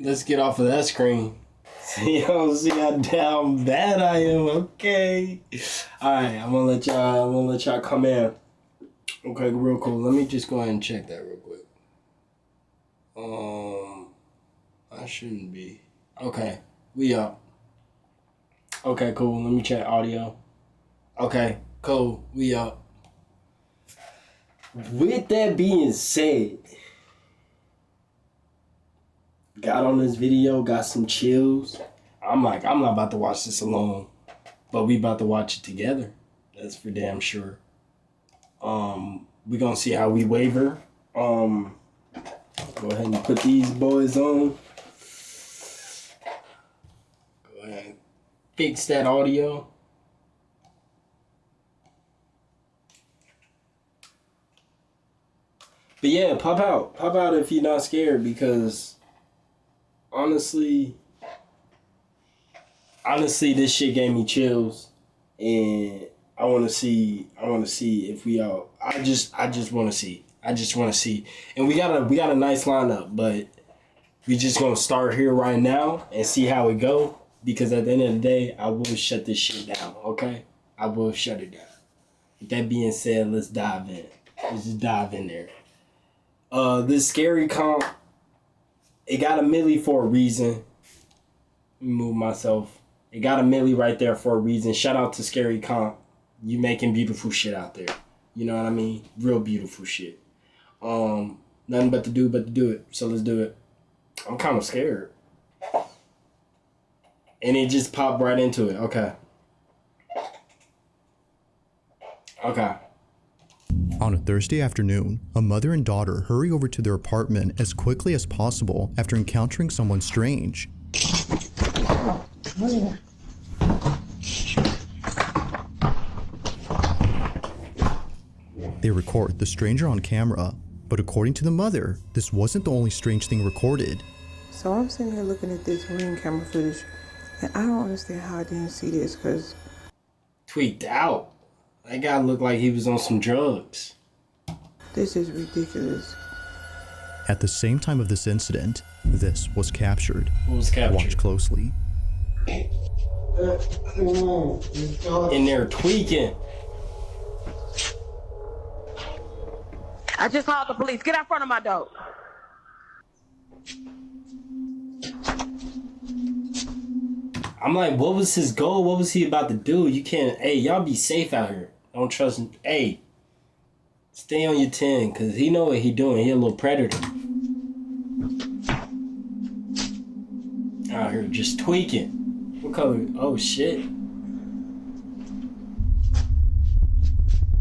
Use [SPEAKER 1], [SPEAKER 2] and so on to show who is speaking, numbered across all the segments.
[SPEAKER 1] Let's get off of that screen. See, y'all see how down bad I am. Okay. All right, I'm gonna let y'all come in. Okay, real cool. Let me just go ahead and check that real quick. I shouldn't be. Okay, we up. Okay, cool. Let me check audio. Okay, cool. We up. With that being said, got on this video, got some chills. I'm not about to watch this alone, but we about to watch it together. That's for damn sure. We gonna see how we waver. Go ahead and put these boys on. Go ahead and fix that audio. But yeah, pop out if you're not scared, because honestly, this shit gave me chills, and I want to see if we out. I just want to see, and we got a nice lineup, but we just gonna start here right now and see how it go, because at the end of the day, I will shut this shit down. Okay, I will shut it down. With that being said, let's dive in. Let's just dive in there. This scary comp, it got a milli for a reason. Let me move myself. It got a milli right there for a reason. Shout out to Scary Comp. You making beautiful shit out there. You know what I mean? Real beautiful shit. Nothing but to do it. So let's do it. I'm kind of scared. And it just popped right into it. Okay.
[SPEAKER 2] On a Thursday afternoon, a mother and daughter hurry over to their apartment as quickly as possible after encountering someone strange. They record the stranger on camera, but according to the mother, this wasn't the only strange thing recorded.
[SPEAKER 3] So I'm sitting here looking at this ring camera footage, and I don't understand how I didn't see this, because...
[SPEAKER 1] Tweaked out. That guy looked like he was on some drugs.
[SPEAKER 3] This is ridiculous.
[SPEAKER 2] At the same time of this incident, this was captured.
[SPEAKER 1] What was captured?
[SPEAKER 2] Watch closely.
[SPEAKER 1] In there tweaking.
[SPEAKER 4] I just called the police. Get out front of my door.
[SPEAKER 1] I'm like, what was his goal? What was he about to do? You can't... Hey, y'all be safe out here. Don't trust him. Hey, stay on your 10, because he know what he doing. He a little predator. Out here just tweaking. What color? Oh, shit.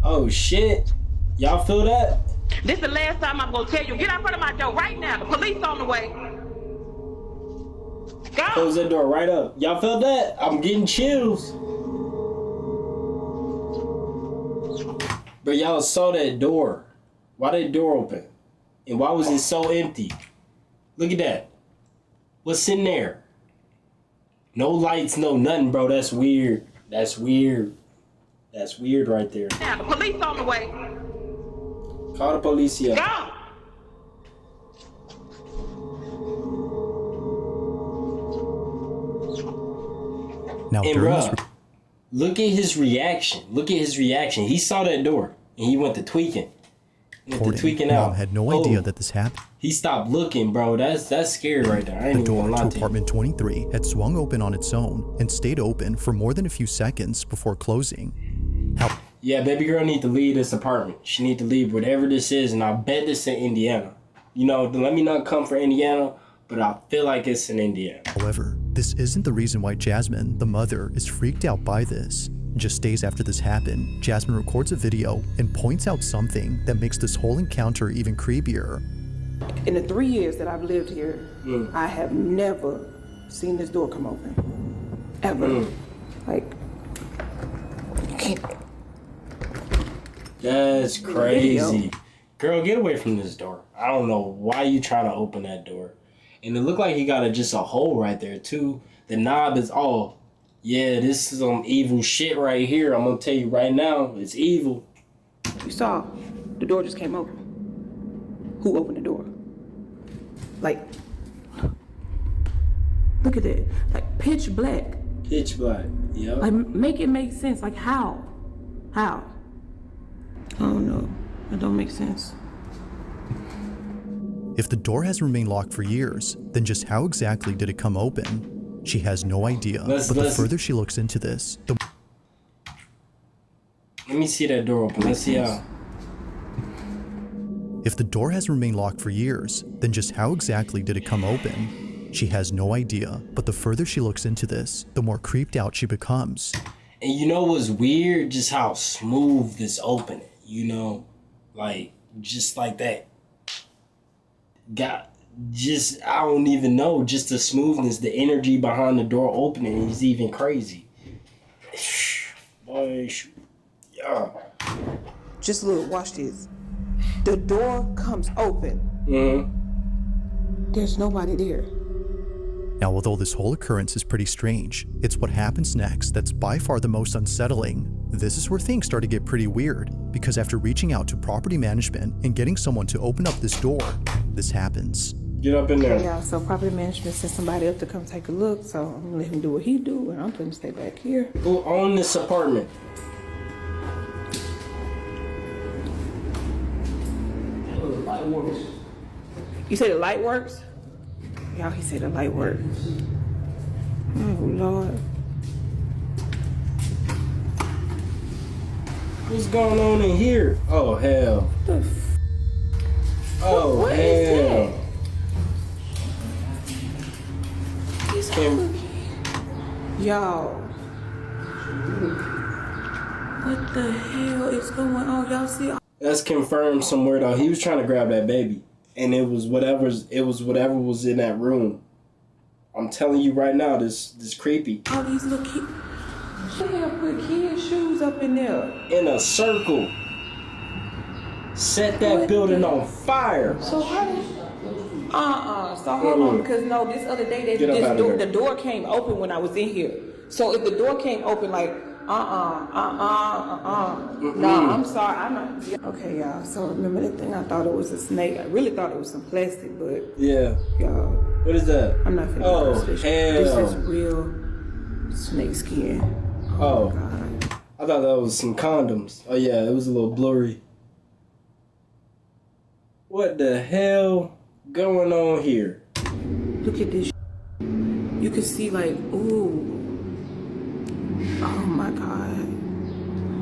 [SPEAKER 1] Oh, shit. Y'all feel that?
[SPEAKER 4] This is the last time I'm going to tell you. Get out front of my door right now. The police on the way. Go.
[SPEAKER 1] Close that door right up. Y'all felt that? I'm getting chills. But y'all saw that door. Why did the door open? And why was it so empty? Look at that. What's in there? No lights, no nothing, bro. That's weird. That's weird. That's weird right there.
[SPEAKER 4] Now, the police on the way.
[SPEAKER 1] Call the police here.
[SPEAKER 4] Go.
[SPEAKER 2] Now,
[SPEAKER 1] And
[SPEAKER 2] during
[SPEAKER 1] bruh, look at his reaction. Look at his reaction. He saw that door and he went to tweaking.
[SPEAKER 2] Mom had no idea that this happened.
[SPEAKER 1] He stopped looking, bro. That's scary right there. I ain't
[SPEAKER 2] The
[SPEAKER 1] even
[SPEAKER 2] door
[SPEAKER 1] gonna lie
[SPEAKER 2] to
[SPEAKER 1] to you.
[SPEAKER 2] apartment 23 had swung open on its own and stayed open for more than a few seconds before closing.
[SPEAKER 1] Yeah, baby girl need to leave this apartment. She need to leave whatever this is, and I bet this in Indiana. You know, let me not come for Indiana, but I feel like it's in Indiana.
[SPEAKER 2] However, this isn't the reason why Jasmine, the mother, is freaked out by this. Just days after this happened, Jasmine records a video and points out something that makes this whole encounter even creepier.
[SPEAKER 3] In the 3 years that I've lived here, I have never seen this door come open. Ever. Like, you can't...
[SPEAKER 1] That's crazy. Girl, get away from this door. I don't know why you trying to open that door. And it looked like he got just a hole right there, too. The knob is all... Yeah, this is some evil shit right here. I'm gonna tell you right now, it's evil.
[SPEAKER 3] You saw, the door just came open. Who opened the door? Like, Look at it, like pitch black.
[SPEAKER 1] Pitch black. Yep.
[SPEAKER 3] Like, make it make sense. Like, how? How? I don't know. It don't make sense.
[SPEAKER 2] If the door has remained locked for years, then just how exactly did it come open? She has no idea, but the further she looks into this, the...
[SPEAKER 1] Let me see that door open. Let's see how.
[SPEAKER 2] If the door has remained locked for years, then just how exactly did it come open? She has no idea, but the further she looks into this, the more creeped out she becomes.
[SPEAKER 1] And you know what's weird? Just how smooth this opening, you know? Like, just like that. I don't even know, just the smoothness, the energy behind the door opening is even crazy. Boy, yeah.
[SPEAKER 3] Just look, watch this. The door comes open.
[SPEAKER 1] Mm-hmm.
[SPEAKER 3] There's nobody there.
[SPEAKER 2] Now, although this whole occurrence is pretty strange, it's what happens next that's by far the most unsettling. This is where things start to get pretty weird, because after reaching out to property management and getting someone to open up this door, this happens.
[SPEAKER 1] Get up in there.
[SPEAKER 3] Yeah, so property management sent somebody up to come take a look, so I'm gonna let him do what he do, and I'm gonna stay back here.
[SPEAKER 1] Who owned this apartment?
[SPEAKER 3] You say the light works? Y'all, he said the light works. Oh, Lord.
[SPEAKER 1] What's going on in here? Oh, hell. Oh,
[SPEAKER 3] What
[SPEAKER 1] hell.
[SPEAKER 3] is that? He's Y'all. What the hell is going on? Y'all see?
[SPEAKER 1] That's confirmed somewhere though. He was trying to grab that baby, and it was whatever was in that room. I'm telling you right now, this creepy.
[SPEAKER 3] All these little kids. She had put kids' shoes up in there.
[SPEAKER 1] In a circle. Set that building on fire.
[SPEAKER 3] So how did? So hold on, because no, this other day the door came open when I was in here. So if the door came open, like no, I'm sorry, I'm not. Okay, y'all. So remember that thing? I thought it was a snake. I really thought it was some plastic, but
[SPEAKER 1] yeah,
[SPEAKER 3] y'all.
[SPEAKER 1] What is that?
[SPEAKER 3] I'm not finna.
[SPEAKER 1] Oh, hell.
[SPEAKER 3] This is real snake skin. Oh my God.
[SPEAKER 1] I thought that was some condoms. Oh yeah, it was a little blurry. What the hell going on here?
[SPEAKER 3] Look at this. You can see like, ooh. Oh my God.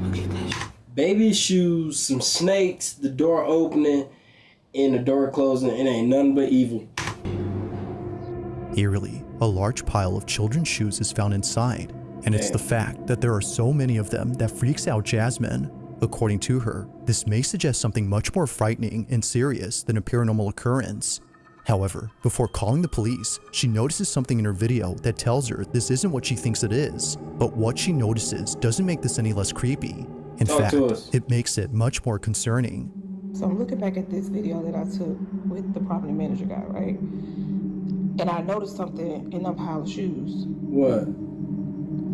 [SPEAKER 3] Look at that.
[SPEAKER 1] Baby shoes, some snakes, the door opening, and the door closing. It ain't nothing but evil.
[SPEAKER 2] Eerily, a large pile of children's shoes is found inside, and it's the fact that there are so many of them that freaks out Jasmine. According to her, this may suggest something much more frightening and serious than a paranormal occurrence. However, before calling the police, she notices something in her video that tells her this isn't what she thinks it is, but what she notices doesn't make this any less creepy. In fact, it makes it much more concerning.
[SPEAKER 3] So I'm looking back at this video that I took with the property manager guy, right? And I noticed something in that pile of shoes.
[SPEAKER 1] What?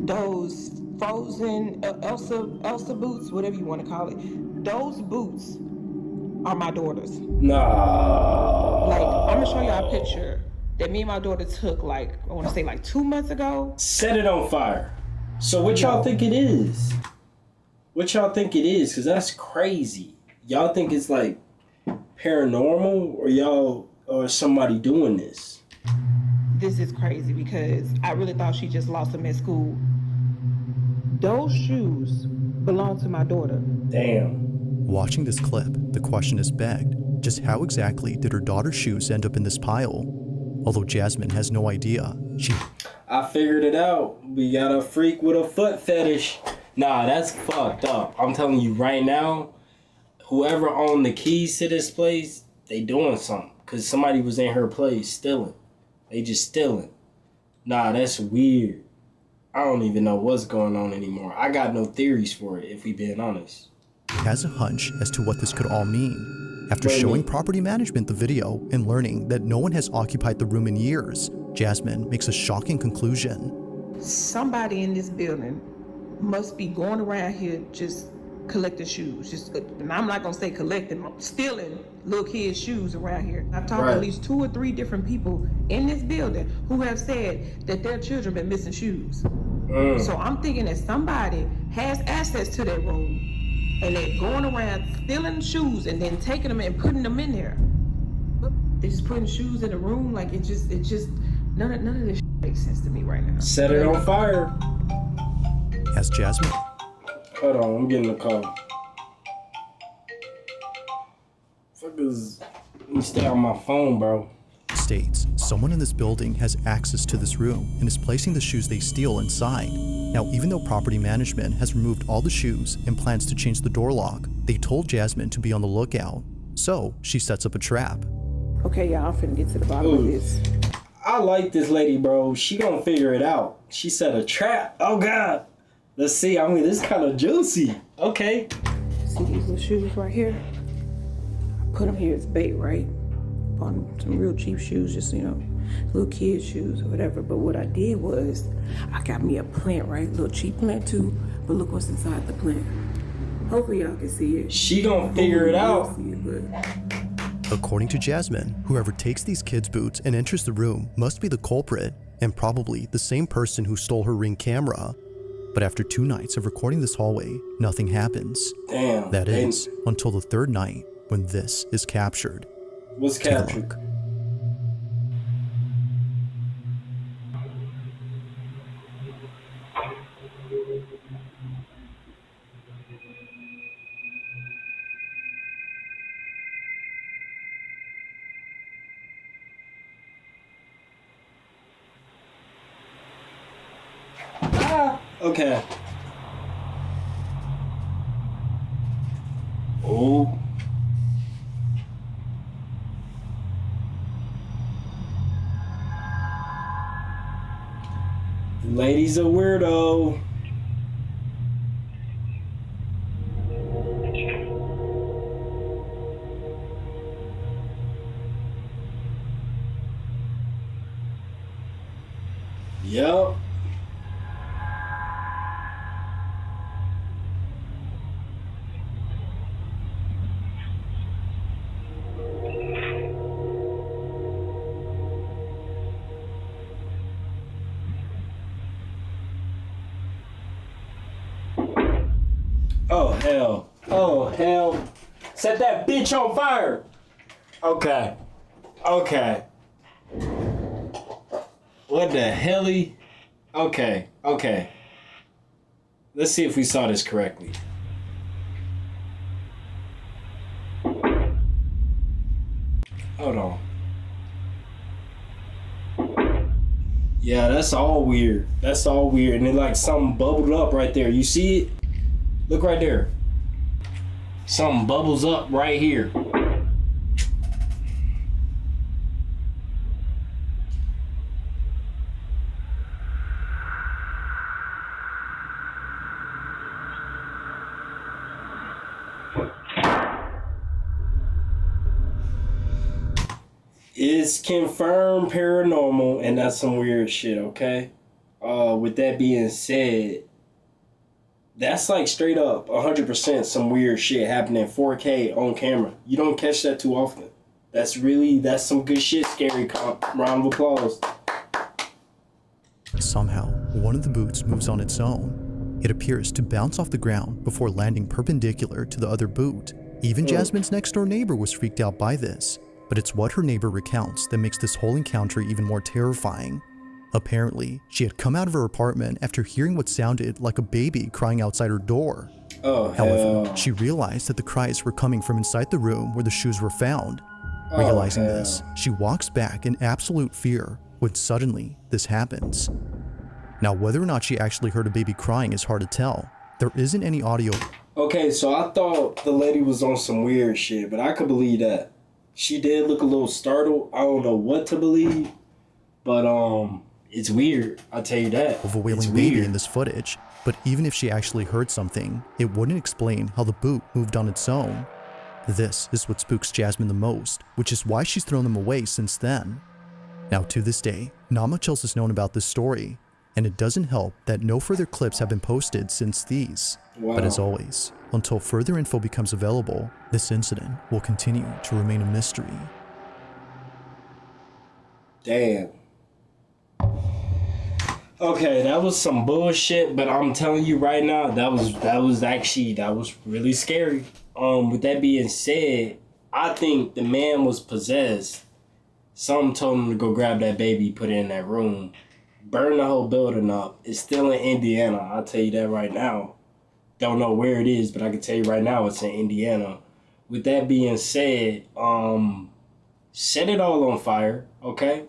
[SPEAKER 3] Those frozen Elsa boots, whatever you want to call it. Those boots are my daughter's.
[SPEAKER 1] Nah.
[SPEAKER 3] Like, I'm gonna show y'all a picture that me and my daughter took, like, I want to say like 2 months ago.
[SPEAKER 1] Set it on fire. So what y'all think it is? What y'all think it is? Because that's crazy. Y'all think it's like paranormal, or somebody doing this?
[SPEAKER 3] This is crazy because I really thought she just lost them at school. Those shoes belong to my daughter.
[SPEAKER 1] Damn.
[SPEAKER 2] Watching this clip, the question is begged, just how exactly did her daughter's shoes end up in this pile? Although Jasmine has no idea,
[SPEAKER 1] I figured it out. We got a freak with a foot fetish. Nah, that's fucked up. I'm telling you right now, whoever owned the keys to this place, they doing something. Because somebody was in her place stealing. They just stealing. Nah, that's weird. I don't even know what's going on anymore. I got no theories for it, if we being honest.
[SPEAKER 2] Has a hunch as to what this could all mean. After showing property management the video and learning that no one has occupied the room in years, Jasmine makes a shocking conclusion.
[SPEAKER 3] Somebody in this building must be going around here just collecting shoes. Just, and I'm not gonna say collecting, stealing little kids' shoes around here. I've talked to at least 2 or 3 different people in this building who have said that their children been missing shoes. So I'm thinking that somebody has access to that room and they're going around stealing shoes and then taking them and putting them in there. But they're just putting shoes in the room. Like it just none of this makes sense to me right now.
[SPEAKER 1] Set it on fire.
[SPEAKER 2] As Jasmine
[SPEAKER 1] Hold on, I'm getting a call. Fuckers, let me stay on my phone, bro.
[SPEAKER 2] states, someone in this building has access to this room and is placing the shoes they steal inside. Now, even though property management has removed all the shoes and plans to change the door lock, they told Jasmine to be on the lookout. So she sets up a trap.
[SPEAKER 3] Okay, y'all, I'm finna get to the bottom of this.
[SPEAKER 1] I like this lady, bro. She gonna figure it out. She set a trap. Oh, God. Let's see. I mean, this is kind of juicy. Okay.
[SPEAKER 3] See these little shoes right here? I put them here as bait, right? On some real cheap shoes, just, you know, little kids' shoes or whatever. But what I did was, I got me a plant, right? A little cheap plant too, but look what's inside the plant. Hopefully y'all can see it.
[SPEAKER 1] She gonna figure it out.
[SPEAKER 3] See it, but
[SPEAKER 2] According to Jasmine, whoever takes these kids' boots and enters the room must be the culprit, and probably the same person who stole her Ring camera. But after 2 nights of recording this hallway, nothing happens.
[SPEAKER 1] Damn.
[SPEAKER 2] That is, until the 3rd night, when this is captured.
[SPEAKER 1] What's
[SPEAKER 2] Take a
[SPEAKER 1] captured?
[SPEAKER 2] look.
[SPEAKER 1] Okay. Oh. The lady's a weirdo. Yup. Oh, hell. Oh, hell. Set that bitch on fire. Okay. Okay. What the helly? Okay. Okay. Let's see if we saw this correctly. Hold on. Yeah, that's all weird. That's all weird. And then like something bubbled up right there. You see it? Look right there. Something bubbles up right here. It's confirmed paranormal, and that's some weird shit, okay? With that being said, that's like straight up 100% some weird shit happening 4K on camera. You don't catch that too often. That's some good shit, Scary Cop. Round of applause.
[SPEAKER 2] Somehow, one of the boots moves on its own. It appears to bounce off the ground before landing perpendicular to the other boot. Even Jasmine's next door neighbor was freaked out by this, but it's what her neighbor recounts that makes this whole encounter even more terrifying. Apparently, she had come out of her apartment after hearing what sounded like a baby crying outside her door.
[SPEAKER 1] Oh,
[SPEAKER 2] However,
[SPEAKER 1] hell.
[SPEAKER 2] she realized that the cries were coming from inside the room where the shoes were found. Realizing this, she walks back in absolute fear when suddenly this happens. Now, whether or not she actually heard a baby crying is hard to tell. There isn't any audio.
[SPEAKER 1] Okay, so I thought the lady was on some weird shit, but I could believe that. She did look a little startled. I don't know what to believe, but it's weird. I'll tell you that.
[SPEAKER 2] Of a wailing
[SPEAKER 1] It's
[SPEAKER 2] baby
[SPEAKER 1] weird.
[SPEAKER 2] in this footage, but even if she actually heard something, it wouldn't explain how the boot moved on its own. This is what spooks Jasmine the most, which is why she's thrown them away since then. Now, to this day, not much else is known about this story, And it doesn't help that no further clips have been posted since these.
[SPEAKER 1] Wow.
[SPEAKER 2] But as always, until further info becomes available, this incident will continue to remain a mystery.
[SPEAKER 1] Damn. Okay, that was some bullshit, but I'm telling you right now, that was really scary. With that being said, I think the man was possessed. Some told him to go grab that baby, put it in that room, burn the whole building up. It's still in Indiana. I'll tell you that right now. Don't know where it is, but I can tell you right now it's in Indiana. With that being said, set it all on fire, okay?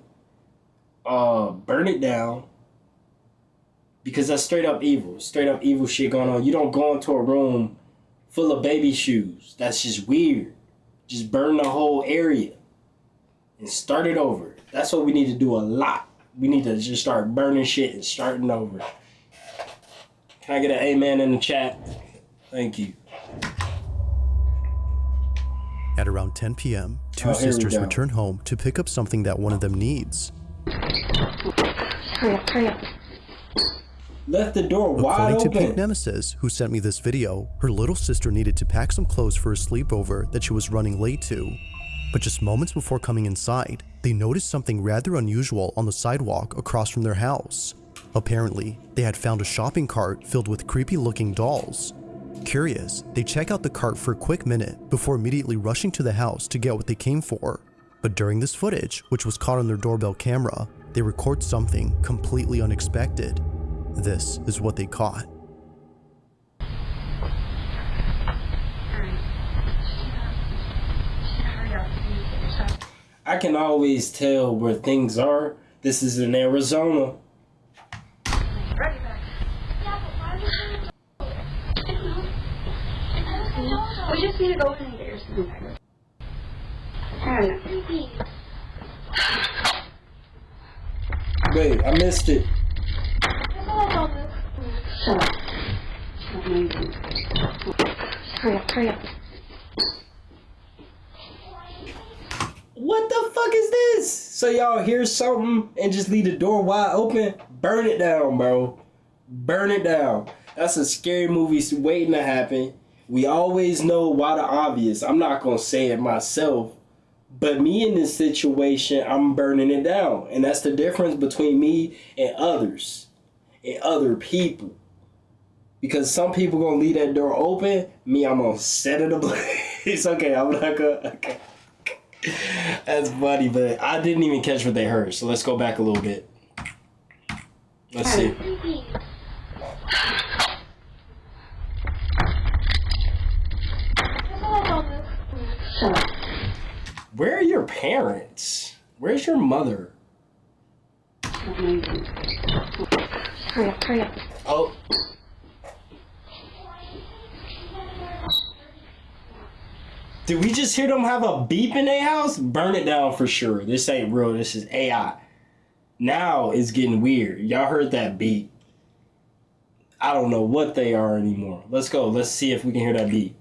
[SPEAKER 1] Burn it down. Because that's straight up evil shit going on. You don't go into a room full of baby shoes. That's just weird. Just burn the whole area and start it over. That's what we need to do a lot. We need to just start burning shit and starting over. Can I get an amen in the chat? Thank you.
[SPEAKER 2] At around 10 p.m., two sisters return home to pick up something that one of them needs.
[SPEAKER 5] Hurry up.
[SPEAKER 1] Left the door wide
[SPEAKER 2] According
[SPEAKER 1] open.
[SPEAKER 2] to Pink Nemesis, who sent me this video, her little sister needed to pack some clothes for a sleepover that she was running late to. But just moments before coming inside, they noticed something rather unusual on the sidewalk across from their house. Apparently, they had found a shopping cart filled with creepy-looking dolls. Curious, they check out the cart for a quick minute before immediately rushing to the house to get what they came for. But during this footage, which was caught on their doorbell camera, they record something completely unexpected. This is what they caught.
[SPEAKER 1] I can always tell where things are. This is in Arizona.
[SPEAKER 5] We just need to go and get your something.
[SPEAKER 1] Wait, I missed it.
[SPEAKER 5] Shut up. Hurry up.
[SPEAKER 1] What the fuck is this? So y'all hear something and just leave the door wide open? Burn it down, bro. Burn it down. That's a scary movie waiting to happen. We always know why the obvious. I'm not going to say it myself. But me in this situation, I'm burning it down. And that's the difference between me and others. And other people. Because some people going to leave that door open. Me, I'm going to set it ablaze. Okay, I'm not going to... Okay. That's funny, but I didn't even catch what they heard. So let's go back a little bit. Let's see. Where are your parents? Where's your mother?
[SPEAKER 5] Hurry up.
[SPEAKER 1] Oh. Did we just hear them have a beep in their house? Burn it down for sure. This ain't real. This is AI. Now it's getting weird. Y'all heard that beep. I don't know what they are anymore. Let's go. Let's see if we can hear that beep.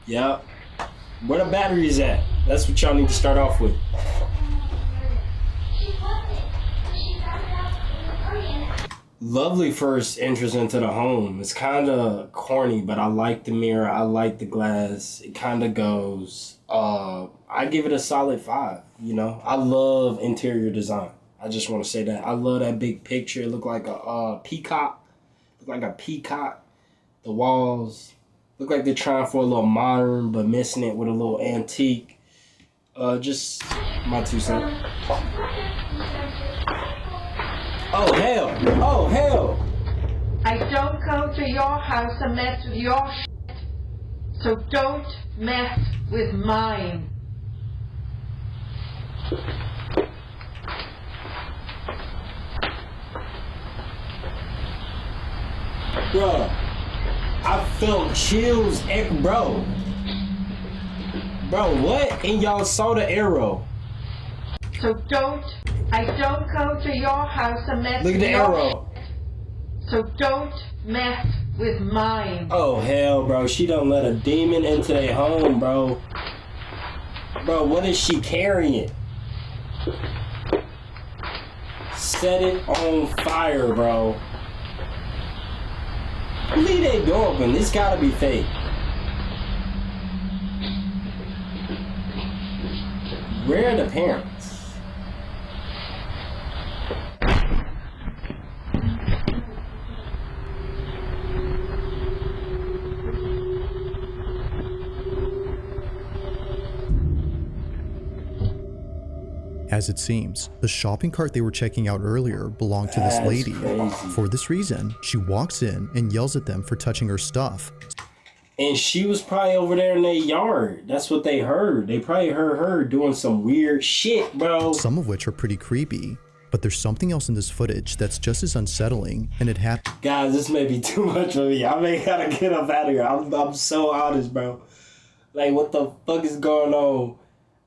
[SPEAKER 1] Yep. Where the batteries at? That's what y'all need to start off with. Lovely first entrance into the home. It's kind of corny, but I like the mirror. I like the glass. It kind of goes. I give it a solid 5. You know, I love interior design. I just want to say that. I love that big picture. It looked like a peacock. The walls look like they're trying for a little modern, but missing it with a little antique. Just my 2 cents. Oh hell!
[SPEAKER 6] I don't go to your house and mess with your shit, so don't mess with mine.
[SPEAKER 1] Bruh, I felt chills, bro, what? And y'all saw the arrow.
[SPEAKER 6] So I don't go to your house and mess
[SPEAKER 1] Look at
[SPEAKER 6] with
[SPEAKER 1] the
[SPEAKER 6] your
[SPEAKER 1] arrow.
[SPEAKER 6] shit, so don't mess with mine.
[SPEAKER 1] Oh hell, bro, she done let a demon into their home, bro. Bro, what is she carrying? Set it on fire, bro. Leave that door open. This gotta be fake. Where are the parents?
[SPEAKER 2] As it seems, the shopping cart they were checking out earlier belonged to this lady.
[SPEAKER 1] Crazy.
[SPEAKER 2] For this reason, she walks in and yells at them for touching her stuff.
[SPEAKER 1] And she was probably over there in their yard. That's what they heard. They probably heard her doing some weird shit, bro.
[SPEAKER 2] Some of which are pretty creepy. But there's something else in this footage that's just as unsettling, and it happened.
[SPEAKER 1] Guys, this may be too much for me. I may gotta get up out of here. I'm so honest, bro. Like, what the fuck is going on?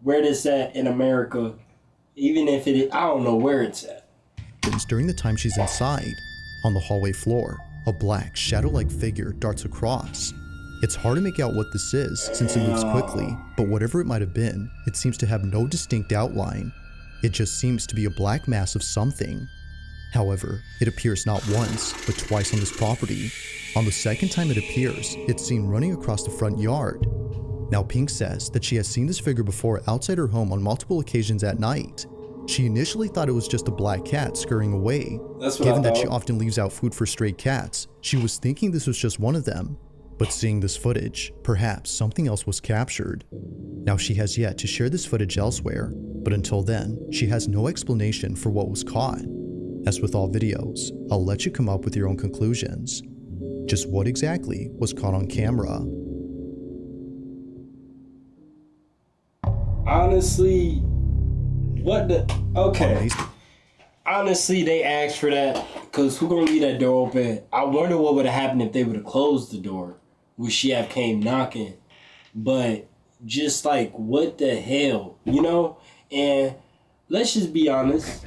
[SPEAKER 1] Where this at in America? Even if it is, I don't know where it's at.
[SPEAKER 2] During the time she's inside, on the hallway floor, a black, shadow-like figure darts across. It's hard to make out what this is since it moves quickly, but whatever it might have been, it seems to have no distinct outline. It just seems to be a black mass of something. However, it appears not once, but twice on this property. On the second time it appears, it's seen running across the front yard. Now Pink says that she has seen this figure before outside her home on multiple occasions at night. She initially thought it was just a black cat scurrying away. Given that she often leaves out food for stray cats, she was thinking this was just one of them. But seeing this footage, perhaps something else was captured. Now she has yet to share this footage elsewhere, but until then, she has no explanation for what was caught. As with all videos, I'll let you come up with your own conclusions. Just what exactly was caught on camera?
[SPEAKER 1] Honestly, what the... Okay. Honestly, they asked for that because who gonna leave that door open? I wonder what would have happened if they would have closed the door. Would she have came knocking? But just like, what the hell? You know? And let's just be honest.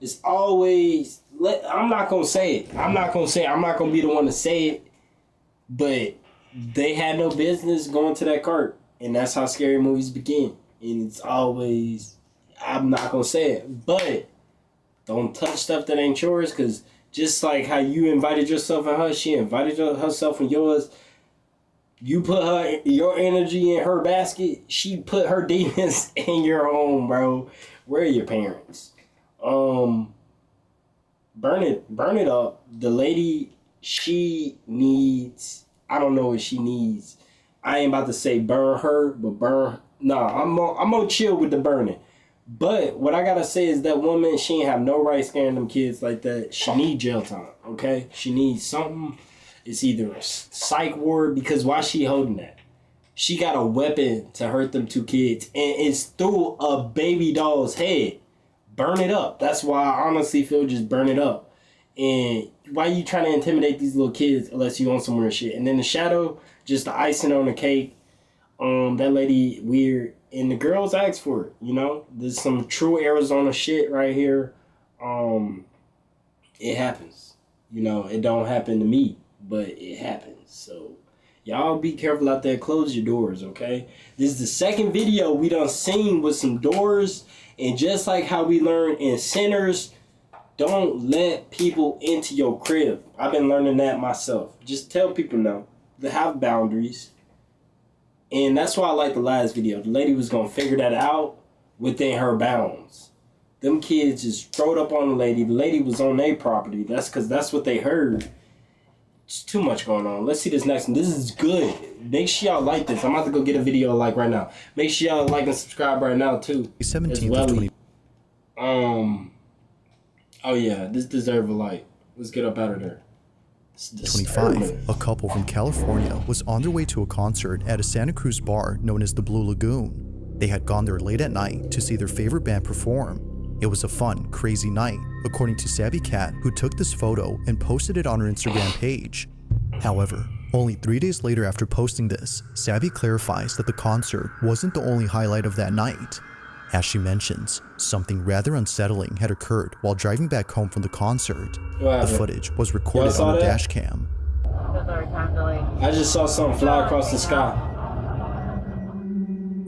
[SPEAKER 1] It's always... I'm not gonna say it. I'm not gonna be the one to say it. But they had no business going to that cart. And that's how scary movies begin. And it's always, I'm not going to say it, but don't touch stuff that ain't yours, because just like how you invited yourself and her, she invited herself and yours. You put your energy in her basket, she put her demons in your home, bro. Where are your parents? Burn it up. The lady, she needs, I don't know what she needs. I ain't about to say burn her, but burn. Nah, I'm gonna chill with the burning. But what I gotta say is that woman, she ain't have no right scaring them kids like that. She need jail time, okay? She needs something. It's either a psych ward, because why she holding that? She got a weapon to hurt them two kids, and it's through a baby doll's head. Burn it up. That's why I honestly feel just burn it up. And why you trying to intimidate these little kids unless you on some weird shit? And then the shadow, just the icing on the cake. That lady weird, and the girls asked for it. You know, there's some true Arizona shit right here. It happens. You know, it don't happen to me, but it happens. So y'all be careful out there. Close your doors, okay? This is the second video we done seen with some doors, and just like how we learned in Sinners, don't let people into your crib. I've been learning that myself. Just tell people no. They have boundaries. And that's why I like the last video. The lady was going to figure that out within her bounds. Them kids just throwed up on the lady. The lady was on their property. That's because that's what they heard. It's too much going on. Let's see this next one. This is good. Make sure y'all like this. I'm about to go get a video like right now. Make sure y'all like and subscribe right now too.
[SPEAKER 2] 17th of 20.
[SPEAKER 1] Oh yeah, this deserve a like. Let's get up out of there.
[SPEAKER 2] 25, a couple from California was on their way to a concert at a Santa Cruz bar known as the Blue Lagoon. They had gone there late at night to see their favorite band perform. It was a fun, crazy night, according to Savvy Cat, who took this photo and posted it on her Instagram page. However, only 3 days later after posting this, Savvy clarifies that the concert wasn't the only highlight of that night. As she mentions, something rather unsettling had occurred while driving back home from the concert. The footage was recorded on a dash cam.
[SPEAKER 1] I just saw something fly across the sky.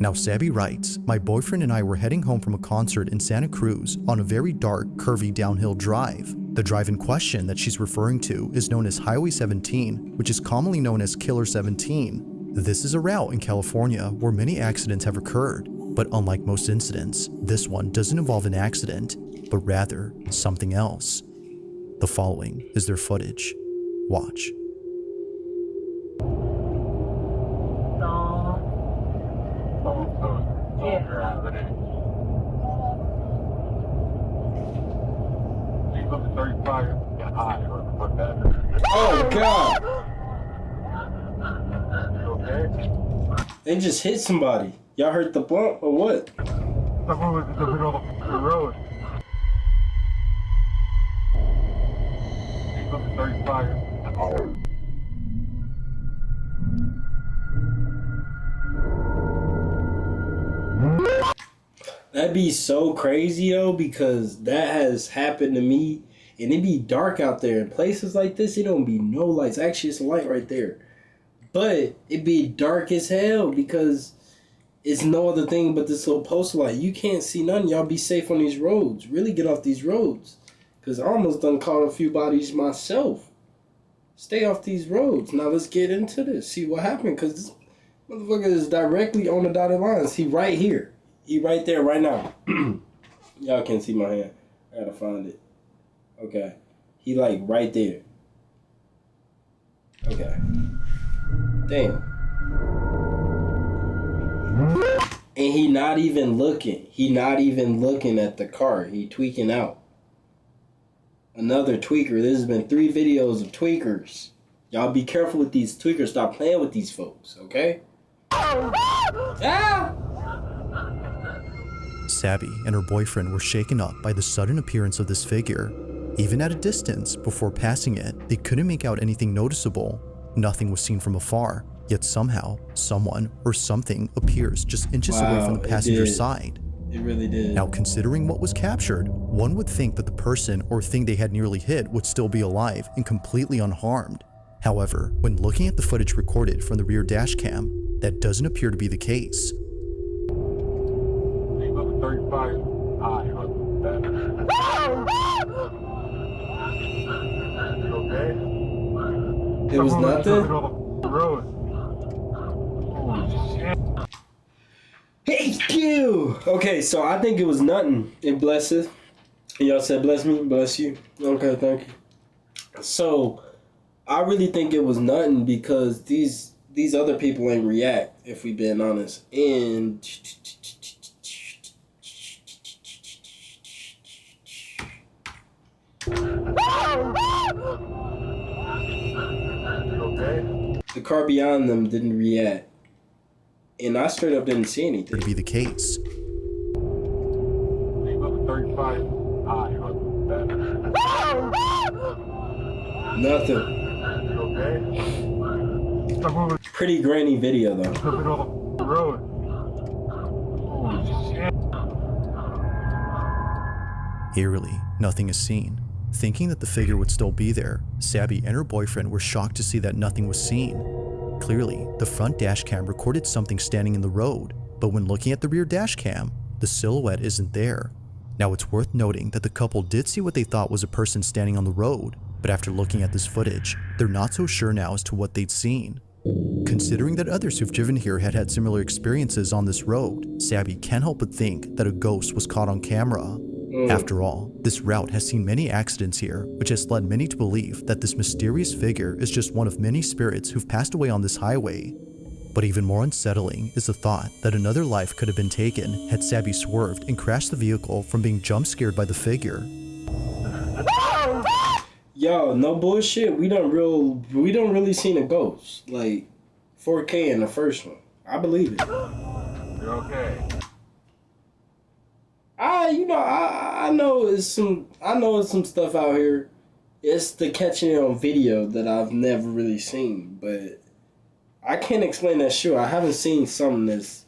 [SPEAKER 2] Now, Sabby writes, "My boyfriend and I were heading home from a concert in Santa Cruz on a very dark, curvy downhill drive. The drive in question that she's referring to is known as Highway 17, which is commonly known as Killer 17. This is a route in California where many accidents have occurred, but unlike most incidents, this one doesn't involve an accident, but rather something else. The following is their footage. Watch."
[SPEAKER 1] Oh God! They just hit somebody. Y'all heard the bump or what?
[SPEAKER 7] Someone was in the middle of the road. He's on the 35.
[SPEAKER 1] That'd be so crazy though, because that has happened to me, and it be dark out there in places like this. It don't be no lights. Actually, it's a light right there, but it be dark as hell because it's no other thing but this little poster light. You can't see nothing. Y'all be safe on these roads. Really get off these roads, because I almost done caught a few bodies myself. Stay off these roads. Now let's get into this. See what happened, because this motherfucker is directly on the dotted lines. He right here. He right there right now. Y'all can't see my hand. I gotta find it. Okay. He like right there. Okay. Damn. And he not even looking. He not even looking at the car. He tweaking out. Another tweaker. This has been 3 videos of tweakers. Y'all be careful with these tweakers. Stop playing with these folks, okay? Ah!
[SPEAKER 2] Sabby and her boyfriend were shaken up by the sudden appearance of this figure. Even at a distance, before passing it, they couldn't make out anything noticeable. Nothing was seen from afar, yet somehow, someone or something appears just inches away from the passenger side.
[SPEAKER 1] It really did.
[SPEAKER 2] Now, considering what was captured, one would think that the person or thing they had nearly hit would still be alive and completely unharmed. However, when looking at the footage recorded from the rear dash cam, that doesn't appear to be the case.
[SPEAKER 7] 35.
[SPEAKER 1] It was nothing? HQ! Okay, so I think it was nothing. It blesseth. Y'all said bless me, bless you. Okay, thank you. So, I really think it was nothing because these other people ain't react, if we being honest. And the car beyond them didn't react. And I straight up didn't see anything.
[SPEAKER 2] To be the case.
[SPEAKER 7] 35.
[SPEAKER 1] Nothing. Pretty grainy video though.
[SPEAKER 7] The middle of the road. Holy shit.
[SPEAKER 2] Eerily, nothing is seen. Thinking that the figure would still be there, Sabby and her boyfriend were shocked to see that nothing was seen. Clearly, the front dash cam recorded something standing in the road, but when looking at the rear dash cam, the silhouette isn't there. Now, it's worth noting that the couple did see what they thought was a person standing on the road, but after looking at this footage, they're not so sure now as to what they'd seen. Considering that others who've driven here had had similar experiences on this road, Sabby can't help but think that a ghost was caught on camera. After all, this route has seen many accidents here, which has led many to believe that this mysterious figure is just one of many spirits who've passed away on this highway. But even more unsettling is the thought that another life could have been taken had Sabby swerved and crashed the vehicle from being jump scared by the figure.
[SPEAKER 1] Yo, no bullshit. We don't really seen a ghost. Like 4K in the first one. I believe it.
[SPEAKER 7] You're okay.
[SPEAKER 1] I know it's some stuff out here. It's the catching it on video that I've never really seen, but I can't explain that shit. I haven't seen something as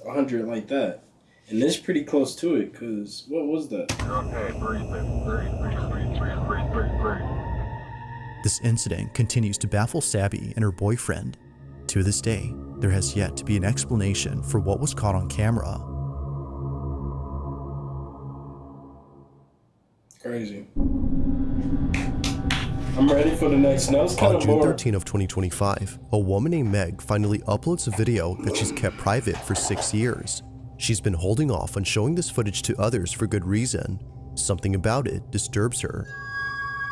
[SPEAKER 1] 100 like that, and it's pretty close to it. Cause what was that?
[SPEAKER 7] You're okay. Breathe.
[SPEAKER 2] This incident continues to baffle Sabby and her boyfriend. To this day, there has yet to be an explanation for what was caught on camera.
[SPEAKER 1] Crazy. I'm ready for the next note.
[SPEAKER 2] On June 13 of 2025, a woman named Meg finally uploads a video that she's kept private for 6 years. She's been holding off on showing this footage to others for good reason. Something about it disturbs her.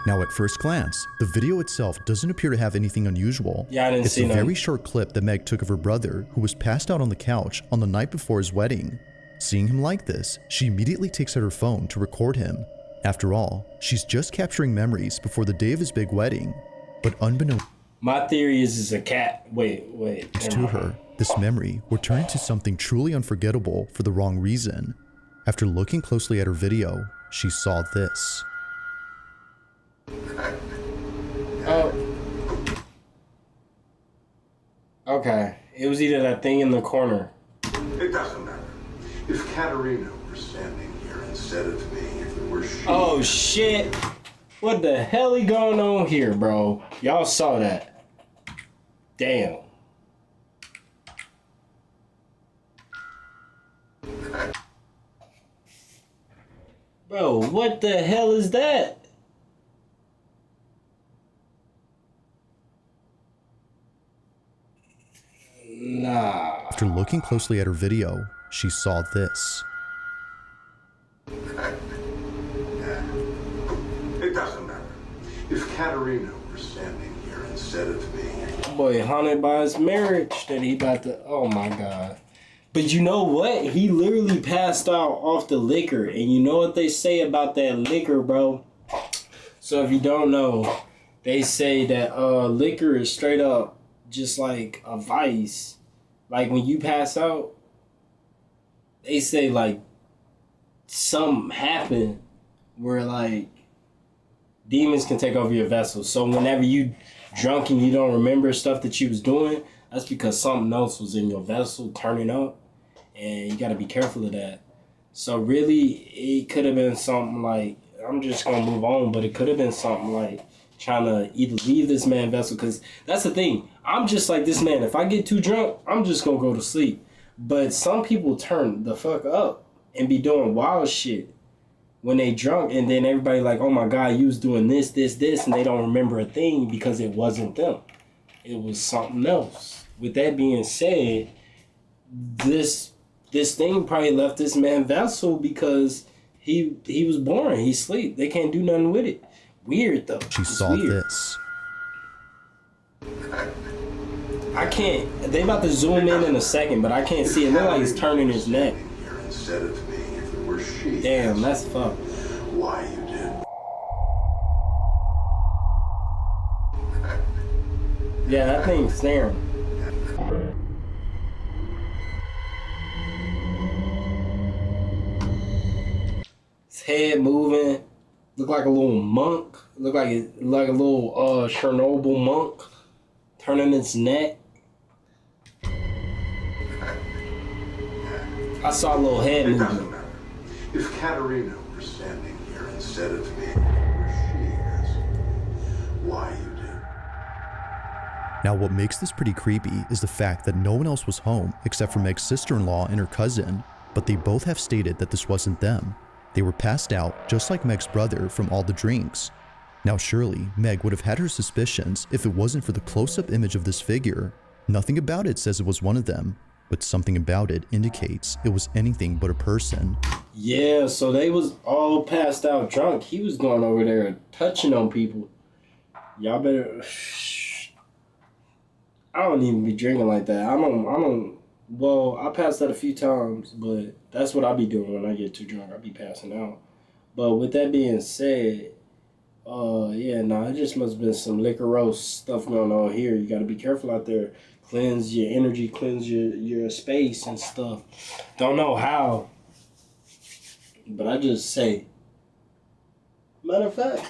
[SPEAKER 2] Now at first glance, the video itself doesn't appear to have anything unusual. It's a very short clip that Meg took of her brother, who was passed out on the couch on the night before his wedding. Seeing him like this, she immediately takes out her phone to record him. After all, she's just capturing memories before the day of his big wedding. But unbeknownst
[SPEAKER 1] my theory is a cat. Wait.
[SPEAKER 2] To her, this memory would turn into something truly unforgettable for the wrong reason. After looking closely at her video, she saw this.
[SPEAKER 1] Oh. Okay. It was either that thing in the corner.
[SPEAKER 8] It doesn't matter. If Katerina were standing here instead of me, if it were she...
[SPEAKER 1] Oh, shit. What the hell is going on here, bro? Y'all saw that. Damn. Bro, what the hell is that? Nah.
[SPEAKER 2] After looking closely at her video, she saw this.
[SPEAKER 8] It doesn't matter. If Katerina were standing here instead of me...
[SPEAKER 1] Boy, haunted by his marriage that he about to... Oh, my God. But you know what? He literally passed out off the liquor. And you know what they say about that liquor, bro? So if you don't know, they say that liquor is straight up just like a vice. Like when you pass out, they say like something happened where like demons can take over your vessel. So whenever you drunk and you don't remember stuff that you was doing, that's because something else was in your vessel turning up. And you got to be careful of that. So really, it could have been something like, I'm just going to move on, but it could have been something like trying to either leave this man's vessel. Because that's the thing. I'm just like this man. If I get too drunk, I'm just going to go to sleep. But some people turn the fuck up and be doing wild shit when they drunk. And then everybody like, oh my God, you was doing this. And they don't remember a thing because it wasn't them. It was something else. With that being said, this thing probably left this man vessel because he was boring. He sleep. They can't do nothing with it. Weird though.
[SPEAKER 2] She saw this.
[SPEAKER 1] I can't. They about to zoom in a second, but I can't see it. Look like he's turning his neck.
[SPEAKER 8] Instead of me, if it were she.
[SPEAKER 1] Damn, that's fucked.
[SPEAKER 8] Why you did?
[SPEAKER 1] Yeah, that thing's staring. His head moving. Look like a little monk. Look like a little Chernobyl monk. Turning its neck. I saw a little head
[SPEAKER 8] It
[SPEAKER 1] moving.
[SPEAKER 8] doesn't matter. If Katerina were standing here instead of me, where she is, why you did.
[SPEAKER 2] Now what makes this pretty creepy is the fact that no one else was home except for Meg's sister-in-law and her cousin, but they both have stated that this wasn't them. They were passed out just like Meg's brother from all the drinks. Now surely, Meg would have had her suspicions if it wasn't for the close-up image of this figure. Nothing about it says it was one of them, but something about it indicates it was anything but a person.
[SPEAKER 1] Yeah, so they was all passed out drunk. He was going over there touching on people. Y'all better... I don't even be drinking like that. I don't... Well, I passed out a few times, but that's what I be doing when I get too drunk. I be passing out. But with that being said, it just must have been some liquorose stuff going on here. You got to be careful out there. Cleanse your energy, cleanse your space and stuff. Don't know how, but I just say. Matter of fact,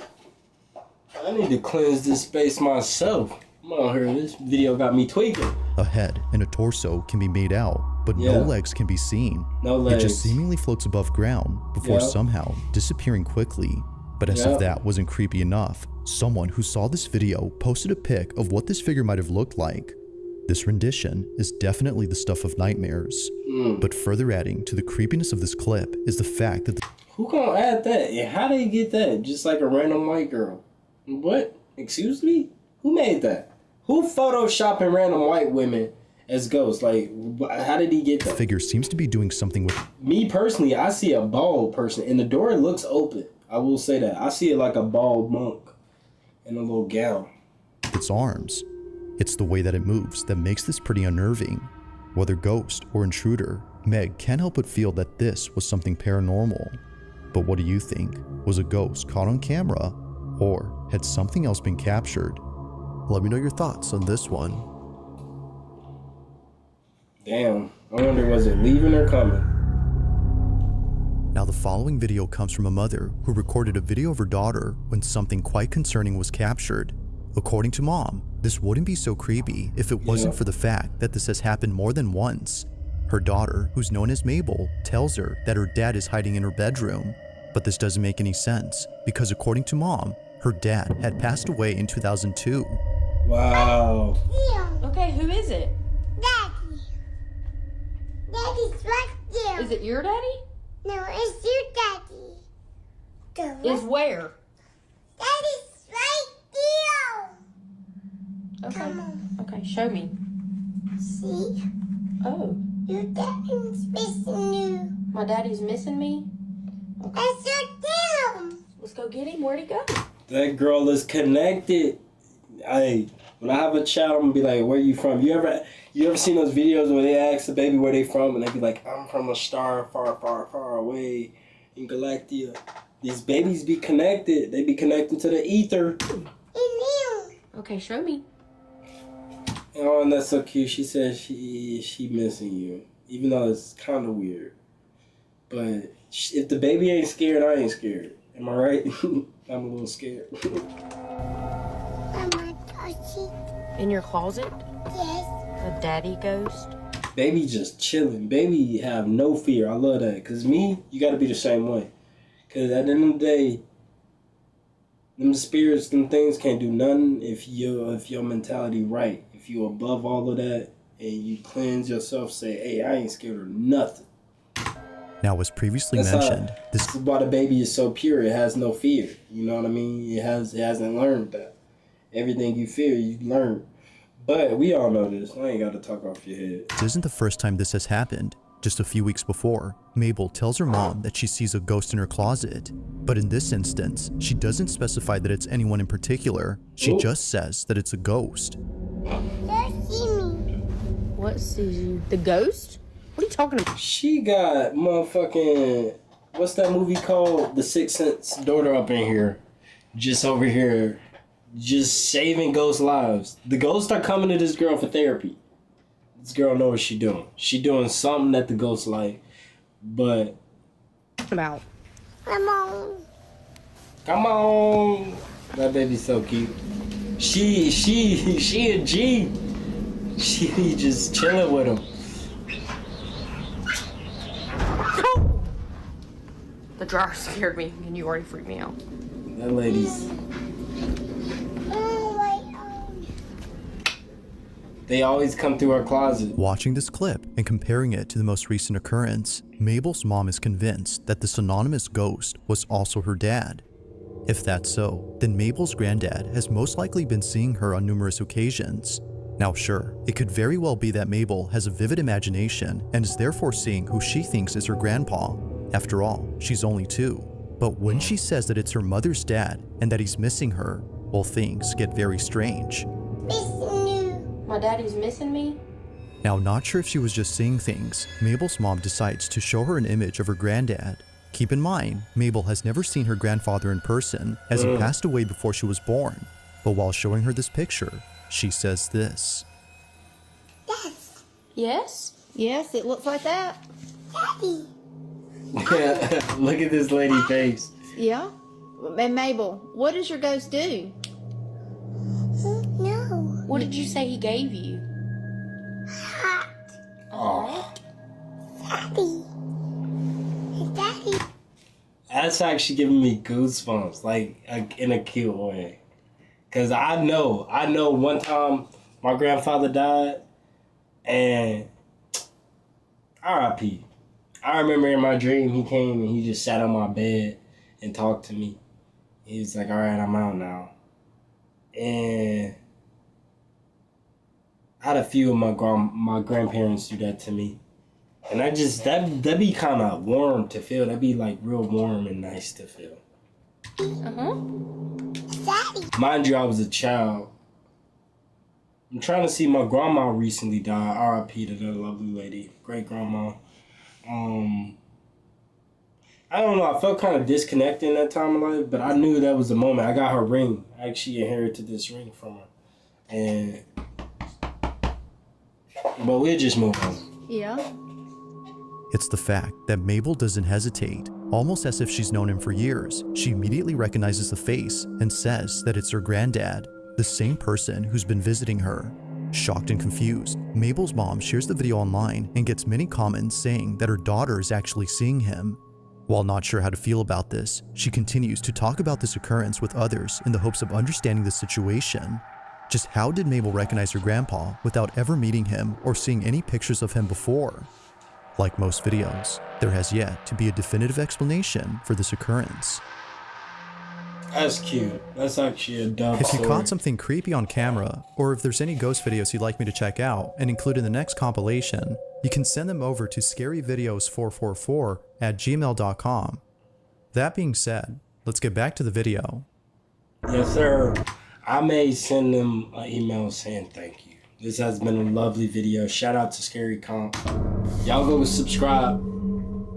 [SPEAKER 1] I need to cleanse this space myself. I'm out here. This video got me tweaking.
[SPEAKER 2] A head and a torso can be made out, but no legs can be seen.
[SPEAKER 1] No legs.
[SPEAKER 2] It just seemingly floats above ground before somehow disappearing quickly. But as if that wasn't creepy enough, someone who saw this video posted a pic of what this figure might have looked like. This rendition is definitely the stuff of nightmares. But further adding to the creepiness of this clip is the fact that
[SPEAKER 1] Who gonna add that? And how did he get that? Just like a random white girl. What? Excuse me? Who made that? Who photoshopping random white women as ghosts? Like, how did he get
[SPEAKER 2] the
[SPEAKER 1] that?
[SPEAKER 2] figure seems to be doing something with
[SPEAKER 1] Me personally, I see a bald person, and the door looks open. I will say that. I see it like a bald monk in a little gown.
[SPEAKER 2] its arms. It's the way that it moves that makes this pretty unnerving. Whether ghost or intruder, Meg can't help but feel that this was something paranormal. But what do you think? Was a ghost caught on camera? Or had something else been captured? Let me know your thoughts on this one.
[SPEAKER 1] Damn. I wonder, was it leaving or coming?
[SPEAKER 2] Now the following video comes from a mother who recorded a video of her daughter when something quite concerning was captured. According to mom, this wouldn't be so creepy if it wasn't for the fact that this has happened more than once. Her daughter, who's known as Mabel, tells her that her dad is hiding in her bedroom. But this doesn't make any sense because according to mom, her dad had passed away in 2002.
[SPEAKER 1] Wow.
[SPEAKER 9] Okay, who is it?
[SPEAKER 5] Daddy. Daddy's right there.
[SPEAKER 9] Is it your daddy?
[SPEAKER 5] No, it's your daddy.
[SPEAKER 9] Is where?
[SPEAKER 5] Daddy's right there.
[SPEAKER 9] Okay.
[SPEAKER 5] Come on.
[SPEAKER 9] Okay, show me.
[SPEAKER 5] See?
[SPEAKER 9] Oh,
[SPEAKER 5] Your daddy's missing you.
[SPEAKER 9] my daddy's missing me? Okay.
[SPEAKER 5] That's your dad.
[SPEAKER 9] Let's go get him. Where'd he go?
[SPEAKER 1] That girl is connected. Hey, when I have a child, I'm gonna be like, where you from? You ever seen those videos where they ask the baby where they from and they be like, I'm from a star far, far, far away in Galactia. These babies be connected. They be connected to the ether.
[SPEAKER 9] Okay, show me.
[SPEAKER 1] Oh, and that's so cute. She said she missing you, even though it's kind of weird. But if the baby ain't scared, I ain't scared. Am I right? I'm a little scared.
[SPEAKER 5] Mama, Toshi.
[SPEAKER 9] In your closet?
[SPEAKER 5] Yes.
[SPEAKER 9] A daddy ghost?
[SPEAKER 1] Baby just chilling. Baby have no fear. I love that. Cause me, you gotta be the same way. Cause at the end of the day, them spirits, them things can't do nothing if your mentality right. If you above all of that and you cleanse yourself, say, hey, I ain't scared of nothing.
[SPEAKER 2] Now, as previously
[SPEAKER 1] That's
[SPEAKER 2] mentioned,
[SPEAKER 1] this is why the baby is so pure. It has no fear. You know what I mean? It hasn't learned that. Everything you fear, you learn. But we all know this. I ain't got to talk off your head.
[SPEAKER 2] this isn't the first time this has happened. Just a few weeks before, Mabel tells her mom that she sees a ghost in her closet. But in this instance, she doesn't specify that it's anyone in particular. She just says that it's a ghost.
[SPEAKER 5] Just see me.
[SPEAKER 9] What sees you? The ghost? What are you talking about?
[SPEAKER 1] She got motherfucking, what's that movie called? The Sixth Sense daughter up in here. Just over here. Just saving ghost lives. The ghosts are coming to this girl for therapy. This girl knows what she doing. She doing something that the ghosts like. But
[SPEAKER 9] About.
[SPEAKER 5] Come on.
[SPEAKER 1] come on. That baby's so cute. She a G. She just chilling with him.
[SPEAKER 9] The dryer scared me, and you already freaked me out.
[SPEAKER 1] That lady's.
[SPEAKER 5] Oh, my
[SPEAKER 1] They always come through our closet.
[SPEAKER 2] Watching this clip and comparing it to the most recent occurrence, Mabel's mom is convinced that this anonymous ghost was also her dad. If that's so, then Mabel's granddad has most likely been seeing her on numerous occasions. Now sure, it could very well be that Mabel has a vivid imagination and is therefore seeing who she thinks is her grandpa. After all, she's only 2. But when she says that it's her mother's dad and that he's missing her, well, things get very strange.
[SPEAKER 5] Missing you.
[SPEAKER 9] My daddy's missing me?
[SPEAKER 2] Now, not sure if she was just seeing things, Mabel's mom decides to show her an image of her granddad. Keep in mind, Mabel has never seen her grandfather in person, as he passed away before she was born. But while showing her this picture, she says this.
[SPEAKER 5] Yes.
[SPEAKER 9] Yes?
[SPEAKER 10] Yes, it looks like that.
[SPEAKER 5] Daddy.
[SPEAKER 1] Look at this lady face.
[SPEAKER 10] Yeah. And Mabel, what does your ghost do?
[SPEAKER 5] No.
[SPEAKER 9] What did you say he gave you?
[SPEAKER 5] Hot.
[SPEAKER 1] Oh,
[SPEAKER 5] Daddy. Daddy.
[SPEAKER 1] that's actually giving me goosebumps, like in a cute way. Cause I know one time my grandfather died, And R.I.P. I remember in my dream he came and he just sat on my bed and talked to me. He was like, all right, I'm out now. And I had a few of my grandparents do that to me. And I just, that'd be kind of warm to feel. That'd be like real warm and nice to feel.
[SPEAKER 5] Daddy.
[SPEAKER 1] Mind you, I was a child. I'm trying to see, my grandma recently died. R.I.P. to that lovely lady. Great grandma. I don't know, I felt kind of disconnected in that time of life, but I knew that was the moment. I got her ring. I actually inherited this ring from her. And, but we'll just move on.
[SPEAKER 10] Yeah.
[SPEAKER 2] It's the fact that Mabel doesn't hesitate. Almost as if she's known him for years, she immediately recognizes the face and says that it's her granddad, the same person who's been visiting her. Shocked and confused, Mabel's mom shares the video online and gets many comments saying that her daughter is actually seeing him. While not sure how to feel about this, she continues to talk about this occurrence with others in the hopes of understanding the situation. Just how did Mabel recognize her grandpa without ever meeting him or seeing any pictures of him before? Like most videos, there has yet to be a definitive explanation for this occurrence.
[SPEAKER 1] That's cute. That's actually a dumb
[SPEAKER 2] If you
[SPEAKER 1] story.
[SPEAKER 2] caught something creepy on camera, or if there's any ghost videos you'd like me to check out and include in the next compilation, you can send them over to scaryvideos444@gmail.com. That being said, let's get back to the video.
[SPEAKER 1] Yes, sir. I may send them an email saying thank you. This has been a lovely video. Shout out to Scary Comp. Y'all go subscribe.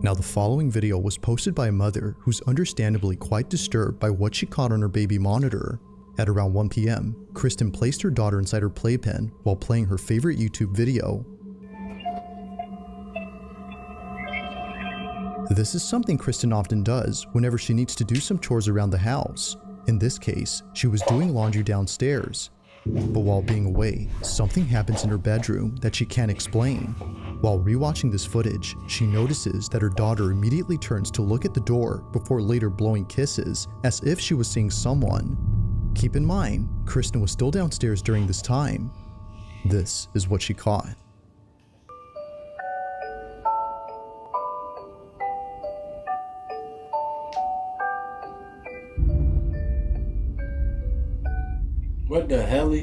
[SPEAKER 2] Now, the following video was posted by a mother who's understandably quite disturbed by what she caught on her baby monitor. At around 1 p.m., Kristen placed her daughter inside her playpen while playing her favorite YouTube video. This is something Kristen often does whenever she needs to do some chores around the house. In this case, she was doing laundry downstairs. But while being away, something happens in her bedroom that she can't explain. While rewatching this footage, she notices that her daughter immediately turns to look at the door before later blowing kisses as if she was seeing someone. Keep in mind, Kristen was still downstairs during this time. This is what she caught.
[SPEAKER 1] What the hell?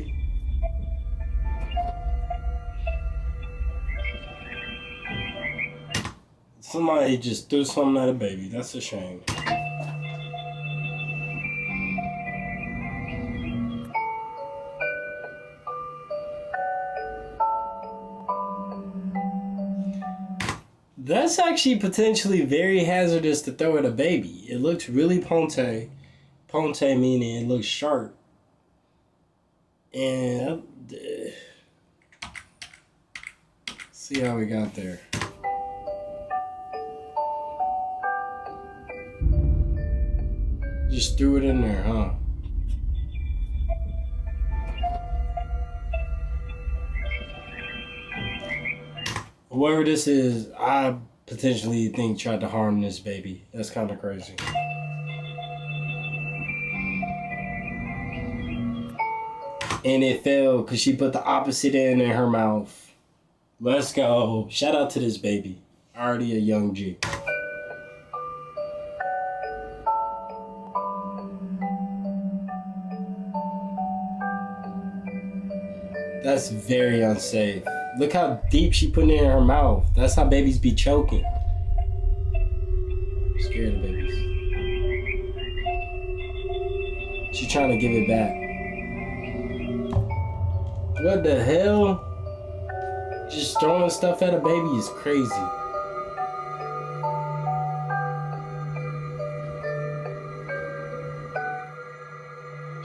[SPEAKER 1] Somebody just threw something at a baby. That's a shame. That's actually potentially very hazardous to throw at a baby. It looks really ponte. Ponte meaning it looks sharp. And see how we got there. Just threw it in there, huh? Whoever this is, I potentially think tried to harm this baby. That's kind of crazy. And it failed because she put the opposite end in her mouth. Let's go. Shout out to this baby. Already a young G. That's very unsafe. Look how deep she put it in her mouth. That's how babies be choking. I'm scared of babies. She's trying to give it back. What the hell? Just throwing stuff at a baby is crazy.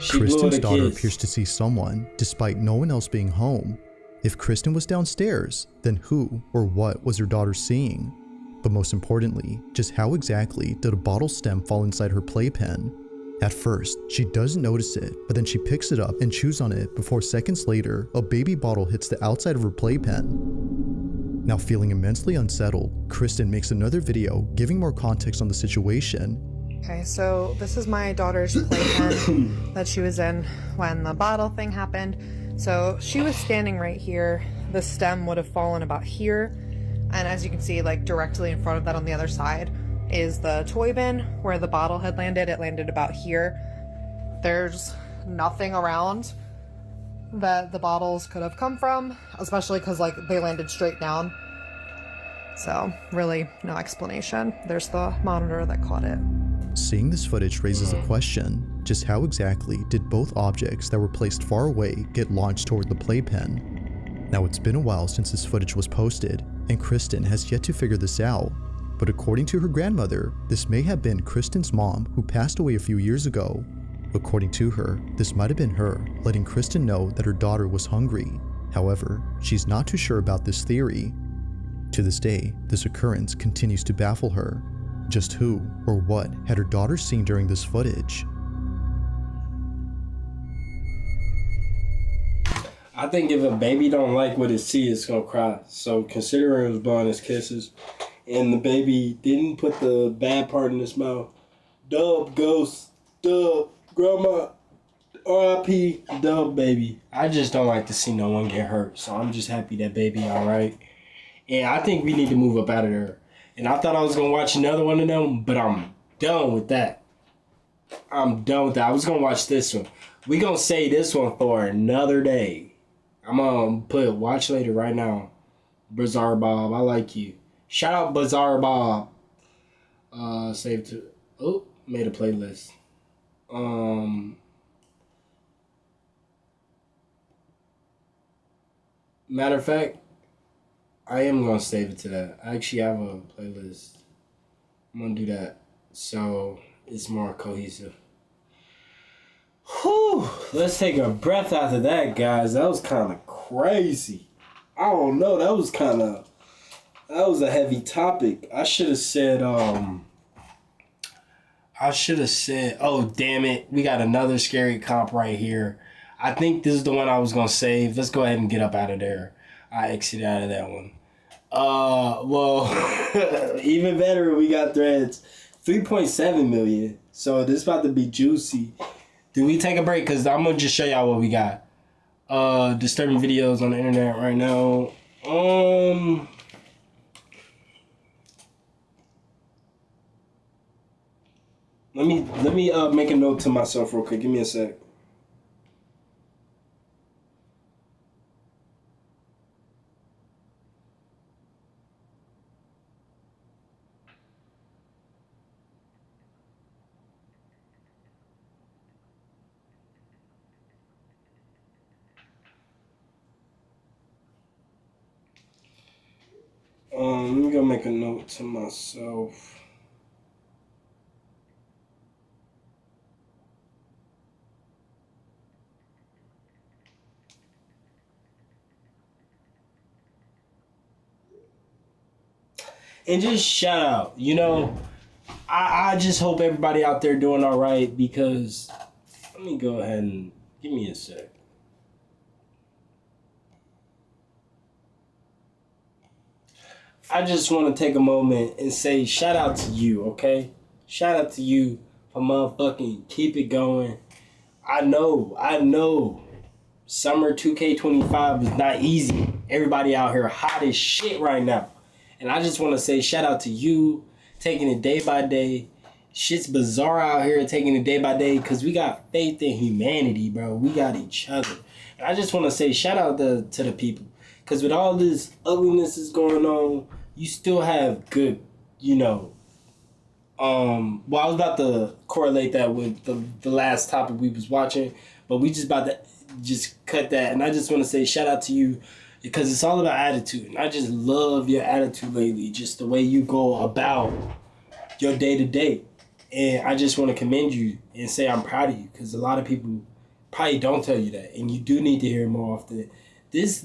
[SPEAKER 2] Kristen's daughter appears to see someone, despite no one else being home. If Kristen was downstairs, then who or what was her daughter seeing? But most importantly, just how exactly did a bottle stem fall inside her playpen? At first, she doesn't notice it, but then she picks it up and chews on it before seconds later, a baby bottle hits the outside of her playpen. Now feeling immensely unsettled, Kristen makes another video giving more context on the situation.
[SPEAKER 11] Okay, so this is my daughter's playpen that she was in when the bottle thing happened. So she was standing right here. the stem would have fallen about here. And as you can see, like directly in front of that on the other side is the toy bin where the bottle had landed. It landed about here. There's nothing around that the bottles could have come from, especially because like they landed straight down. So really no explanation. There's the monitor that caught it.
[SPEAKER 2] Seeing this footage raises a question. Just how exactly did both objects that were placed far away get launched toward the playpen? Now it's been a while since this footage was posted, and Kristen has yet to figure this out. But according to her grandmother, this may have been Kristen's mom who passed away a few years ago. According to her, this might have been her letting Kristen know that her daughter was hungry. However, she's not too sure about this theory. To this day, this occurrence continues to baffle her. Just who or what had her daughter seen during this footage?
[SPEAKER 1] I think if a baby don't like what it sees, it's gonna cry. So considering it was blowing his kisses, and the baby didn't put the bad part in his mouth, dub ghost, dub grandma, R.I.P. dub baby. I just don't like to see no one get hurt. So I'm just happy that baby all right. And I think we need to move up out of there. And I thought I was gonna watch another one of them, but I'm done with that. I'm done with that. I was gonna watch this one. We gonna save this one for another day. I'm gonna put watch later right now. Bizarre Bob, I like you. Shout out Bizarre Bob. Save to made a playlist. Matter of fact, I am gonna save it to that. I actually have a playlist. I'm gonna do that so it's more cohesive. Whew, let's take a breath after that, guys. That was kind of crazy. I don't know. That was a heavy topic. I should have said, oh, damn it. We got another scary comp right here. I think this is the one I was going to save. Let's go ahead and get up out of there. I exited out of that one. Well, even better, we got threads. 3.7 million. So this about to be juicy. Do we take a break? Because I'm going to just show y'all what we got. Disturbing videos on the internet right now. Let me make a note to myself real quick. Give me a sec. Let me go make a note to myself. And just shout out, I just hope everybody out there doing all right, because let me go ahead and give me a sec. I just want to take a moment and say shout out to you, okay? Shout out to you for motherfucking keep it going. I know summer 2K25 is not easy. Everybody out here hot as shit right now. And I just want to say shout out to you, taking it day by day. Shit's bizarre out here, taking it day by day, because we got faith in humanity, bro. We got each other. And I just want to say shout out to the people. Because with all this ugliness is going on, you still have good, well, I was about to correlate that with the last topic we was watching, but we just about to just cut that. And I just want to say shout out to you, because it's all about attitude. And I just love your attitude lately, just the way you go about your day-to-day. And I just want to commend you and say I'm proud of you, because a lot of people probably don't tell you that. And you do need to hear more often. This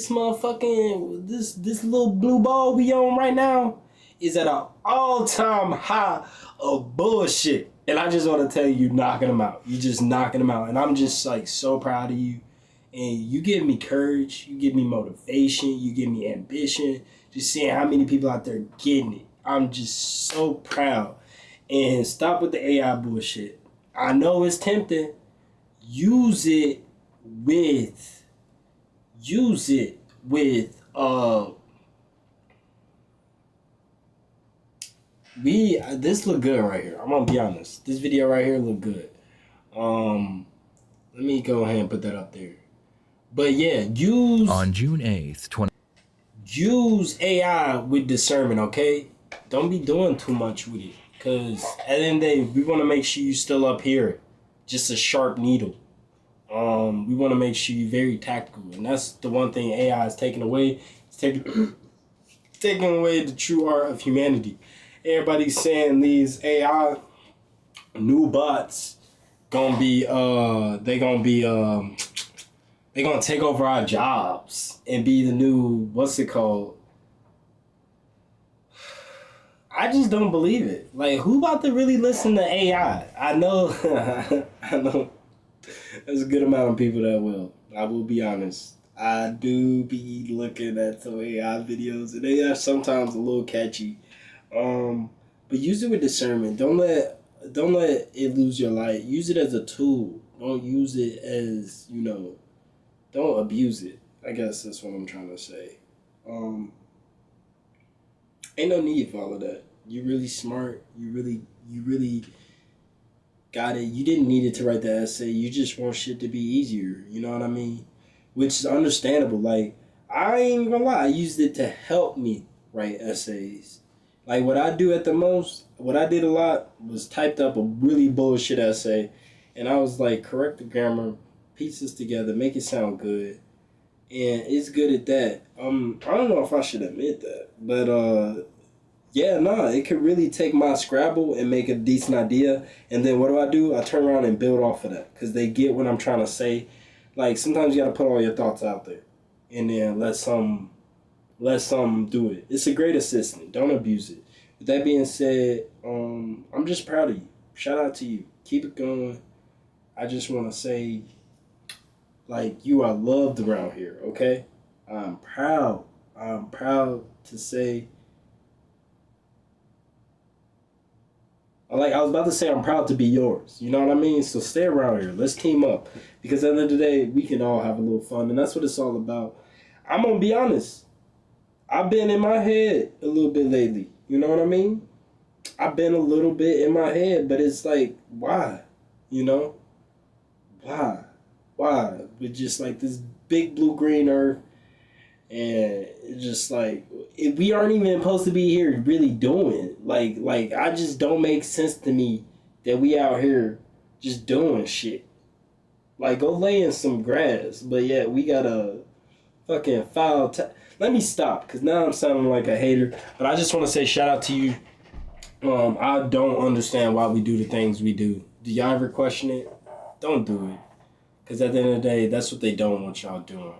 [SPEAKER 1] motherfucking, this little blue ball we on right now is at an all-time high of bullshit. And I just want to tell you, knocking them out. You just knocking them out. And I'm just like so proud of you. And you give me courage. You give me motivation. You give me ambition. Just seeing how many people out there getting it. I'm just so proud. And stop with the AI bullshit. I know it's tempting. Use it with use it with this look good right here. I'm gonna be honest. This video right here look good. Let me go ahead and put that up there. But yeah,
[SPEAKER 12] on June 8th,
[SPEAKER 1] use AI with discernment, okay? Don't be doing too much with it. Cause at the end of the day, we wanna make sure you still up here. Just a sharp needle. We wanna make sure you're very tactical. And that's the one thing AI is taking away. It's taking away the true art of humanity. Everybody's saying these AI new bots gonna be they gonna take over our jobs and be the new, what's it called? I just don't believe it. Like, who about to really listen to AI? I know I know there's a good amount of people that will. I will be honest. I do be looking at some AI videos and they are sometimes a little catchy. But use it with discernment. Don't let it lose your light. Use it as a tool. Don't use it as, don't abuse it. I guess that's what I'm trying to say. Ain't no need for all of that. You really smart. You really got it. You didn't need it to write the essay. You just want shit to be easier. You know what I mean? Which is understandable. Like, I ain't gonna lie. I used it to help me write essays. Like, what I did a lot was typed up a really bullshit essay. And I was like, correct the grammar, pieces together, make it sound good. And it's good at that. I don't know if I should admit that. But, it could really take my Scrabble and make a decent idea. And then what do? I turn around and build off of that. Because they get what I'm trying to say. Like, sometimes you got to put all your thoughts out there. And then let some do it. It's a great assistant. Don't abuse it. With that being said, I'm just proud of you. Shout out to you. Keep it going. I just want to say, like, you are loved around here, okay? I'm proud to say, I was about to say I'm proud to be yours. You know what I mean? So stay around here. Let's team up. Because at the end of the day, we can all have a little fun. And that's what it's all about. I'm going to be honest. I've been in my head a little bit lately. You know what I mean? I've been a little bit in my head. But it's like, why? You know? Why? With just like this big blue-green earth. And it's just like, we aren't even supposed to be here really doing. Like I just don't make sense to me that we out here just doing shit. Like, go lay in some grass. But yeah, we got a fucking foul... Let me stop, because now I'm sounding like a hater. But I just want to say shout out to you. I don't understand why we do the things we do. Do y'all ever question it? Don't do it. Because at the end of the day, that's what they don't want y'all doing.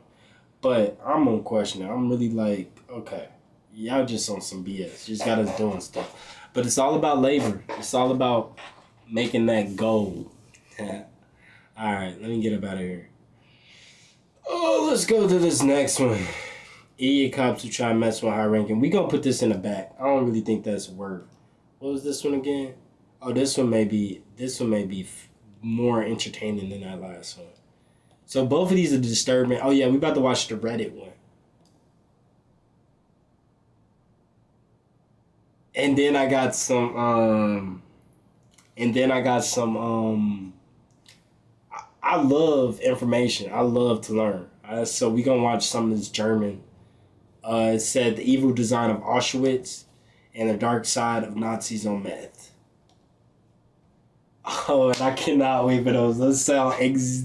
[SPEAKER 1] But I'm gonna question it. I'm really like, okay, y'all just on some BS. Just got us doing stuff. But it's all about labor. It's all about making that gold. Alright, let me get up out of here. Oh, let's go to this next one. Idiot cops who try to mess with high ranking. We gonna put this in the back. I don't really think that's a word. What was this one again? Oh, this one may be more entertaining than that last one. So both of these are disturbing. Oh yeah, we about to watch the Reddit one. And then I got some I love information. I love to learn. So we gonna watch some of this German. It said the evil design of Auschwitz and the dark side of Nazis on meth. Oh, and I cannot wait for those. Those sound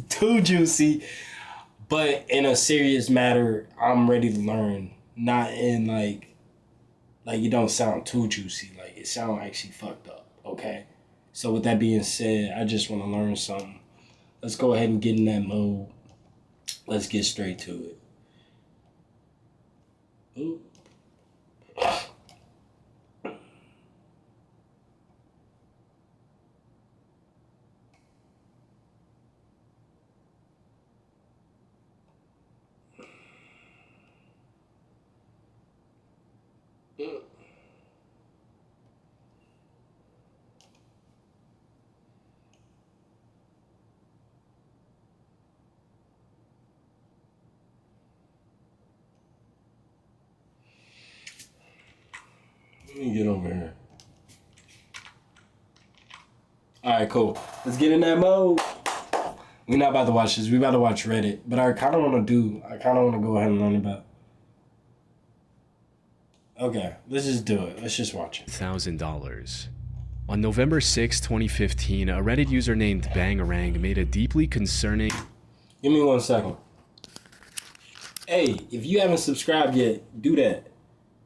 [SPEAKER 1] too juicy. But in a serious matter, I'm ready to learn. Not in like it don't sound too juicy. Like, it sound actually fucked up. Okay? So with that being said, I just want to learn something. Let's go ahead and get in that mode. Let's get straight to it. Ooh. Let me get over here. Alright, cool. Let's get in that mode. We're not about to watch this. We're about to watch Reddit. But I kind of want to go ahead and learn about. Okay, let's just do it. Let's just watch it.
[SPEAKER 13] $1,000. On November 6, 2015, a Reddit user named Bangarang made a deeply concerning...
[SPEAKER 1] Give me 1 second. Hey, if you haven't subscribed yet, do that.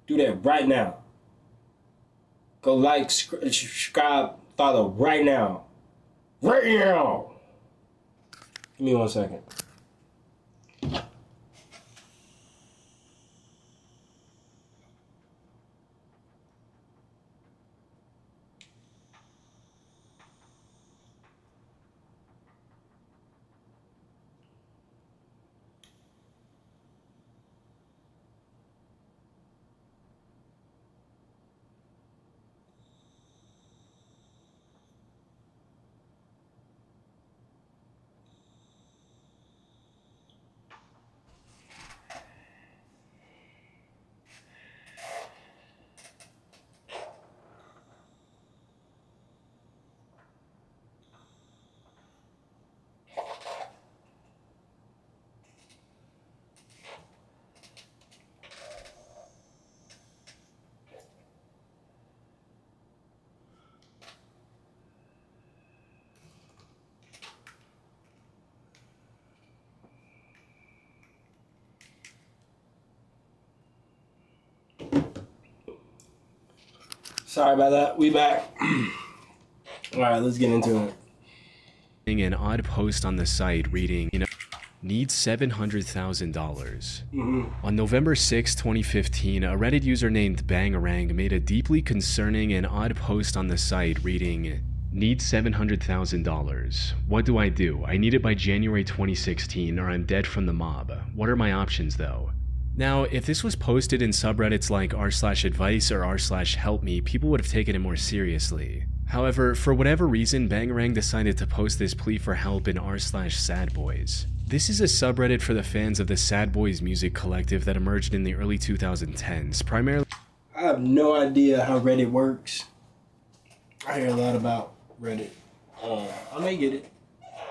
[SPEAKER 1] Do that right now. Go like, subscribe, follow right now. Right now. Give me 1 second. Sorry about that. We back. All right, let's get into it.
[SPEAKER 13] An odd post on the site reading, needs $700,000. On November 6, 2015, a Reddit user named Bangarang made a deeply concerning and odd post on the site reading, needs $700,000. What do? I need it by January 2016 or I'm dead from the mob. What are my options though? Now, if this was posted in subreddits like r/advice or r/helpme, people would have taken it more seriously. However, for whatever reason, Bangarang decided to post this plea for help in r/sadboys. This is a subreddit for the fans of the Sad Boys music collective that emerged in the early 2010s, primarily...
[SPEAKER 1] I have no idea how Reddit works. I hear a lot about Reddit. I may get it.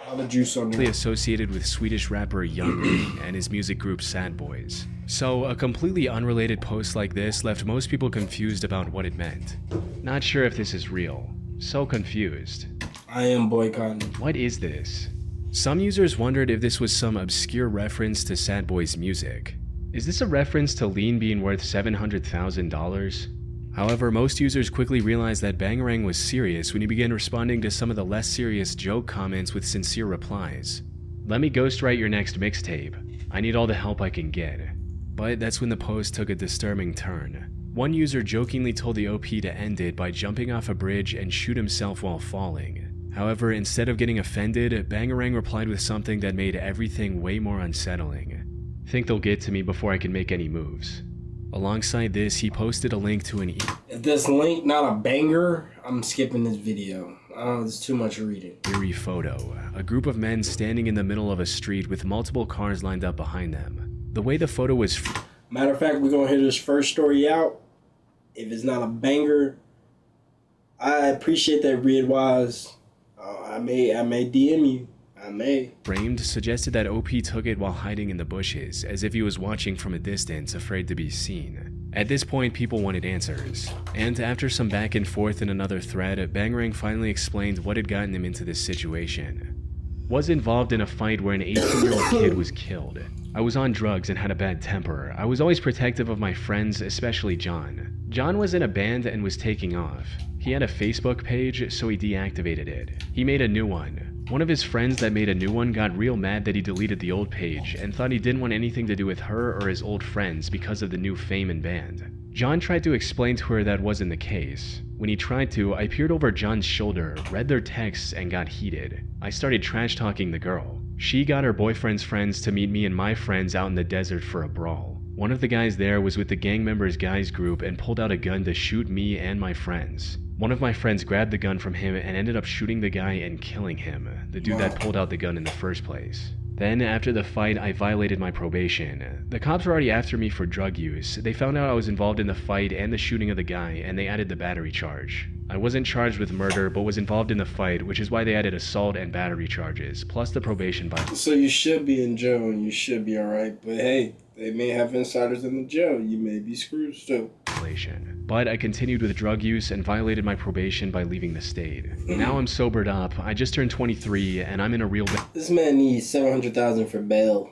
[SPEAKER 1] All the juice on there.
[SPEAKER 13] Associated with Swedish rapper Young and his music group Sad Boys. So a completely unrelated post like this left most people confused about what it meant. Not sure if this is real. So confused.
[SPEAKER 1] I am boycotting.
[SPEAKER 13] What is this? Some users wondered if this was some obscure reference to Sad Boys music. Is this a reference to Lean being worth $700,000? However, most users quickly realized that Bangarang was serious when he began responding to some of the less serious joke comments with sincere replies. Let me ghostwrite your next mixtape. I need all the help I can get. But that's when the post took a disturbing turn. One user jokingly told the OP to end it by jumping off a bridge and shoot himself while falling. However, instead of getting offended, Bangarang replied with something that made everything way more unsettling. Think they'll get to me before I can make any moves. Alongside this, he posted a link to an
[SPEAKER 1] If this link not a banger, I'm skipping this video. There's too much reading.
[SPEAKER 13] Eerie photo. A group of men standing in the middle of a street with multiple cars lined up behind them. The way the photo was...
[SPEAKER 1] Matter of fact, we're gonna hear this first story out. If it's not a banger, I appreciate that Redwise. I may DM you. I may.
[SPEAKER 13] Framed suggested that OP took it while hiding in the bushes, as if he was watching from a distance, afraid to be seen. At this point, people wanted answers. And after some back and forth in another thread, Bangarang finally explained what had gotten him into this situation. Was involved in a fight where an 18-year-old kid was killed. I was on drugs and had a bad temper. I was always protective of my friends, especially John. John was in a band and was taking off. He had a Facebook page, so he deactivated it. He made a new one. One of his friends that made a new one got real mad that he deleted the old page and thought he didn't want anything to do with her or his old friends because of the new fame and band. John tried to explain to her that wasn't the case. When he tried to, I peered over John's shoulder, read their texts, and got heated. I started trash-talking the girl. She got her boyfriend's friends to meet me and my friends out in the desert for a brawl. One of the guys there was with the gang members' guys group and pulled out a gun to shoot me and my friends. One of my friends grabbed the gun from him and ended up shooting the guy and killing him, the dude that pulled out the gun in the first place. Then, after the fight, I violated my probation. The cops were already after me for drug use. They found out I was involved in the fight and the shooting of the guy, and they added the battery charge. I wasn't charged with murder, but was involved in the fight, which is why they added assault and battery charges, plus the probation violation.
[SPEAKER 1] So you should be in jail and you should be alright, but hey, they may have insiders in the jail. You may be screwed still.
[SPEAKER 13] But I continued with drug use and violated my probation by leaving the state. Now I'm sobered up, I just turned 23, and I'm in a real
[SPEAKER 1] This man needs $700,000 for bail.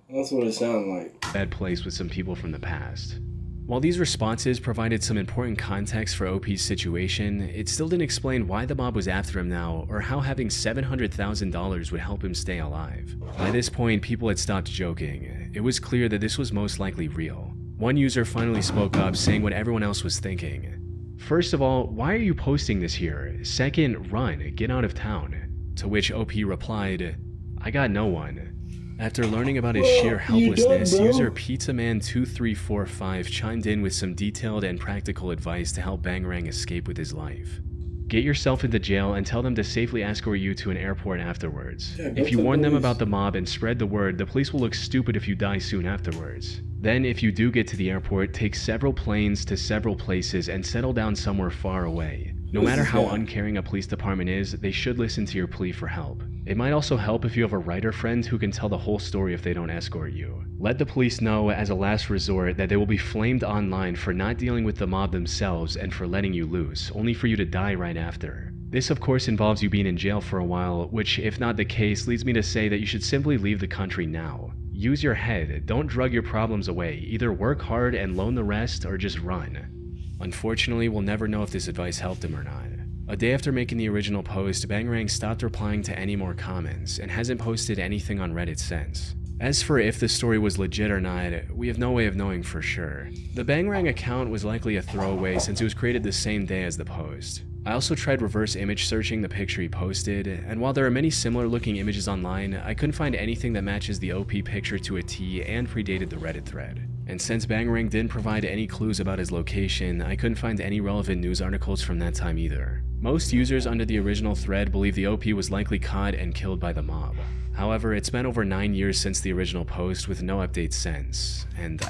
[SPEAKER 1] That's what it sounds like.
[SPEAKER 13] Bad place with some people from the past. While these responses provided some important context for OP's situation, it still didn't explain why the mob was after him now, or how having $700,000 would help him stay alive. By this point, people had stopped joking. It was clear that this was most likely real. One user finally spoke up, saying what everyone else was thinking. First of all, why are you posting this here? Second, run, get out of town. To which OP replied, I got no one. After learning about his sheer helplessness, user PizzaMan2345 chimed in with some detailed and practical advice to help Bangarang escape with his life. Get yourself into jail and tell them to safely escort you to an airport afterwards. If you warn them about the mob and spread the word, the police will look stupid if you die soon afterwards. Then, if you do get to the airport, take several planes to several places and settle down somewhere far away. No matter how uncaring a police department is, they should listen to your plea for help. It might also help if you have a writer friend who can tell the whole story if they don't escort you. Let the police know, as a last resort, that they will be flamed online for not dealing with the mob themselves and for letting you loose, only for you to die right after. This of course involves you being in jail for a while, which if not the case leads me to say that you should simply leave the country now. Use your head, don't drug your problems away, either work hard and loan the rest or just run. Unfortunately, we'll never know if this advice helped him or not. A day after making the original post, Bangarang stopped replying to any more comments and hasn't posted anything on Reddit since. As for if the story was legit or not, we have no way of knowing for sure. The Bangarang account was likely a throwaway since it was created the same day as the post. I also tried reverse image searching the picture he posted, and while there are many similar looking images online, I couldn't find anything that matches the OP picture to a T and predated the Reddit thread. And since Bangarang didn't provide any clues about his location, I couldn't find any relevant news articles from that time either. Most users under the original thread believe the OP was likely caught and killed by the mob. However, it's been over 9 years since the original post with no updates since, and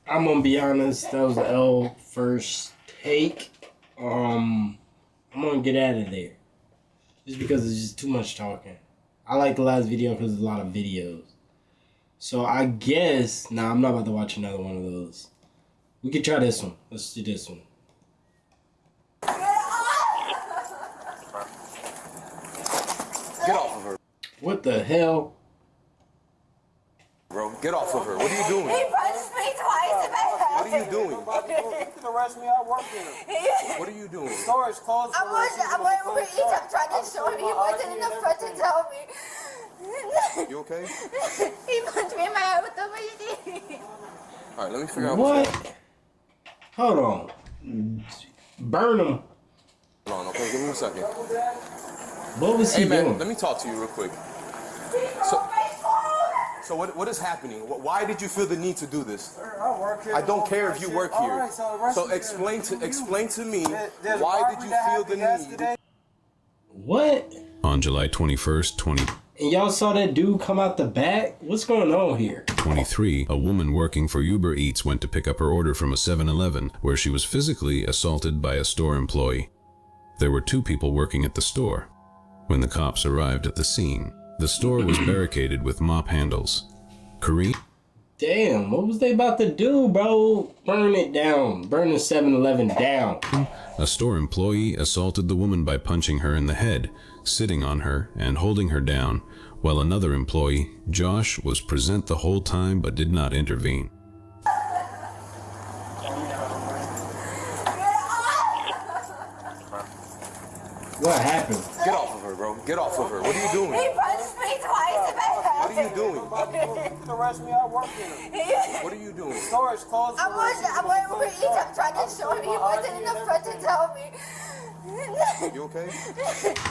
[SPEAKER 1] I'm gonna be honest, that was L first take. I'm gonna get out of there. Just because it's just too much talking. I like the last video because there's a lot of videos. So I guess, I'm not about to watch another one of those. We could try this one. Let's do this one.
[SPEAKER 14] Get off of her.
[SPEAKER 1] What the hell?
[SPEAKER 14] Bro, get off of her. What are you doing?
[SPEAKER 5] He punched me twice in my head.
[SPEAKER 14] What are you doing?
[SPEAKER 15] You can arrest me. I work here.
[SPEAKER 14] What are you doing?
[SPEAKER 15] Storage closed.
[SPEAKER 5] I'm over EtExp's trying to show him. He wasn't in the front to tell me.
[SPEAKER 14] You okay?
[SPEAKER 5] He punched me in my head with the machine.
[SPEAKER 14] Alright, let me figure out
[SPEAKER 1] what.
[SPEAKER 14] What's going
[SPEAKER 1] Hold on. Burn him.
[SPEAKER 14] Hold on, okay? Give me a second.
[SPEAKER 1] What was he
[SPEAKER 14] doing? Hey man,
[SPEAKER 1] doing?
[SPEAKER 14] let me talk to you real quick. So what is happening? Why did you feel the need to do this?
[SPEAKER 15] I work here.
[SPEAKER 14] I don't care if you work here.
[SPEAKER 15] Right, so
[SPEAKER 14] explain to me why did you feel the need?
[SPEAKER 1] What?
[SPEAKER 16] On July 21st,
[SPEAKER 1] And y'all saw that dude come out the back? What's going on here?
[SPEAKER 16] 23, a woman working for Uber Eats went to pick up her order from a 7-Eleven where she was physically assaulted by a store employee. There were 2 people working at the store. When the cops arrived at the scene, the store was barricaded with mop handles. Kareem?
[SPEAKER 1] Damn, what was they about to do, bro? Burn it down. Burn the 7-Eleven down.
[SPEAKER 16] A store employee assaulted the woman by punching her in the head, sitting on her, and holding her down, while another employee, Josh, was present the whole time but did not intervene.
[SPEAKER 1] What happened?
[SPEAKER 14] Get off of her, bro. Get off of her. What are you doing?
[SPEAKER 5] He punched me twice in my head.
[SPEAKER 14] What are you doing?
[SPEAKER 15] You can arrest me. I work here.
[SPEAKER 14] What are you doing?
[SPEAKER 15] Storage closed.
[SPEAKER 5] I'm over EtEx's trying to show him. He wasn't in the front to tell me.
[SPEAKER 14] You okay?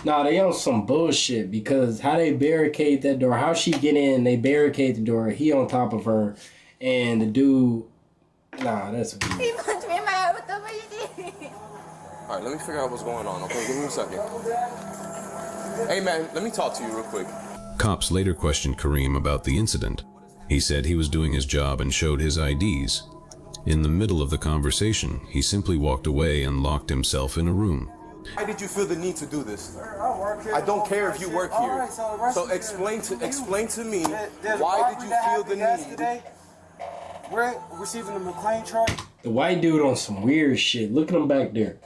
[SPEAKER 1] Nah, they on some bullshit because how they barricade that door, how she get in, they barricade the door, he on top of her, and the dude, that's weird.
[SPEAKER 5] He punched me in my head with the machine.
[SPEAKER 14] Alright, let me figure out what's going on, okay? Give me a second. Hey man, let me talk to you real quick.
[SPEAKER 16] cops later questioned Kareem about the incident. He said he was doing his job and showed his IDs. In the middle of the conversation, he simply walked away and locked himself in a room.
[SPEAKER 14] Why did you feel the need to do this?
[SPEAKER 15] I work here.
[SPEAKER 14] I don't care if you work here.
[SPEAKER 15] All right,
[SPEAKER 14] So explain to me why did you feel the need?
[SPEAKER 15] We're receiving the McLean truck.
[SPEAKER 1] The white dude on some weird shit. Look at him back there.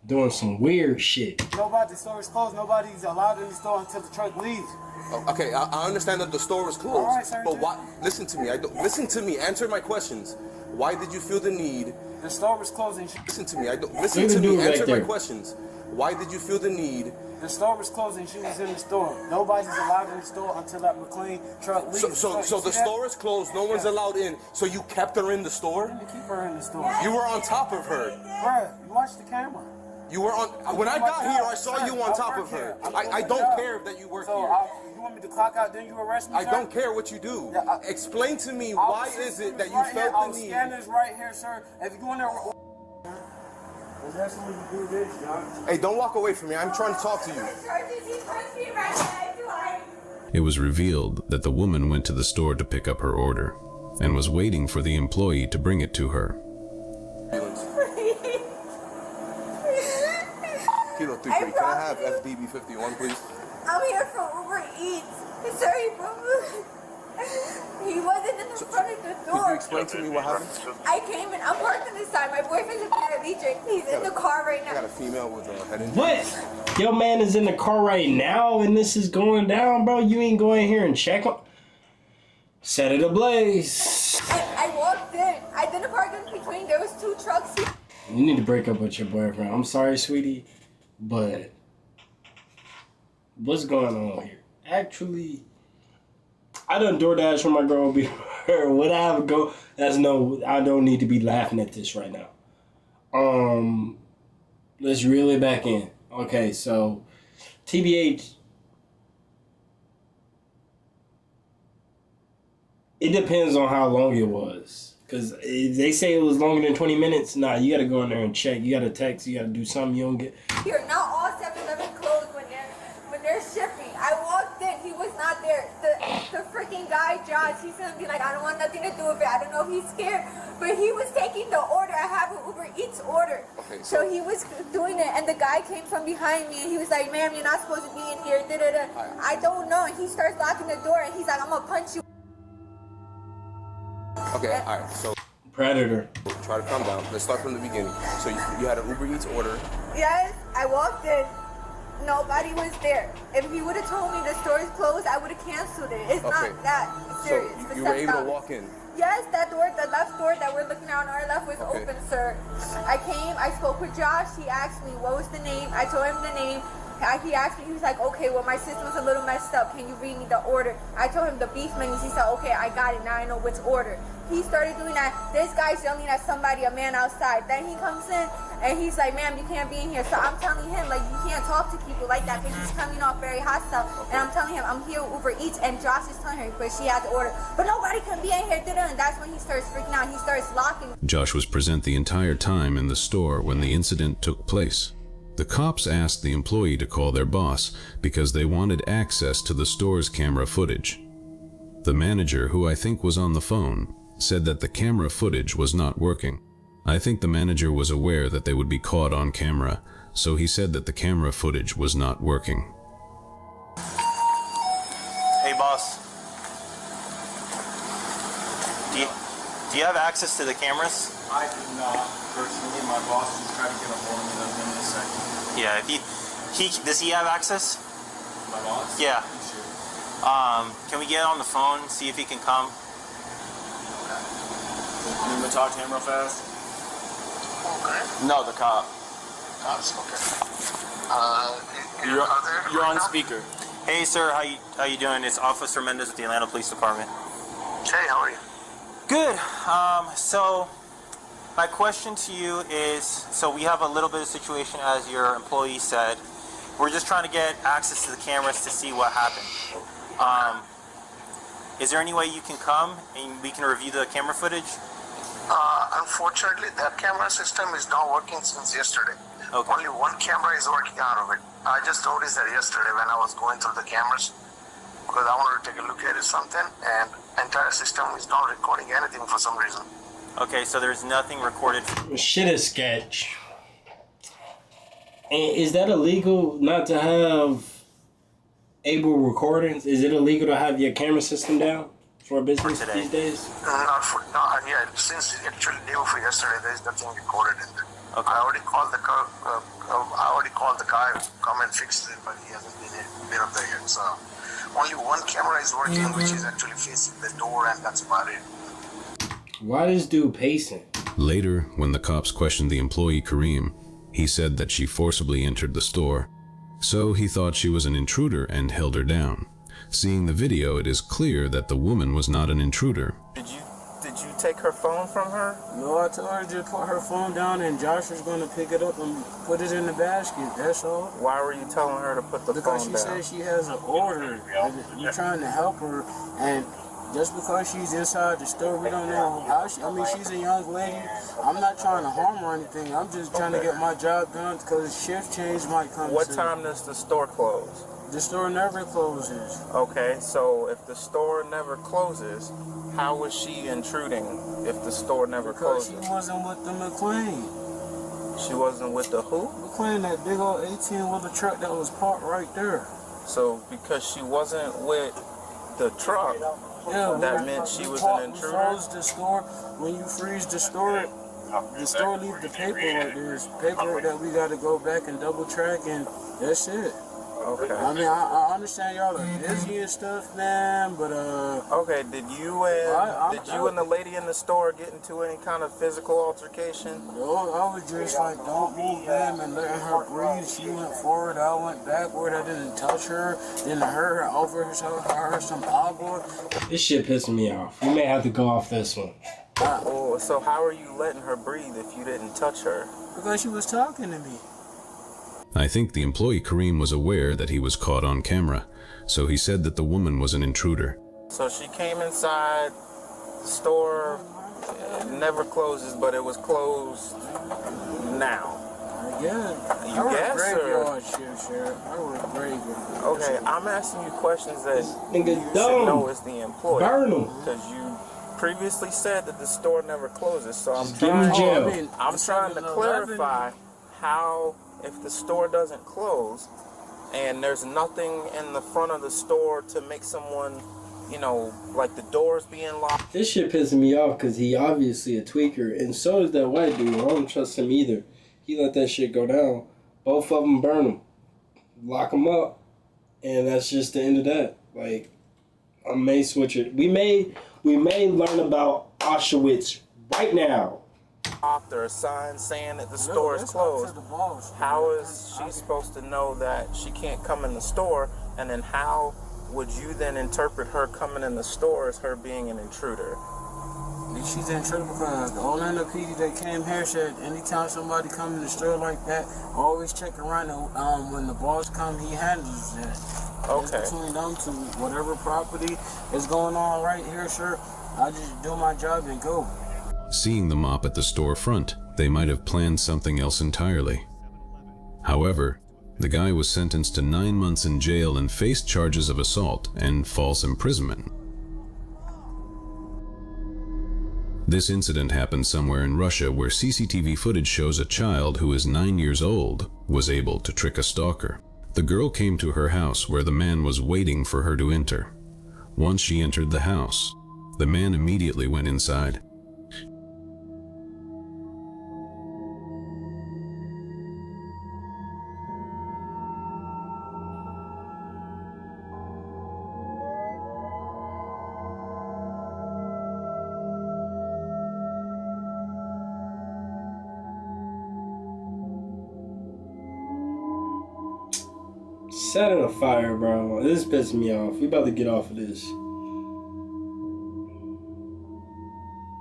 [SPEAKER 1] Doing some weird shit.
[SPEAKER 15] The store is closed. Nobody's allowed in the store until the truck leaves.
[SPEAKER 14] Okay, I understand that the store is closed.
[SPEAKER 15] All right, sir,
[SPEAKER 14] but why? Listen to me. Listen to me. Answer my questions. Why did you feel the need?
[SPEAKER 15] The store was closed.
[SPEAKER 14] Listen to me. Listen to me. Answer my questions. Why did you feel the need?
[SPEAKER 15] The store was closed and she was in the store. Nobody's allowed in the store until that McLean truck leaves.
[SPEAKER 14] So the store is closed. No one's allowed in. So you kept her in the store?
[SPEAKER 15] You keep her in the store.
[SPEAKER 14] You were on top of her.
[SPEAKER 15] Bruh, you watch the camera.
[SPEAKER 14] You were on. When I got here, I saw you on top of her. I don't care that you work here.
[SPEAKER 15] You want me to clock out, then you arrest me,
[SPEAKER 14] I don't care what you do. Explain to me why is it that you felt the need.
[SPEAKER 15] Scanners right here, sir. If you go in there. That's when you do this, John.
[SPEAKER 14] Hey, don't walk away from me. I'm trying to talk to you.
[SPEAKER 16] It was revealed that the woman went to the store to pick up her order and was waiting for the employee to bring it to her.
[SPEAKER 14] Kilo 33, can I have FDB 51, please?
[SPEAKER 5] I'm here for Uber Eats. Sorry, bro. He wasn't in the front of the door.
[SPEAKER 14] Could you explain to me what happened?
[SPEAKER 5] I came in. I'm parked on this side. My boyfriend's a paralegic. He's in the car right now.
[SPEAKER 14] I got a female with a head injury.
[SPEAKER 1] What? Your man is in the car right now and this is going down, bro. You ain't going here and check him. Set it ablaze.
[SPEAKER 5] I walked in. I didn't park in between. There was 2 trucks here.
[SPEAKER 1] You need to break up with your boyfriend. I'm sorry, sweetie, but what's going on here? Actually, I done DoorDash for my girl before. Would I have a go? That's no, I don't need to be laughing at this right now. Let's reel it back in. Okay, so TBH, it depends on how long it was. Because if they say it was longer than 20 minutes, nah, you got to go in there and check. You got to text. You got to do something. You don't get...
[SPEAKER 5] Here, not all 7-Eleven closed when they're shipping. I walked in. He was not there. The freaking guy, Josh, he's going to be like, I don't want nothing to do with it. I don't know if he's scared. But he was taking the order. I have an Uber Eats order. Okay, so he was doing it, and the guy came from behind me, and he was like, ma'am, you're not supposed to be in here. Da-da-da. I don't know. And he starts locking the door, and he's like, I'm going to punch you.
[SPEAKER 14] Okay, alright, so...
[SPEAKER 1] Predator.
[SPEAKER 14] Try to calm down. Let's start from the beginning. So you had an Uber Eats order.
[SPEAKER 5] Yes, I walked in. Nobody was there. If he would have told me the store is closed, I would have canceled it. It's not that serious.
[SPEAKER 14] So you were able to walk in?
[SPEAKER 5] Yes, that door, the left door that we're looking at on our left was open, sir. I came, I spoke with Josh. He asked me, what was the name? I told him the name. He asked me, he was like, okay, well, my system's a little messed up. Can you read me the order? I told him the beef menus. He said, okay, I got it. Now I know which order. He started doing that. This guy's yelling at somebody, a man outside. Then he comes in, and he's like, ma'am, you can't be in here. So I'm telling him, like, you can't talk to people like that, because he's coming off very hostile. And I'm telling him, I'm here with Uber Eats, and Josh is telling her, but she had the order. But nobody can be in here. And that's when he starts freaking out. He starts locking.
[SPEAKER 16] Josh was present the entire time in the store when the incident took place. The cops asked the employee to call their boss because they wanted access to the store's camera footage. The manager, who I think was on the phone, said that the camera footage was not working. I think the manager was aware that they would be caught on camera, so he said that the camera footage was not working.
[SPEAKER 17] Hey boss, do you have access to the cameras?
[SPEAKER 15] I do not. Personally, my boss is trying to get a hold of me in a second.
[SPEAKER 17] Yeah, does he have access?
[SPEAKER 15] My boss?
[SPEAKER 17] Yeah.
[SPEAKER 15] Sure.
[SPEAKER 17] Can we get on the phone, see if he can come?
[SPEAKER 15] You want me to talk to him real fast?
[SPEAKER 17] Okay. No, the cop.
[SPEAKER 15] Cops, okay.
[SPEAKER 17] You're on speaker. Hey sir, how you doing? It's Officer Mendez with the Atlanta Police Department.
[SPEAKER 18] Hey, how are you?
[SPEAKER 17] Good. So my question to you is, so we have a little bit of situation, as your employee said. We're just trying to get access to the cameras to see what happened. Is there any way you can come and we can review the camera footage?
[SPEAKER 18] Unfortunately, that camera system is not working since yesterday.
[SPEAKER 17] Okay.
[SPEAKER 18] Only one camera is working out of it. I just noticed that yesterday when I was going through the cameras. because I wanted to take a look at it something, and entire system is not recording anything for some reason.
[SPEAKER 17] Okay, so there's nothing recorded.
[SPEAKER 1] Shit is sketch. And is that illegal not to have able recordings? Is it illegal to have your camera system down for a business these days?
[SPEAKER 18] Yeah, since actually day before yesterday, there's nothing recorded in there. Okay. I already called the guy to come and fix it, but he hasn't been up there yet. So only one camera is working, which is actually facing the door, and that's about it.
[SPEAKER 1] Why this dude pacing?
[SPEAKER 16] Later, when the cops questioned the employee Kareem, he said that she forcibly entered the store. So he thought she was an intruder and held her down. Seeing the video, it is clear that the woman was not an intruder.
[SPEAKER 19] Did you take her phone from her?
[SPEAKER 15] No, I told her to put her phone down and Josh was going to pick it up and put it in the basket. That's all.
[SPEAKER 19] Why were you telling her to put the phone down?
[SPEAKER 15] Because she said she has an order. You're trying to help her, and just because she's inside the store, we don't know how she... I mean, she's a young lady. I'm not trying to harm her or anything. I'm just trying to get my job done because shift change might come.
[SPEAKER 19] What time does the store close?
[SPEAKER 15] The store never closes.
[SPEAKER 19] Okay, so if the store never closes, how was she intruding if the store never closes?
[SPEAKER 15] Because she wasn't with the McLean.
[SPEAKER 19] She wasn't with the who?
[SPEAKER 15] McLean, that big old 18-wheeler truck that was parked right there.
[SPEAKER 19] So because she wasn't with the truck, that meant she was an intruder?
[SPEAKER 15] Froze the store. When you freeze the store leaves the paperwork. There's paperwork that we got to go back and double track, and that's it.
[SPEAKER 19] Okay.
[SPEAKER 15] I mean, I understand y'all are busy and stuff, man, but
[SPEAKER 19] okay, did you and the lady in the store get into any kind of physical altercation?
[SPEAKER 15] No, I was just like, don't move them and letting her breathe. She went forward, I went backward. I didn't touch her. Then her over her some agua.
[SPEAKER 1] This shit pissing me off. We may have to go off this one.
[SPEAKER 19] Oh, so how are you letting her breathe if you didn't touch her?
[SPEAKER 15] Because she was talking to me.
[SPEAKER 16] I think the employee Kareem was aware that he was caught on camera, so he said that the woman was an intruder.
[SPEAKER 19] So she came inside, the store never closes, but it was closed now.
[SPEAKER 15] I guess.
[SPEAKER 19] You guess,
[SPEAKER 15] graveyard shift, Sheriff. I work graveyard.
[SPEAKER 19] Okay, I'm asking you questions that you should know as the employee.
[SPEAKER 1] Burn them.
[SPEAKER 19] Because you previously said that the store never closes, so I'm
[SPEAKER 1] trying
[SPEAKER 19] to clarify how... If the store doesn't close and there's nothing in the front of the store to make someone, like the doors being locked.
[SPEAKER 1] This shit pissing me off because he obviously a tweaker, and so is that white dude. I don't trust him either. He let that shit go down. Both of them burn them. Lock them up. And that's just the end of that. Like, I may switch it. We may learn about Auschwitz right now.
[SPEAKER 19] Or a sign saying that the store is closed. How is she supposed to know that she can't come in the store? And then how would you then interpret her coming in the store as her being an intruder?
[SPEAKER 15] She's an intruder because the Orlando PD that came here said anytime somebody come in the store like that, always check around. When the boss come, he handles that.
[SPEAKER 19] Okay.
[SPEAKER 15] It's between them two, whatever property is going on right here, sir, I just do my job and go.
[SPEAKER 16] Seeing the mop at the store front, they might have planned something else entirely. However, the guy was sentenced to 9 months in jail and faced charges of assault and false imprisonment. This incident happened somewhere in Russia where CCTV footage shows a child who is 9 years old was able to trick a stalker. The girl came to her house where the man was waiting for her to enter. Once she entered the house, the man immediately went inside.
[SPEAKER 1] Set it afire, bro. This is pissing me off. We about to get off of this.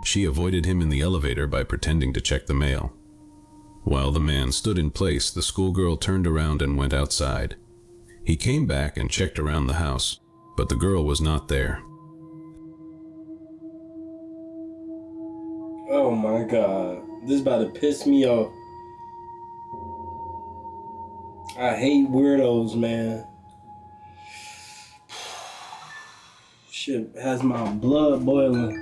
[SPEAKER 16] She avoided him in the elevator by pretending to check the mail. While the man stood in place, the schoolgirl turned around and went outside. He came back and checked around the house, but the girl was not there.
[SPEAKER 1] Oh my god. This is about to piss me off. I hate weirdos, man. Shit has my blood boiling.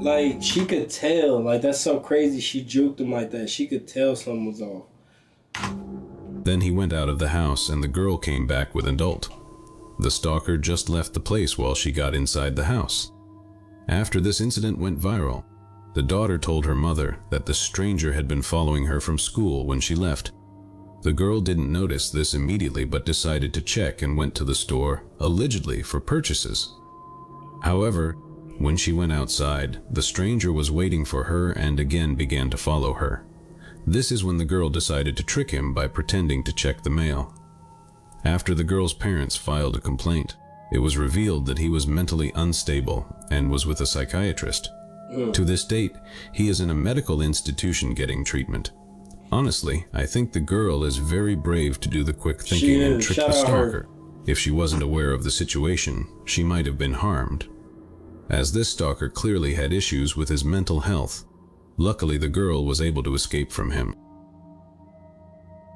[SPEAKER 1] Like, she could tell. Like, that's so crazy. She juked him like that. She could tell something was off.
[SPEAKER 16] Then he went out of the house and the girl came back with an adult. The stalker just left the place while she got inside the house. After this incident went viral, the daughter told her mother that the stranger had been following her from school when she left. The girl didn't notice this immediately but decided to check and went to the store, allegedly for purchases. However, when she went outside, the stranger was waiting for her and again began to follow her. This is when the girl decided to trick him by pretending to check the mail. After the girl's parents filed a complaint, it was revealed that he was mentally unstable and was with a psychiatrist. To this date, he is in a medical institution getting treatment. Honestly, I think the girl is very brave to do the quick thinking and trick the stalker. If she wasn't aware of the situation, she might have been harmed. As this stalker clearly had issues with his mental health, luckily the girl was able to escape from him.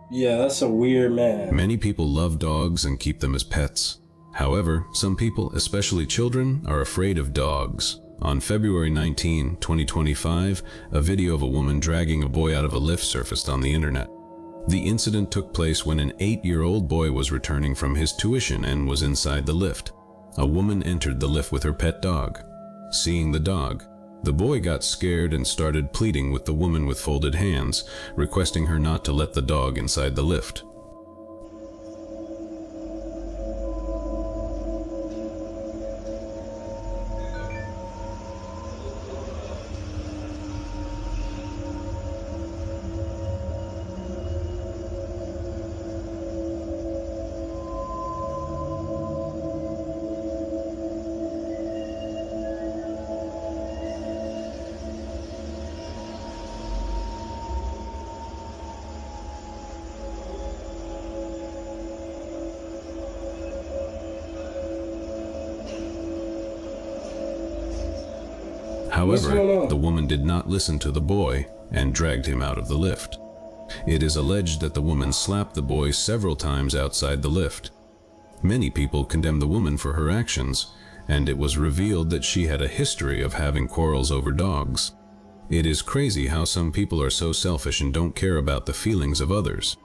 [SPEAKER 1] Yeah, that's a weird man.
[SPEAKER 16] Many people love dogs and keep them as pets. However, some people, especially children, are afraid of dogs. On February 19, 2025, a video of a woman dragging a boy out of a lift surfaced on the internet. The incident took place when an 8-year-old boy was returning from his tuition and was inside the lift. A woman entered the lift with her pet dog. Seeing the dog, the boy got scared and started pleading with the woman with folded hands, requesting her not to let the dog inside the lift. However, the woman did not listen to the boy and dragged him out of the lift. It is alleged that the woman slapped the boy several times outside the lift. Many people condemn the woman for her actions, and it was revealed that she had a history of having quarrels over dogs. It is crazy how some people are so selfish and don't care about the feelings of others.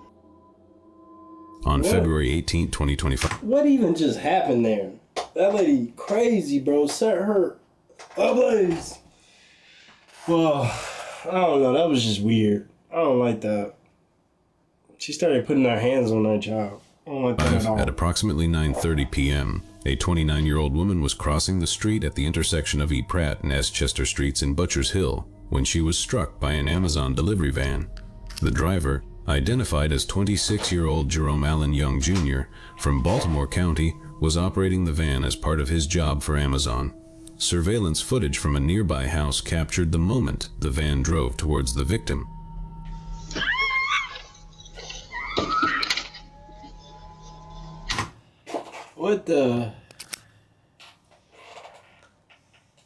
[SPEAKER 16] On February 18, 2025.
[SPEAKER 1] What even just happened there? That lady crazy, bro. Set her ablaze. Well, I don't know. That was just weird. I don't like that. She started putting her hands on that child. I don't like that at all.
[SPEAKER 16] At approximately 9:30 p.m., a 29-year-old woman was crossing the street at the intersection of E. Pratt and S. Chester Streets in Butchers Hill when she was struck by an Amazon delivery van. The driver, identified as 26-year-old Jerome Allen Young Jr. from Baltimore County, was operating the van as part of his job for Amazon. Surveillance footage from a nearby house captured the moment the van drove towards the victim.
[SPEAKER 1] What the?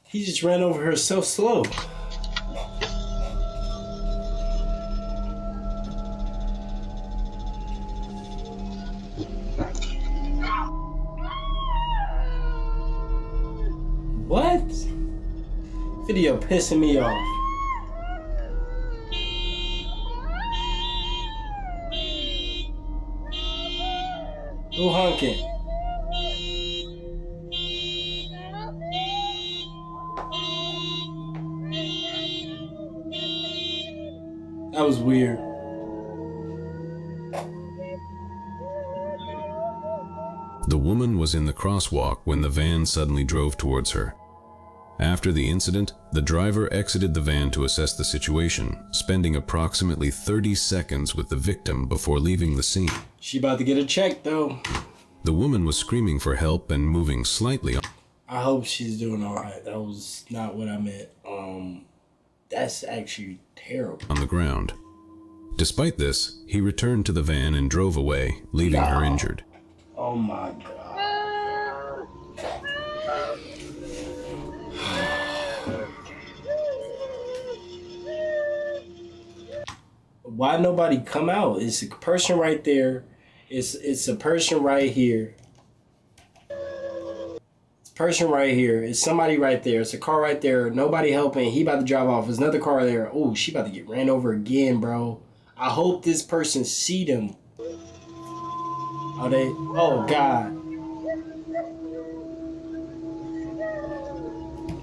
[SPEAKER 1] He just ran over her so slow. What? Video pissing me off. Who honking? That was weird.
[SPEAKER 16] The woman was in the crosswalk when the van suddenly drove towards her. After the incident, the driver exited the van to assess the situation, spending approximately 30 seconds with the victim before leaving the scene.
[SPEAKER 1] She about to get a check though.
[SPEAKER 16] The woman was screaming for help and moving slightly.
[SPEAKER 1] I hope she's doing alright. That was not what I meant. That's actually terrible.
[SPEAKER 16] On the ground. Despite this, he returned to the van and drove away, leaving her injured.
[SPEAKER 1] Oh my god. Why nobody come out? It's a person right there. It's a person right here. It's a person right here. It's somebody right there. It's a car right there. Nobody helping. He about to drive off. There's another car there. Oh, she about to get ran over again, bro. I hope this person see them. Are they? Oh, God.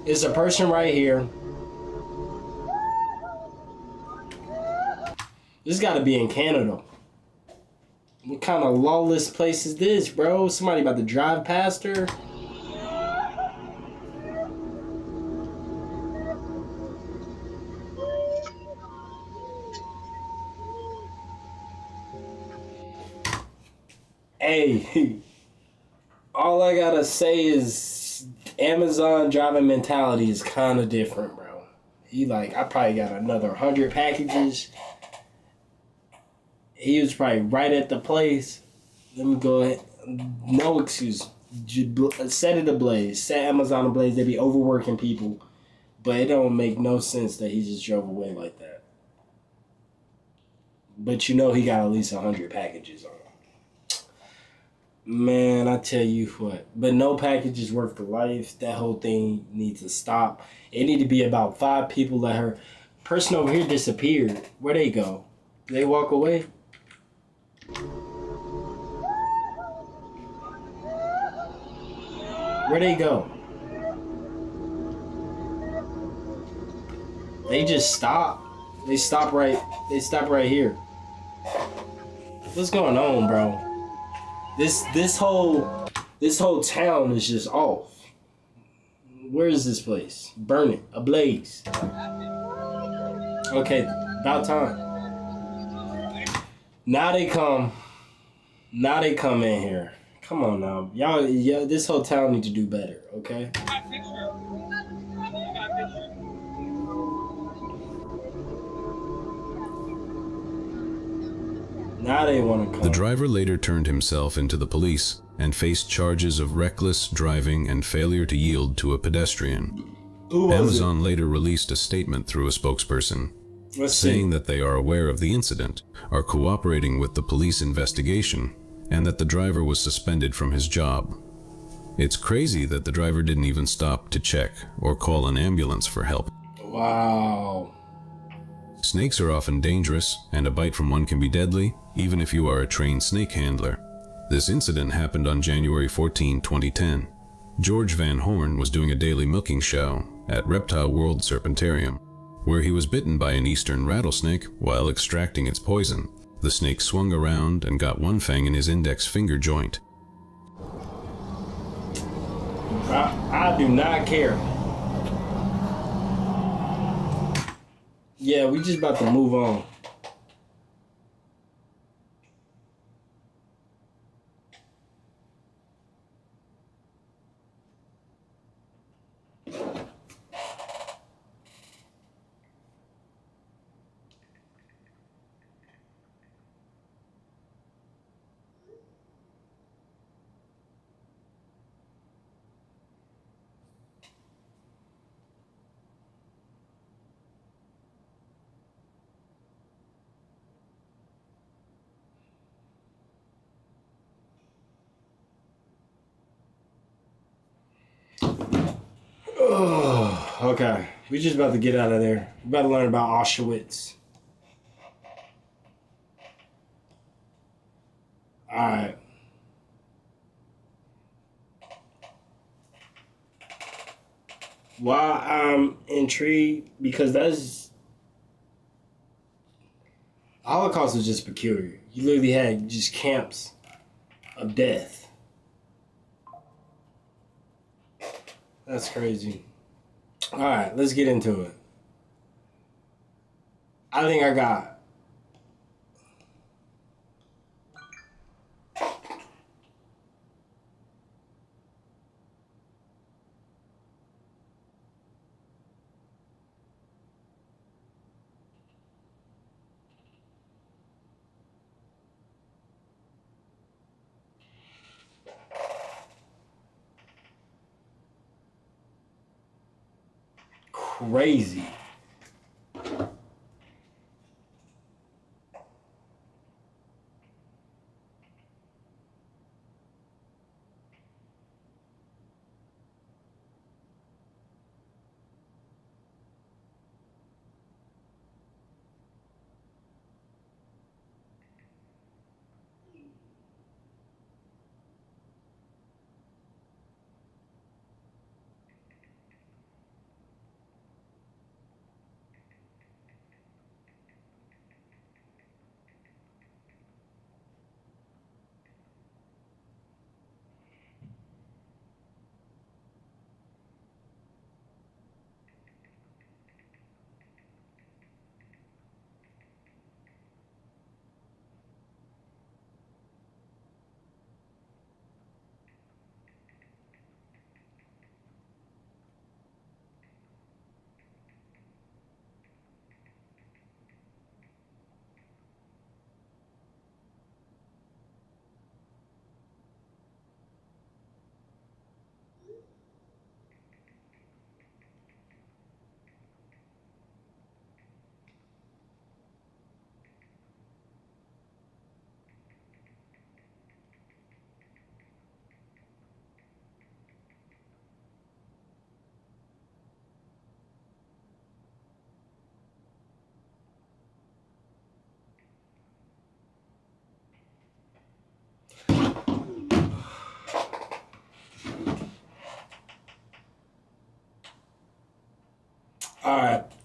[SPEAKER 1] It's a person right here. This got to be in Canada. What kind of lawless place is this, bro? Somebody about to drive past her? Hey, all I gotta say is Amazon driving mentality is kind of different, bro. He like, I probably got another 100 packages. He was probably right at the place. Let me go ahead. No excuse. Set it ablaze. Set Amazon ablaze. They be overworking people. But it don't make no sense that he just drove away like that. But you know he got at least 100 packages on him. Man, I tell you what. But no package is worth the life. That whole thing needs to stop. It need to be about 5 people that her person over here disappeared. Where'd they go? Did they walk away? Where'd they go? They just stop. They stop right here. What's going on, bro? This whole town is just off. Where is this place? Burn it. Ablaze. Okay, about time. Now they come in here. Come on now. Y'all, this whole town need to do better, okay? Now they want to come.
[SPEAKER 16] The driver later turned himself into the police and faced charges of reckless driving and failure to yield to a pedestrian. Amazon later released a statement through a spokesperson saying that they are aware of the incident, are cooperating with the police investigation, and that the driver was suspended from his job. It's crazy that the driver didn't even stop to check or call an ambulance for help.
[SPEAKER 1] Wow.
[SPEAKER 16] Snakes are often dangerous, and a bite from one can be deadly, even if you are a trained snake handler. This incident happened on January 14, 2010. George Van Horn was doing a daily milking show at Reptile World Serpentarium, where he was bitten by an eastern rattlesnake while extracting its poison. The snake swung around and got one fang in his index finger joint.
[SPEAKER 1] I do not care. Yeah, we just about to move on. Oh, okay. We just about to get out of there. We about to learn about Auschwitz. Alright. Why I'm intrigued, because Holocaust is just peculiar. You literally had just camps of death. That's crazy. Alright, let's get into it. I think I got crazy.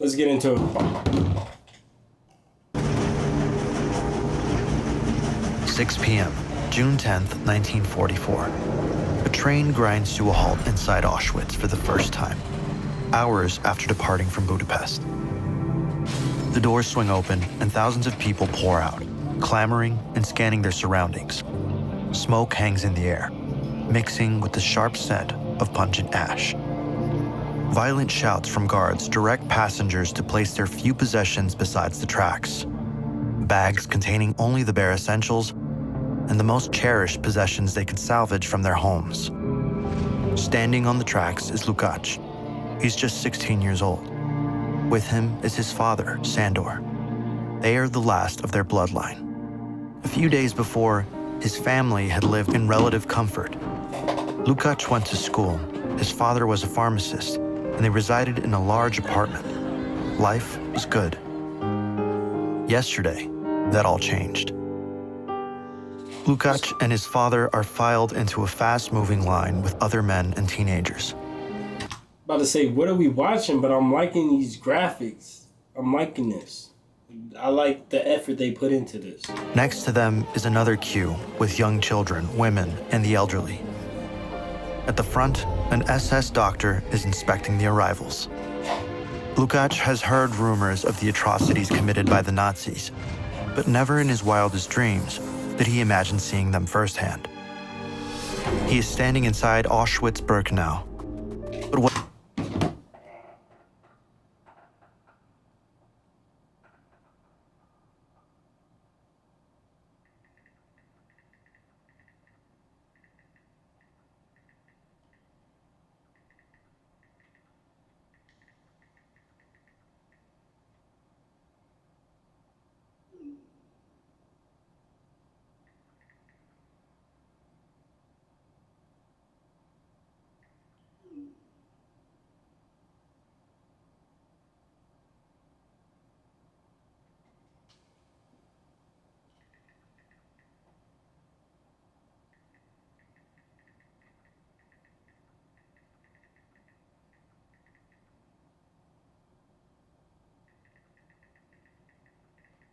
[SPEAKER 1] Let's get into it.
[SPEAKER 2] 6 p.m., June 10th, 1944. A train grinds to a halt inside Auschwitz for the first time, hours after departing from Budapest. The doors swing open and thousands of people pour out, clamoring and scanning their surroundings. Smoke hangs in the air, mixing with the sharp scent of pungent ash. Violent shouts from guards direct passengers to place their few possessions besides the tracks. Bags containing only the bare essentials and the most cherished possessions they could salvage from their homes. Standing on the tracks is Lukács. He's just 16 years old. With him is his father, Sándor. They are the last of their bloodline. A few days before, his family had lived in relative comfort. Lukács went to school. His father was a pharmacist, and they resided in a large apartment. Life was good. Yesterday, that all changed. Lukács and his father are filed into a fast-moving line with other men and teenagers.
[SPEAKER 1] About to say, what are we watching? But I'm liking these graphics. I'm liking this. I like the effort they put into this.
[SPEAKER 2] Next to them is another queue with young children, women, and the elderly. At the front, an SS doctor is inspecting the arrivals. Lukács has heard rumors of the atrocities committed by the Nazis, but never in his wildest dreams did he imagine seeing them firsthand. He is standing inside Auschwitz-Birkenau. But what?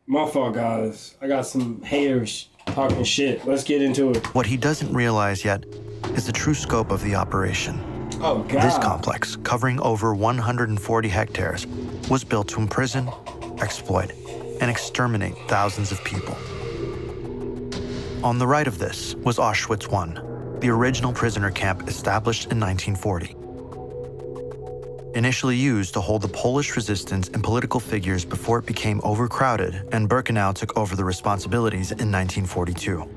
[SPEAKER 1] My fault, guys. I got some haters talking shit. Let's get into it.
[SPEAKER 2] What he doesn't realize yet is the true scope of the operation.
[SPEAKER 1] Oh, God.
[SPEAKER 2] This complex, covering over 140 hectares, was built to imprison, exploit, and exterminate thousands of people. On the right of this was Auschwitz I, the original prisoner camp established in 1940. Initially used to hold the Polish resistance and political figures before it became overcrowded and Birkenau took over the responsibilities in 1942.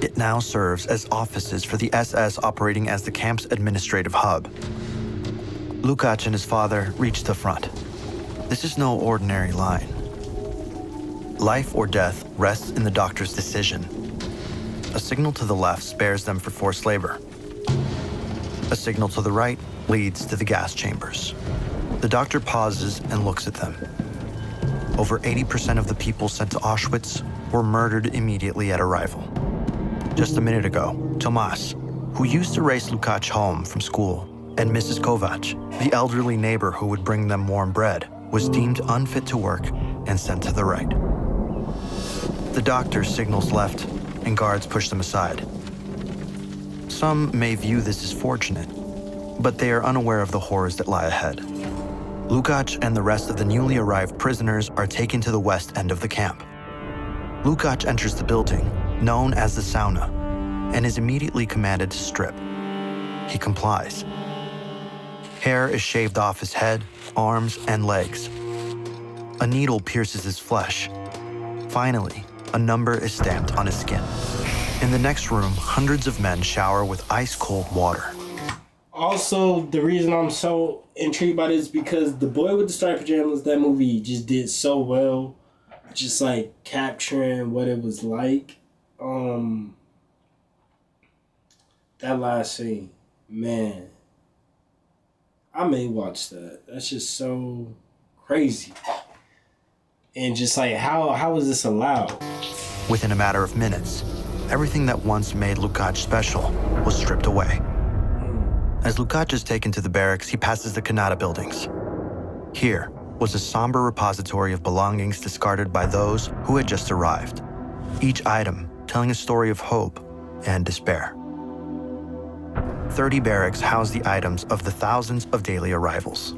[SPEAKER 2] It now serves as offices for the SS operating as the camp's administrative hub. Lukács and his father reach the front. This is no ordinary line. Life or death rests in the doctor's decision. A signal to the left spares them for forced labor. A signal to the right leads to the gas chambers. The doctor pauses and looks at them. Over 80% of the people sent to Auschwitz were murdered immediately at arrival. Just a minute ago, Tomas, who used to race Lukács home from school, and Mrs. Kovac, the elderly neighbor who would bring them warm bread, was deemed unfit to work and sent to the right. The doctor signals left, and guards push them aside. Some may view this as fortunate, but they are unaware of the horrors that lie ahead. Lukács and the rest of the newly arrived prisoners are taken to the west end of the camp. Lukács enters the building, known as the sauna, and is immediately commanded to strip. He complies. Hair is shaved off his head, arms, and legs. A needle pierces his flesh. Finally, a number is stamped on his skin. In the next room, hundreds of men shower with ice-cold water.
[SPEAKER 1] Also, the reason I'm so intrigued by this is because The Boy with the Striped Pajamas, that movie just did so well. Just like capturing what it was like. That last scene, man. I may watch that. That's just so crazy. And just like, how is this allowed?
[SPEAKER 2] Within a matter of minutes, everything that once made Lukács special was stripped away. As Lukács is taken to the barracks, he passes the Kanata buildings. Here was a somber repository of belongings discarded by those who had just arrived, each item telling a story of hope and despair. 30 barracks housed the items of the thousands of daily arrivals.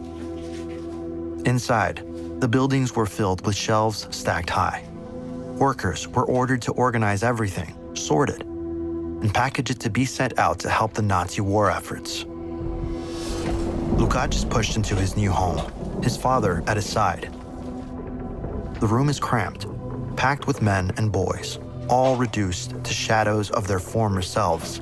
[SPEAKER 2] Inside, the buildings were filled with shelves stacked high. Workers were ordered to organize everything, sort it, and package it to be sent out to help the Nazi war efforts. Lukács is pushed into his new home, his father at his side. The room is cramped, packed with men and boys, all reduced to shadows of their former selves.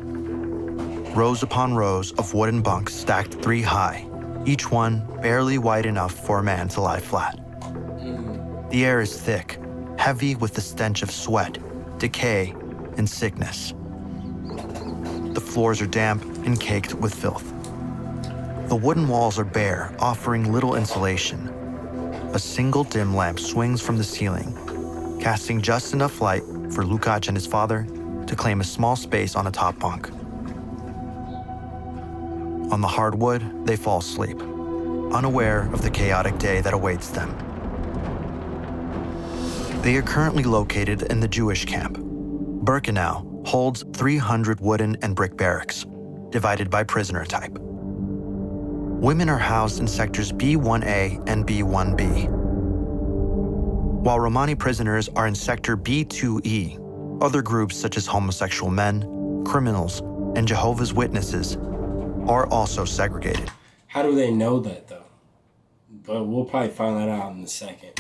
[SPEAKER 2] Rows upon rows of wooden bunks stacked 3 high, each one barely wide enough for a man to lie flat. The air is thick, heavy with the stench of sweat, decay, and sickness. The floors are damp and caked with filth. The wooden walls are bare, offering little insulation. A single dim lamp swings from the ceiling, casting just enough light for Lukács and his father to claim a small space on a top bunk. On the hardwood, they fall asleep, unaware of the chaotic day that awaits them. They are currently located in the Jewish camp. Birkenau holds 300 wooden and brick barracks, divided by prisoner type. Women are housed in sectors B1A and B1B, while Romani prisoners are in sector B2E. Other groups such as homosexual men, criminals, and Jehovah's Witnesses are also segregated.
[SPEAKER 1] How do they know that, though? But we'll probably find that out in a second.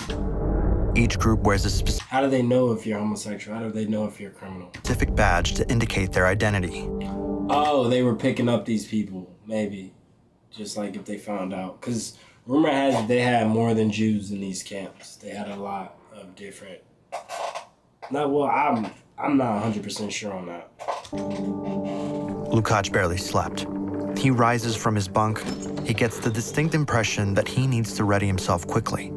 [SPEAKER 2] Each group wears a specific...
[SPEAKER 1] How do they know if you're homosexual? How do they know if you're a criminal?
[SPEAKER 2] ...specific badge to indicate their identity.
[SPEAKER 1] Oh, they were picking up these people, maybe. Just like if they found out. Because rumor has it they had more than Jews in these camps. They had a lot of different... I'm not 100% sure on that.
[SPEAKER 2] Lukács barely slept. He rises from his bunk. He gets the distinct impression that he needs to ready himself quickly.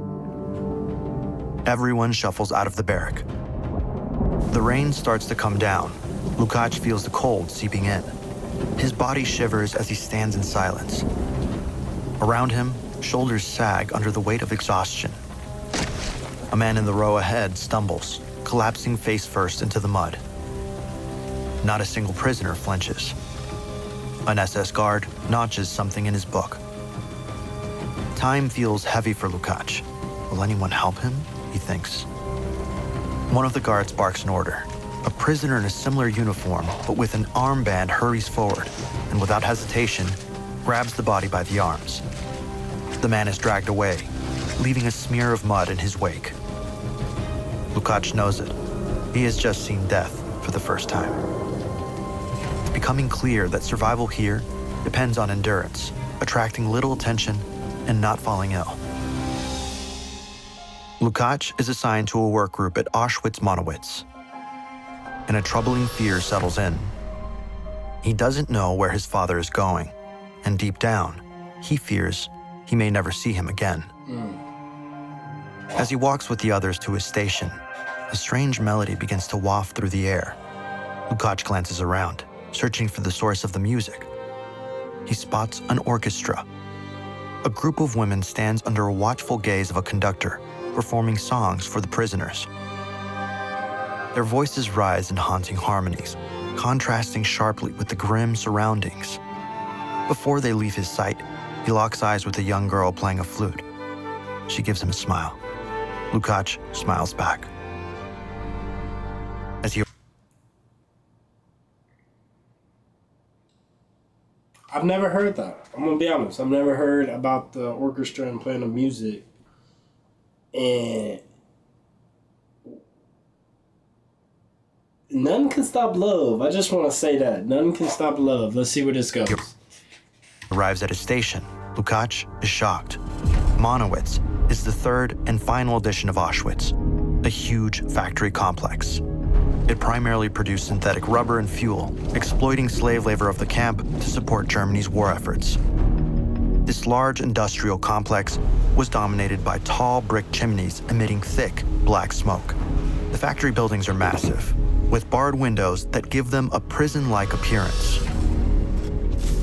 [SPEAKER 2] Everyone shuffles out of the barrack. The rain starts to come down. Lukács feels the cold seeping in. His body shivers as he stands in silence. Around him, shoulders sag under the weight of exhaustion. A man in the row ahead stumbles, collapsing face first into the mud. Not a single prisoner flinches. An SS guard notches something in his book. Time feels heavy for Lukács. Will anyone help him? He thinks. One of the guards barks an order. A prisoner in a similar uniform, but with an armband, hurries forward, and without hesitation, grabs the body by the arms. The man is dragged away, leaving a smear of mud in his wake. Lukács knows it. He has just seen death for the first time. It's becoming clear that survival here depends on endurance, attracting little attention, and not falling ill. Lukács is assigned to a work group at Auschwitz-Monowitz, and a troubling fear settles in. He doesn't know where his father is going, and deep down, he fears he may never see him again. As he walks with the others to his station, a strange melody begins to waft through the air. Lukács glances around, searching for the source of the music. He spots an orchestra. A group of women stands under a watchful gaze of a conductor, performing songs for the prisoners. Their voices rise in haunting harmonies, contrasting sharply with the grim surroundings. Before they leave his sight, he locks eyes with a young girl playing a flute. She gives him a smile. Lukács smiles back. As he...
[SPEAKER 1] I've never heard that. I'm gonna be honest. I've never heard about the orchestra and playing the music. And none can stop love. I just want to say that. None can stop love. Let's see where this goes.
[SPEAKER 2] Arrives at his station. Lukács is shocked. Monowitz is the third and final edition of Auschwitz, a huge factory complex. It primarily produced synthetic rubber and fuel, exploiting slave labor of the camp to support Germany's war efforts. This large industrial complex was dominated by tall brick chimneys emitting thick, black smoke. The factory buildings are massive, with barred windows that give them a prison-like appearance.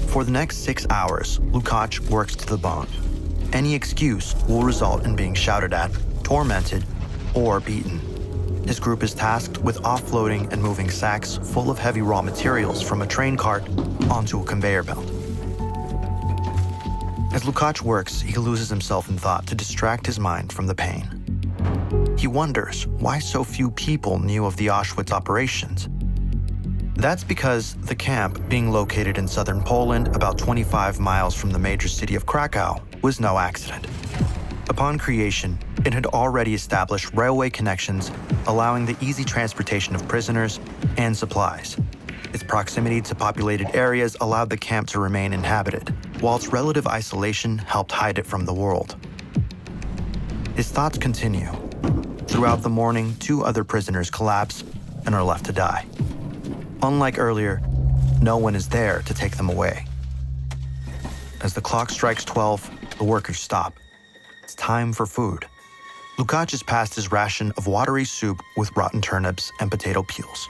[SPEAKER 2] For the next 6 hours, Lukács works to the bone, any excuse will result in being shouted at, tormented, or beaten. His group is tasked with offloading and moving sacks full of heavy raw materials from a train cart onto a conveyor belt. As Lukács works, he loses himself in thought to distract his mind from the pain. He wonders why so few people knew of the Auschwitz operations. That's because the camp, being located in southern Poland, about 25 miles from the major city of Krakow, was no accident. Upon creation, it had already established railway connections, allowing the easy transportation of prisoners and supplies. Its proximity to populated areas allowed the camp to remain inhabited, while its relative isolation helped hide it from the world. His thoughts continue. Throughout the morning, 2 other prisoners collapse and are left to die. Unlike earlier, no one is there to take them away. As the clock strikes 12, the workers stop. It's time for food. Lukács is passed his ration of watery soup with rotten turnips and potato peels.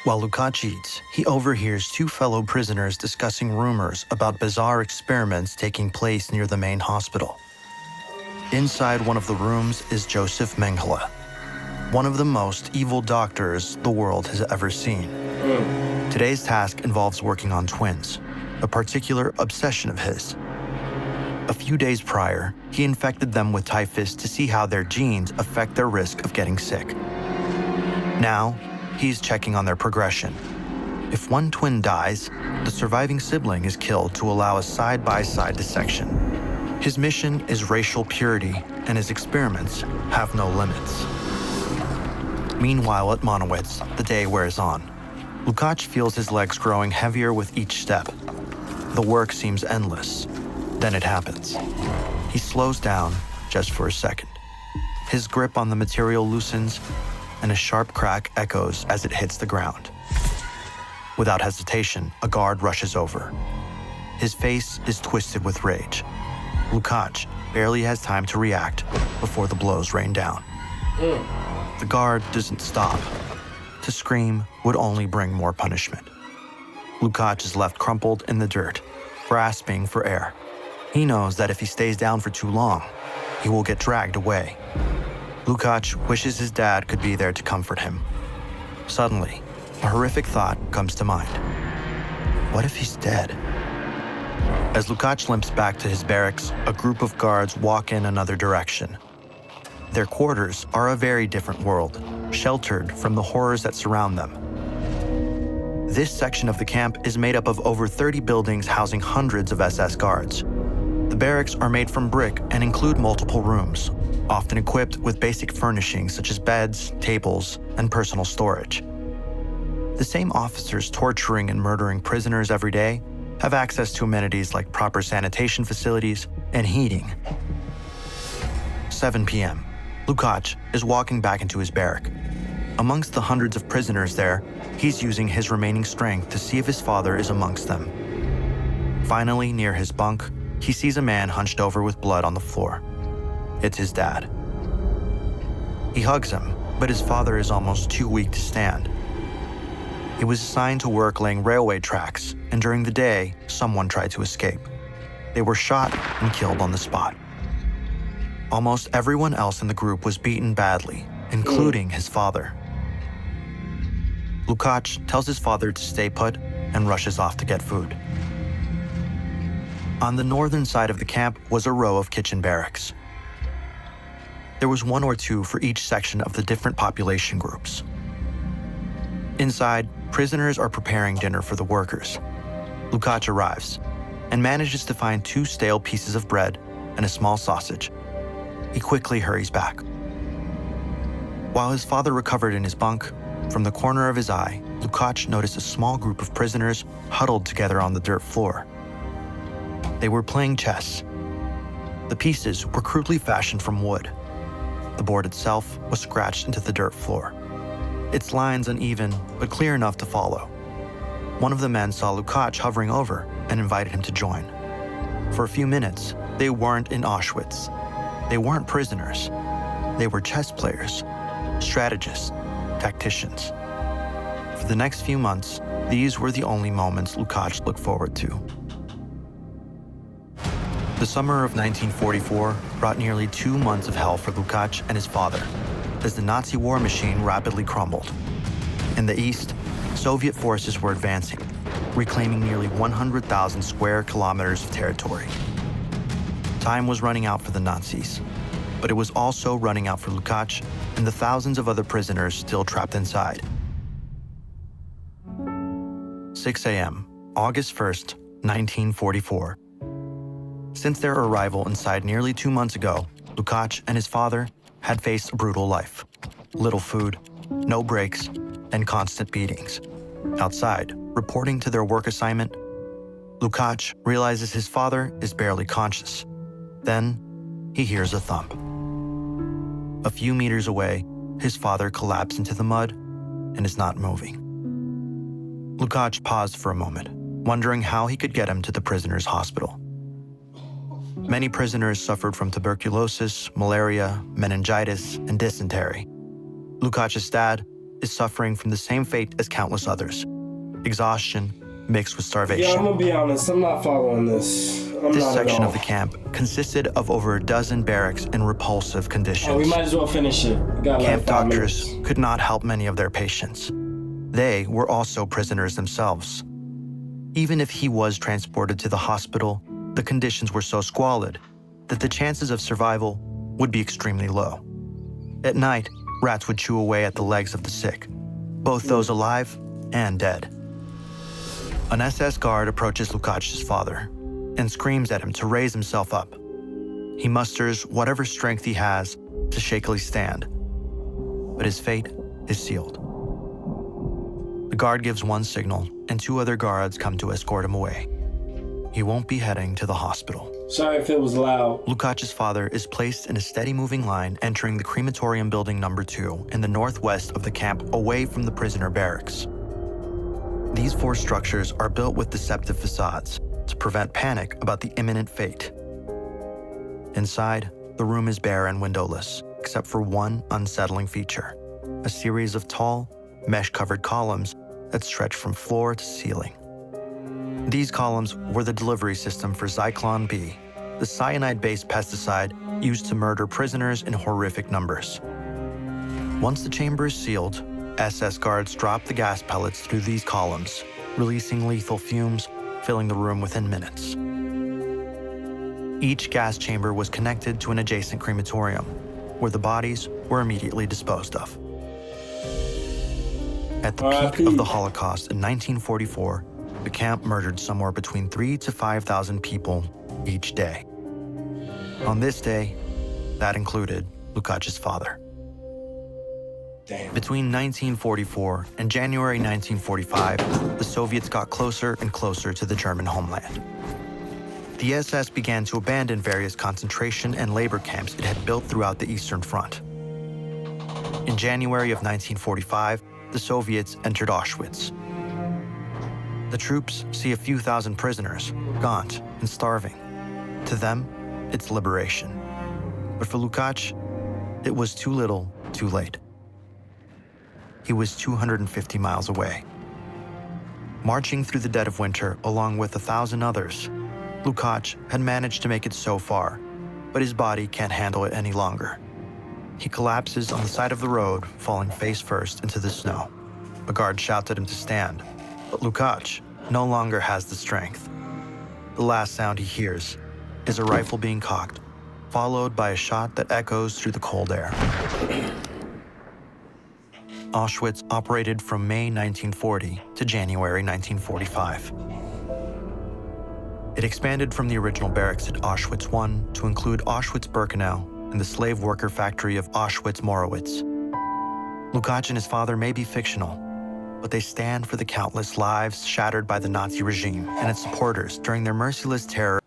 [SPEAKER 2] While Lukács eats, he overhears 2 fellow prisoners discussing rumors about bizarre experiments taking place near the main hospital. Inside one of the rooms is Joseph Mengele, one of the most evil doctors the world has ever seen. Today's task involves working on twins, a particular obsession of his. A few days prior, he infected them with typhus to see how their genes affect their risk of getting sick. Now, he's checking on their progression. If one twin dies, the surviving sibling is killed to allow a side-by-side dissection. His mission is racial purity, and his experiments have no limits. Meanwhile, at Monowitz, the day wears on. Lukács feels his legs growing heavier with each step. The work seems endless. Then it happens. He slows down just for a second. His grip on the material loosens, and a sharp crack echoes as it hits the ground. Without hesitation, a guard rushes over. His face is twisted with rage. Lukács barely has time to react before the blows rain down. The guard doesn't stop. To scream would only bring more punishment. Lukács is left crumpled in the dirt, grasping for air. He knows that if he stays down for too long, he will get dragged away. Lukács wishes his dad could be there to comfort him. Suddenly, a horrific thought comes to mind. What if he's dead? As Lukács limps back to his barracks, a group of guards walk in another direction. Their quarters are a very different world, sheltered from the horrors that surround them. This section of the camp is made up of over 30 buildings housing hundreds of SS guards. The barracks are made from brick and include multiple rooms, often equipped with basic furnishings such as beds, tables, and personal storage. The same officers torturing and murdering prisoners every day have access to amenities like proper sanitation facilities and heating. 7 p.m. Lukács is walking back into his barrack. Amongst the hundreds of prisoners there, he's using his remaining strength to see if his father is amongst them. Finally, near his bunk, he sees a man hunched over with blood on the floor. It's his dad. He hugs him, but his father is almost too weak to stand. He was assigned to work laying railway tracks, and during the day, someone tried to escape. They were shot and killed on the spot. Almost everyone else in the group was beaten badly, including his father. Lukács tells his father to stay put and rushes off to get food. On the northern side of the camp was a row of kitchen barracks. There was 1 or 2 for each section of the different population groups. Inside, prisoners are preparing dinner for the workers. Lukács arrives and manages to find 2 stale pieces of bread and a small sausage. He quickly hurries back. While his father recovered in his bunk, from the corner of his eye, Lukács noticed a small group of prisoners huddled together on the dirt floor. They were playing chess. The pieces were crudely fashioned from wood. The board itself was scratched into the dirt floor. Its lines uneven, but clear enough to follow. One of the men saw Lukács hovering over and invited him to join. For a few minutes, they weren't in Auschwitz. They weren't prisoners. They were chess players, strategists, tacticians. For the next few months, these were the only moments Lukács looked forward to. The summer of 1944 brought nearly 2 months of hell for Lukács and his father, as the Nazi war machine rapidly crumbled. In the east, Soviet forces were advancing, reclaiming nearly 100,000 square kilometers of territory. Time was running out for the Nazis, but it was also running out for Lukács and the thousands of other prisoners still trapped inside. 6 a.m., August 1st, 1944. Since their arrival inside nearly 2 months ago, Lukács and his father had faced a brutal life. Little food, no breaks, and constant beatings. Outside, reporting to their work assignment, Lukács realizes his father is barely conscious. Then, he hears a thump. A few meters away, his father collapsed into the mud and is not moving. Lukács paused for a moment, wondering how he could get him to the prisoner's hospital. Many prisoners suffered from tuberculosis, malaria, meningitis, and dysentery. Lukács' dad is suffering from the same fate as countless others: exhaustion mixed with starvation.
[SPEAKER 1] Yeah, I'm gonna be honest, I'm not following this.
[SPEAKER 2] This section of the camp consisted of over a dozen barracks in repulsive conditions.
[SPEAKER 1] Oh, we might as well finish it.
[SPEAKER 2] Camp doctors could not help many of their patients. They were also prisoners themselves. Even if he was transported to the hospital, the conditions were so squalid that the chances of survival would be extremely low. At night, rats would chew away at the legs of the sick, both those alive and dead. An SS guard approaches Lukács' father and screams at him to raise himself up. He musters whatever strength he has to shakily stand, but his fate is sealed. The guard gives one signal, and 2 other guards come to escort him away. He won't be heading to the hospital.
[SPEAKER 1] Sorry if it was loud.
[SPEAKER 2] Lukács' father is placed in a steady moving line entering the crematorium building number 2 in the northwest of the camp, away from the prisoner barracks. These 4 structures are built with deceptive facades to prevent panic about the imminent fate. Inside, the room is bare and windowless, except for one unsettling feature: a series of tall, mesh-covered columns that stretch from floor to ceiling. These columns were the delivery system for Zyklon B, the cyanide-based pesticide used to murder prisoners in horrific numbers. Once the chamber is sealed, SS guards drop the gas pellets through these columns, releasing lethal fumes, filling the room within minutes. Each gas chamber was connected to an adjacent crematorium, where the bodies were immediately disposed of. At the peak of the Holocaust in 1944, the camp murdered somewhere between 3,000 to 5,000 people each day. On this day, that included Lukács' father.
[SPEAKER 1] Damn.
[SPEAKER 2] Between 1944 and January 1945, the Soviets got closer and closer to the German homeland. The SS began to abandon various concentration and labor camps it had built throughout the Eastern Front. In January of 1945, the Soviets entered Auschwitz. The troops see a few thousand prisoners, gaunt and starving. To them, it's liberation. But for Lukács, it was too little, too late. He was 250 miles away. Marching through the dead of winter along with 1,000 others, Lukács had managed to make it so far, but his body can't handle it any longer. He collapses on the side of the road, falling face first into the snow. A guard shouts at him to stand, but Lukács no longer has the strength. The last sound he hears is a rifle being cocked, followed by a shot that echoes through the cold air. Auschwitz operated from May 1940 to January 1945. It expanded from the original barracks at Auschwitz I to include Auschwitz-Birkenau and the slave worker factory of Auschwitz-Morowitz. Lukács and his father may be fictional, but they stand for the countless lives shattered by the Nazi regime and its supporters during their merciless terror.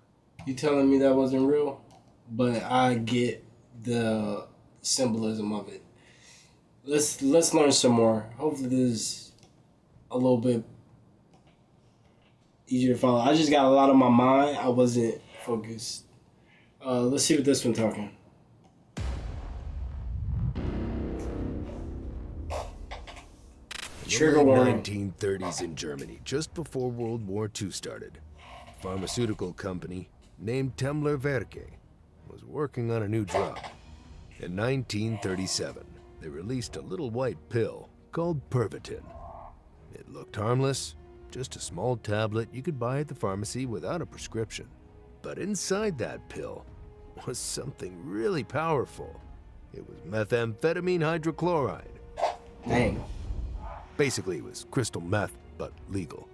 [SPEAKER 1] You telling me that wasn't real? But I get the symbolism of it. Let's learn some more. Hopefully this is a little bit easier to follow. I just got a lot on my mind. I wasn't focused. Let's see what this one's talking. Trigger warning.
[SPEAKER 20] 1930s in Germany, just before World War II started. Pharmaceutical company, named Temler Verke was working on a new drug. In 1937, they released a little white pill called Pervitin. It looked harmless, just a small tablet you could buy at the pharmacy without a prescription. But inside that pill was something really powerful. It was methamphetamine hydrochloride.
[SPEAKER 1] Dang.
[SPEAKER 20] Basically, it was crystal meth, but legal.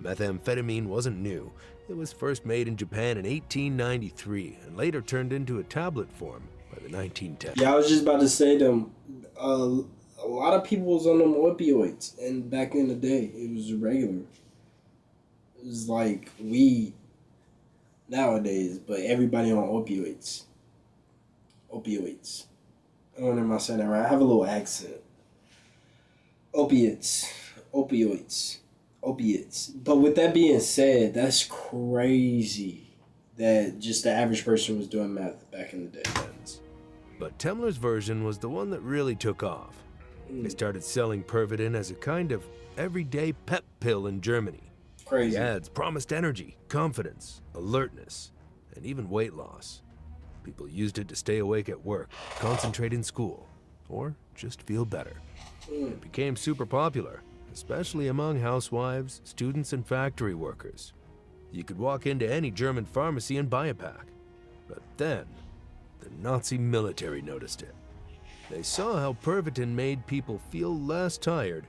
[SPEAKER 20] Methamphetamine wasn't new. It was first made in Japan in 1893 and later turned into a tablet form by the 1910s.
[SPEAKER 1] Yeah, I was just about to say them. A lot of people was on them opioids, and back in the day, it was regular. It was like weed nowadays, but everybody on opioids. Opioids. I don't know if I'm saying that right. I have a little accent. Opiates. Opioids. Opiates. But with that being said, that's crazy that just the average person was doing meth back in the day.
[SPEAKER 20] But Temler's version was the one that really took off. They started selling Pervitin as a kind of everyday pep pill in Germany.
[SPEAKER 1] Crazy.
[SPEAKER 20] The ads promised energy, confidence, alertness, and even weight loss. People used it to stay awake at work, concentrate in school, or just feel better. It became super popular, especially among housewives, students, and factory workers. You could walk into any German pharmacy and buy a pack. But then, the Nazi military noticed it. They saw how Pervitin made people feel less tired,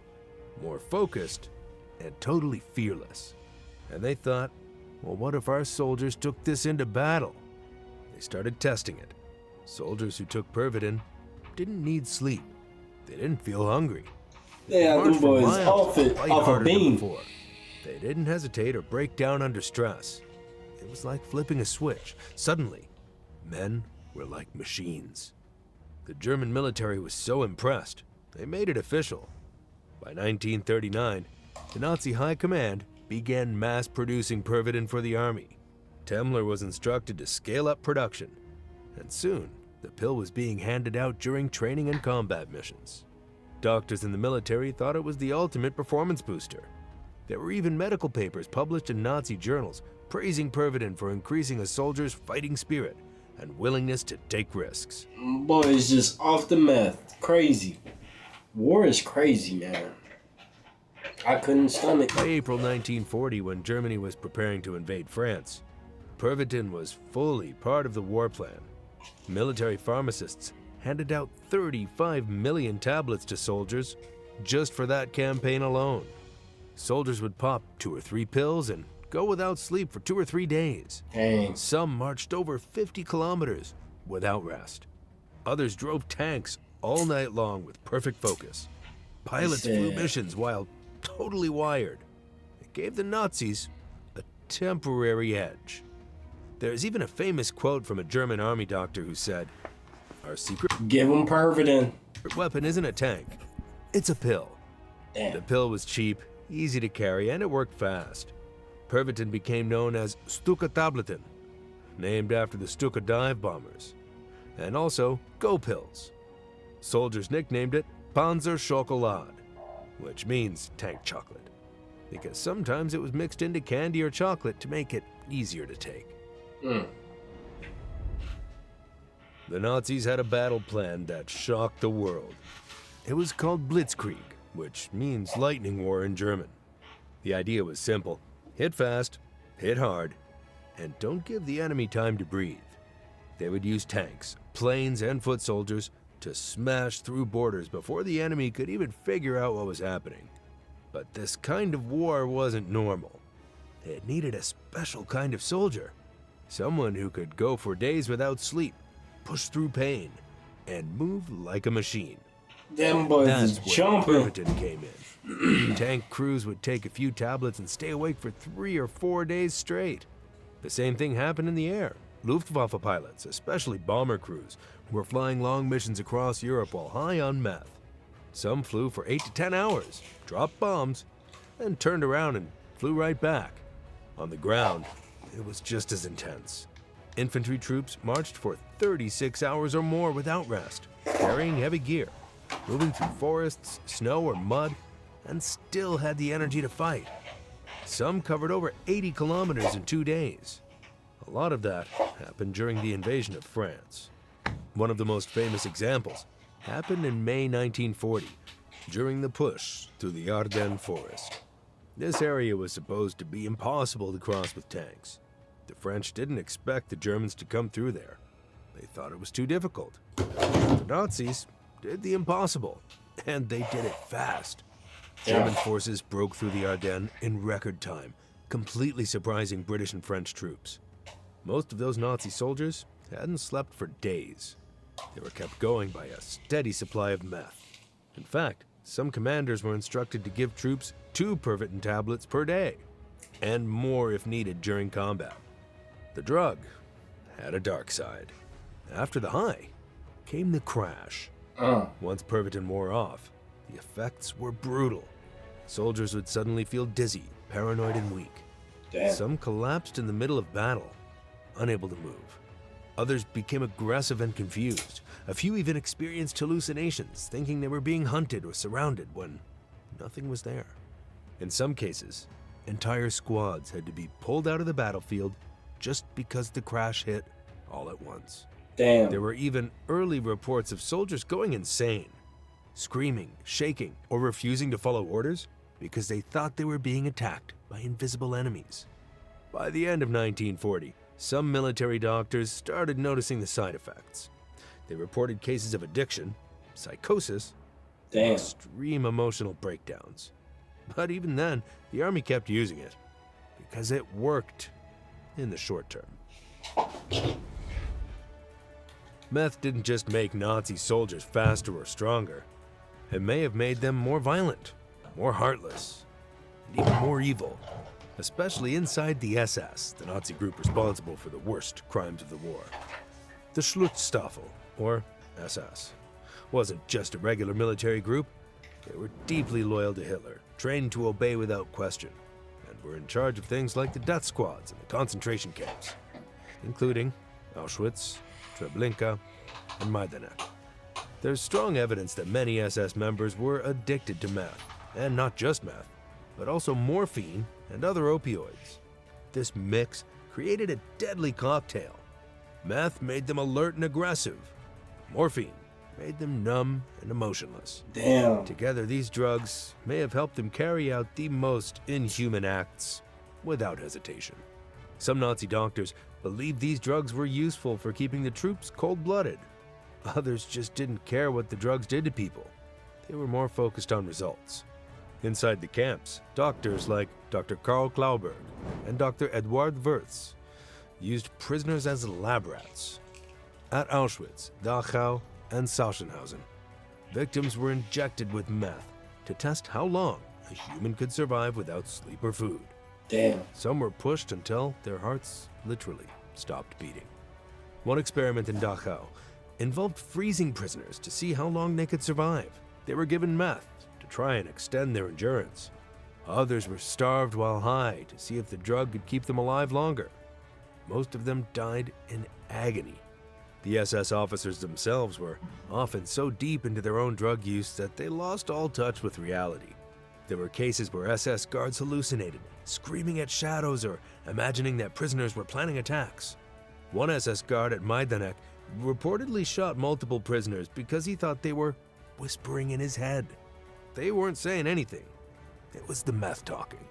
[SPEAKER 20] more focused, and totally fearless. And they thought, well, what if our soldiers took this into battle? They started testing it. Soldiers who took Pervitin didn't need sleep. They didn't feel hungry.
[SPEAKER 1] Yeah, them boys off a beam.
[SPEAKER 20] They didn't hesitate or break down under stress. It was like flipping a switch. Suddenly, men were like machines. The German military was so impressed, they made it official. By 1939, the Nazi High Command began mass-producing Pervitin for the army. Temler was instructed to scale up production, and soon, the pill was being handed out during training and combat missions. Doctors in the military thought it was the ultimate performance booster. There were even medical papers published in Nazi journals praising Pervitin for increasing a soldier's fighting spirit and willingness to take risks.
[SPEAKER 1] Boys just off the meth. Crazy. War is crazy, man. I couldn't stomach.
[SPEAKER 20] By April 1940, when Germany was preparing to invade France, Pervitin was fully part of the war plan. Military pharmacists handed out 35 million tablets to soldiers just for that campaign alone. Soldiers would pop 2 or 3 pills and go without sleep for 2 or 3 days.
[SPEAKER 1] Dang.
[SPEAKER 20] Some marched over 50 kilometers without rest. Others drove tanks all night long with perfect focus. Pilots flew missions while totally wired. It gave the Nazis a temporary edge. There's even a famous quote from a German army doctor who said, "Our secret
[SPEAKER 1] give them Pervitin.
[SPEAKER 20] Weapon isn't a tank, it's a pill."
[SPEAKER 1] Damn.
[SPEAKER 20] The pill was cheap, easy to carry, and it worked fast. Pervitin became known as Stuka-Tabletten, named after the Stuka dive bombers, and also Go Pills. Soldiers nicknamed it Panzer Schokolade, which means tank chocolate, because sometimes it was mixed into candy or chocolate to make it easier to take. The Nazis had a battle plan that shocked the world. It was called Blitzkrieg, which means lightning war in German. The idea was simple. Hit fast, hit hard, and don't give the enemy time to breathe. They would use tanks, planes, and foot soldiers to smash through borders before the enemy could even figure out what was happening. But this kind of war wasn't normal. It needed a special kind of soldier. Someone who could go for days without sleep, push through pain, and move like a machine.
[SPEAKER 1] Them boys is jumping.
[SPEAKER 20] Pervitin came in. Tank crews would take a few tablets and stay awake for 3 or 4 days straight. The same thing happened in the air. Luftwaffe pilots, especially bomber crews, were flying long missions across Europe while high on meth. Some flew for 8 to 10 hours, dropped bombs, and turned around and flew right back. On the ground, it was just as intense. Infantry troops marched for 36 hours or more without rest, carrying heavy gear, moving through forests, snow, or mud, and still had the energy to fight. Some covered over 80 kilometers in 2 days. A lot of that happened during the invasion of France. One of the most famous examples happened in May 1940, during the push through the Ardennes forest. This area was supposed to be impossible to cross with tanks. The French didn't expect the Germans to come through there. They thought it was too difficult. The Nazis did the impossible, and they did it fast. German forces broke through the Ardennes in record time, completely surprising British and French troops. Most of those Nazi soldiers hadn't slept for days. They were kept going by a steady supply of meth. In fact, some commanders were instructed to give troops 2 Pervitin tablets per day, and more if needed during combat. The drug had a dark side. After the high came the crash. Once Pervitin wore off, the effects were brutal. Soldiers would suddenly feel dizzy, paranoid, and weak.
[SPEAKER 1] Damn.
[SPEAKER 20] Some collapsed in the middle of battle, unable to move. Others became aggressive and confused. A few even experienced hallucinations, thinking they were being hunted or surrounded when nothing was there. In some cases, entire squads had to be pulled out of the battlefield just because the crash hit all at once.
[SPEAKER 1] Damn.
[SPEAKER 20] There were even early reports of soldiers going insane, screaming, shaking, or refusing to follow orders because they thought they were being attacked by invisible enemies. By the end of 1940, some military doctors started noticing the side effects. They reported cases of addiction, psychosis, and extreme emotional breakdowns. But even then, the army kept using it because it worked in the short term. Meth didn't just make Nazi soldiers faster or stronger. It may have made them more violent, more heartless, and even more evil, especially inside the SS, the Nazi group responsible for the worst crimes of the war. The Schutzstaffel, or SS, wasn't just a regular military group. They were deeply loyal to Hitler, trained to obey without question, and were in charge of things like the death squads and the concentration camps, including Auschwitz, Treblinka, and Majdanek. There's strong evidence that many SS members were addicted to meth, and not just meth, but also morphine and other opioids. This mix created a deadly cocktail. Meth made them alert and aggressive. Morphine made them numb and emotionless.
[SPEAKER 1] Damn.
[SPEAKER 20] Together, these drugs may have helped them carry out the most inhuman acts without hesitation. Some Nazi doctors believed these drugs were useful for keeping the troops cold-blooded. Others just didn't care what the drugs did to people. They were more focused on results. Inside the camps, doctors like Dr. Karl Klauberg and Dr. Eduard Wirths used prisoners as lab rats. At Auschwitz, Dachau, and Sachsenhausen, victims were injected with meth to test how long a human could survive without sleep or food.
[SPEAKER 1] Damn.
[SPEAKER 20] Some were pushed until their hearts literally stopped beating. One experiment in Dachau involved freezing prisoners to see how long they could survive. They were given meth to try and extend their endurance. Others were starved while high to see if the drug could keep them alive longer. Most of them died in agony. The SS officers themselves were often so deep into their own drug use that they lost all touch with reality. There were cases where SS guards hallucinated, screaming at shadows or imagining that prisoners were planning attacks. One SS guard at Majdanek reportedly shot multiple prisoners because he thought they were whispering in his head. They weren't saying anything. It was the meth talking.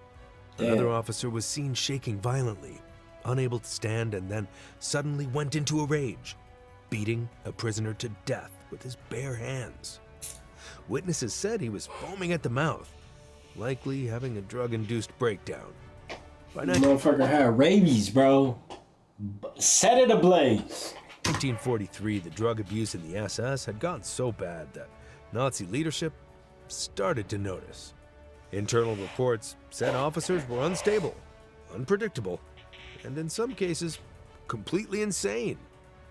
[SPEAKER 1] Damn.
[SPEAKER 20] Another officer was seen shaking violently, unable to stand, and then suddenly went into a rage, beating a prisoner to death with his bare hands. Witnesses said he was foaming at the mouth, likely having a drug-induced breakdown. By
[SPEAKER 1] Motherfucker had rabies, bro. Set it ablaze.
[SPEAKER 20] 1943, the drug abuse in the SS had gotten so bad that Nazi leadership started to notice. Internal reports said officers were unstable, unpredictable, and in some cases, completely insane.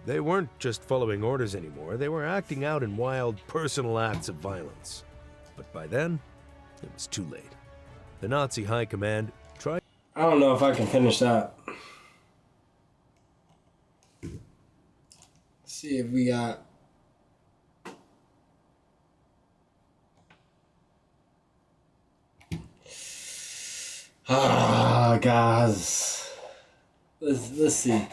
[SPEAKER 20] They weren't just following orders anymore, they were acting out in wild, personal acts of violence. But by then, it was too late. The Nazi high command tried...
[SPEAKER 1] I don't know if I can finish that. See if we got... guys. Let's see.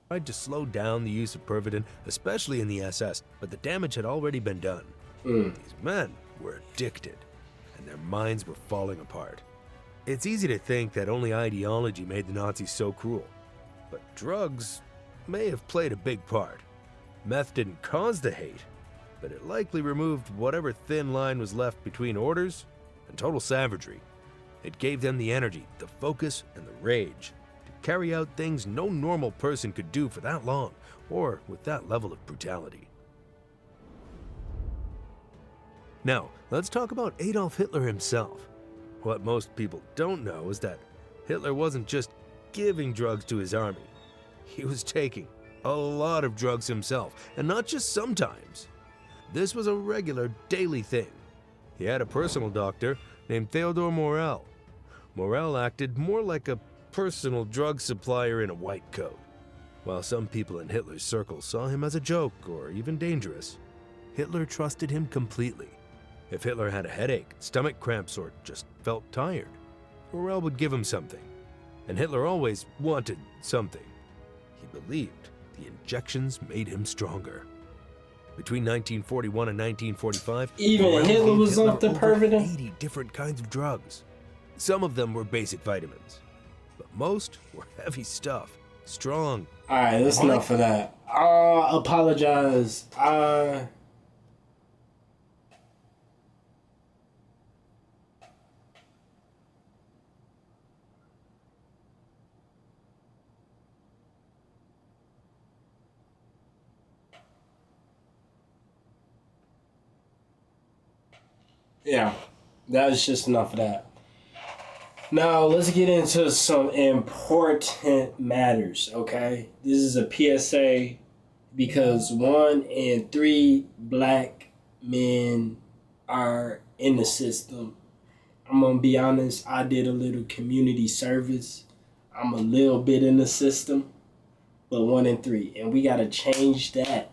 [SPEAKER 20] Tried to slow down the use of Pervitin, especially in the SS, but the damage had already been done. These men were addicted, and their minds were falling apart. It's easy to think that only ideology made the Nazis so cruel, but drugs may have played a big part. Meth didn't cause the hate, but it likely removed whatever thin line was left between orders and total savagery. It gave them the energy, the focus, and the rage to carry out things no normal person could do for that long, or with that level of brutality. Now, let's talk about Adolf Hitler himself. What most people don't know is that Hitler wasn't just giving drugs to his army. He was taking a lot of drugs himself, and not just sometimes. This was a regular daily thing. He had a personal doctor named Theodor Morell. Morell acted more like a personal drug supplier in a white coat. While some people in Hitler's circle saw him as a joke or even dangerous, Hitler trusted him completely. If Hitler had a headache, stomach cramps, or just felt tired, Morell would give him something. And Hitler always wanted something. He believed the injections made him stronger. Between 1941 and 1945,
[SPEAKER 1] even
[SPEAKER 20] Morell
[SPEAKER 1] Hitler
[SPEAKER 20] gave
[SPEAKER 1] was off the
[SPEAKER 20] over
[SPEAKER 1] Pervitin.
[SPEAKER 20] 80 different kinds of drugs. Some of them were basic vitamins, but most were heavy stuff, strong.
[SPEAKER 1] All right, that's enough of that. I apologize. Yeah, that was just enough of that. Now, let's get into some important matters, okay? This is a PSA because 1 in 3 black men are in the system. I'm going to be honest, I did a little community service. I'm a little bit in the system, but 1 in 3. And we got to change that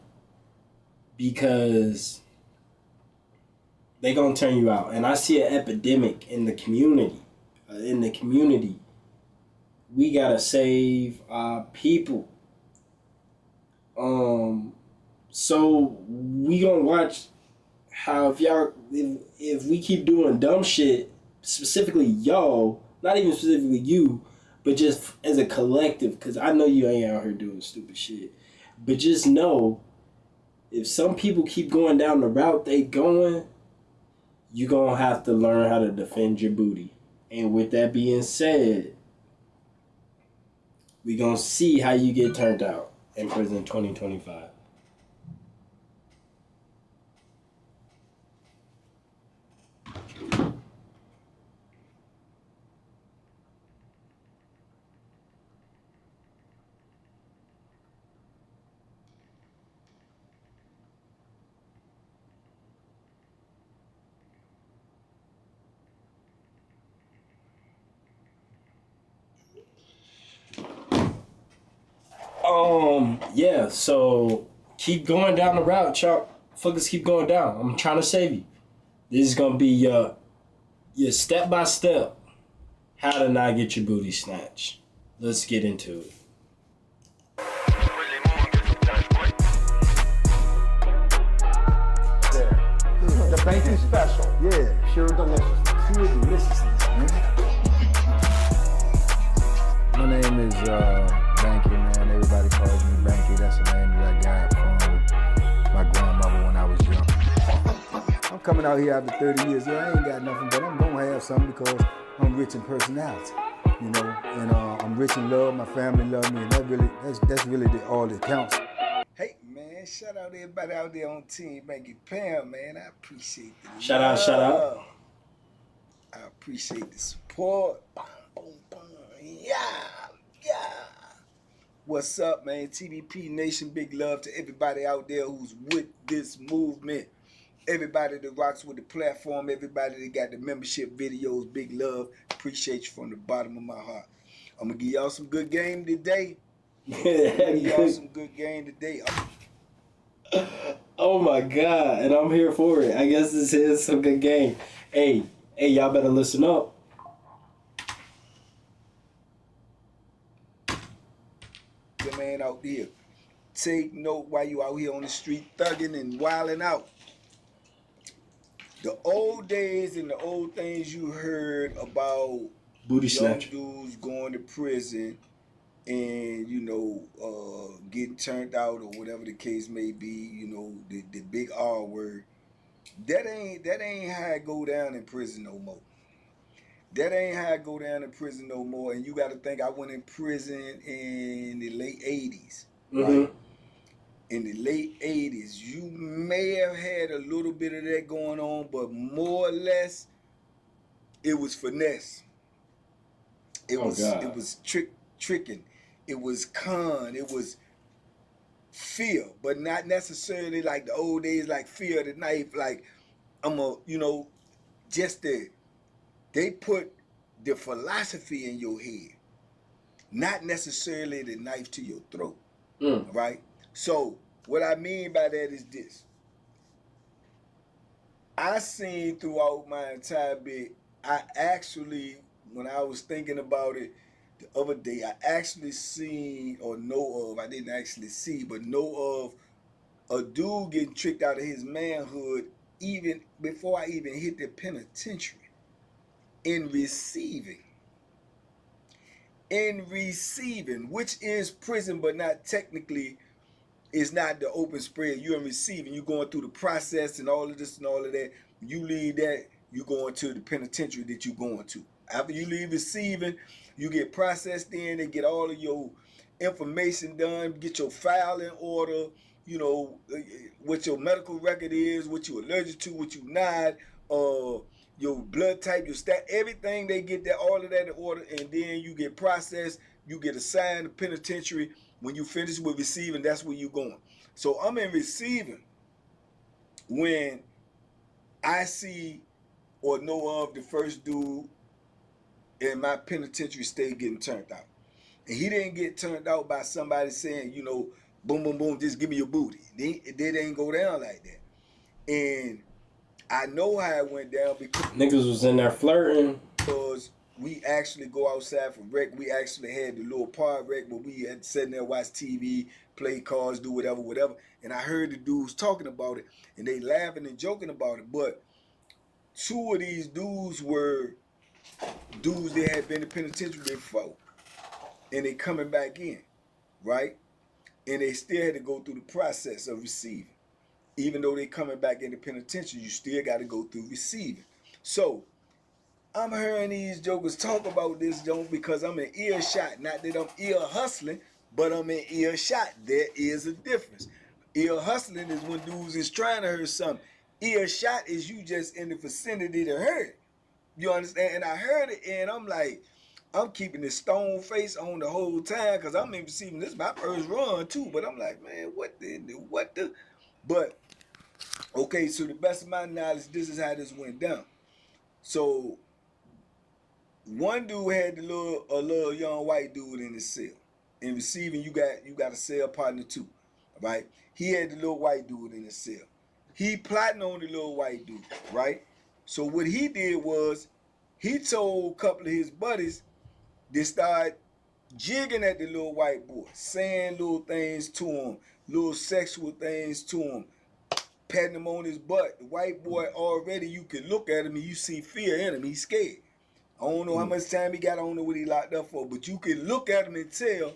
[SPEAKER 1] because they going to turn you out. And I see an epidemic in the community. We gotta save our people. So we gonna watch how if we keep doing dumb shit, specifically y'all, not even specifically you, but just as a collective, because I know you ain't out here doing stupid shit. But just know, if some people keep going down the route they going, you gonna have to learn how to defend your booty. And with that being said, we gonna see how you get turned out in prison 2025. Yeah, so keep going down the route, y'all. Fuckers keep going down. I'm trying to save you. This is gonna be your step by step how to not get your booty snatched. Let's get into it.
[SPEAKER 21] The bacon special. Yeah, pure delicious. Pure deliciousness, man. My name is Banky, man. Everybody calls me Banky. That's the name that I got from my grandmother when I was young. I'm coming out here after 30 years. Yeah, I ain't got nothing, but I'm gonna have something because I'm rich in personality, you know, and I'm rich in love. My family love me, and that's really all that counts.
[SPEAKER 22] Hey, man, shout out to everybody out there on Team Banky Pam, man. I appreciate the
[SPEAKER 1] Shout out.
[SPEAKER 22] I appreciate the support. Boom, boom, boom. Yeah. What's up, man? TBP Nation, big love to everybody out there who's with this movement. Everybody that rocks with the platform, everybody that got the membership videos, big love. Appreciate you from the bottom of my heart. I'm gonna give y'all some good game today.
[SPEAKER 1] Oh my God, and I'm here for it. I guess this is some good game. Hey, y'all better listen up.
[SPEAKER 22] The man out there. Take note while you out here on the street thugging and wilding out. The old days and the old things you heard about
[SPEAKER 1] booty
[SPEAKER 22] young
[SPEAKER 1] snatch
[SPEAKER 22] dudes going to prison and, you know, getting turned out or whatever the case may be, you know, the big R word. That ain't how it go down in prison no more. That ain't how it go down in prison no more. And you got to think, I went in prison in the late 80s, right? In the late 80s, you may have had a little bit of that going on, but more or less, it was finesse. It was tricking. It was con. It was fear, but not necessarily like the old days, like fear of the knife. Like they put the philosophy in your head, not necessarily the knife to your throat, right? So what I mean by that is this. I seen throughout my entire bit, I actually, when I was thinking about it the other day, I actually seen or know of, I didn't actually see, but know of a dude getting tricked out of his manhood even before I even hit the penitentiary in receiving, which is prison, but not technically, it's not the open spread. You're in receiving, you're going through the process and all of this and all of that. When you leave that, you going to the penitentiary that you're going to. After you leave receiving, you get processed in, they get all of your information done, get your file in order, you know, what your medical record is, what you're allergic to, what you're not, your blood type, your stat, everything, they get that, all of that in order, and then you get processed, you get assigned to penitentiary. When you finish with receiving, that's where you're going. So I'm in receiving when I see or know of the first dude in my penitentiary stay getting turned out. And he didn't get turned out by somebody saying, you know, boom, boom, boom, just give me your booty. They didn't go down like that. And I know how it went down because
[SPEAKER 1] niggas was in there flirting.
[SPEAKER 22] Because we actually go outside for rec. We actually had the little park rec where we had to sit there, watch TV, play cards, do whatever. And I heard the dudes talking about it, and they laughing and joking about it. But two of these dudes were dudes that had been in the penitentiary before, and they coming back in, right? And they still had to go through the process of receiving. Even though they coming back in the penitentiary, you still got to go through receiving. So I'm hearing these jokers talk about this joke because I'm in earshot. Not that I'm ear hustling, but I'm in earshot. There is a difference. Ear hustling is when dudes is trying to hear something. Earshot is you just in the vicinity to hear it. You understand? And I heard it, and I'm like, I'm keeping this stone face on the whole time because I'm in receiving. This is my first run too, but I'm like, man, what the? But okay, so the best of my knowledge, this is how this went down. So one dude had a little young white dude in his cell. In receiving, you got a cell partner too, right? He had the little white dude in his cell. He plotting on the little white dude, right? So what he did was he told a couple of his buddies to start jigging at the little white boy, saying little things to him, little sexual things to him, patting him on his butt. The white boy already, you can look at him and you see fear in him. He's scared. I don't know how much time he got. I don't know what he locked up for, but you can look at him and tell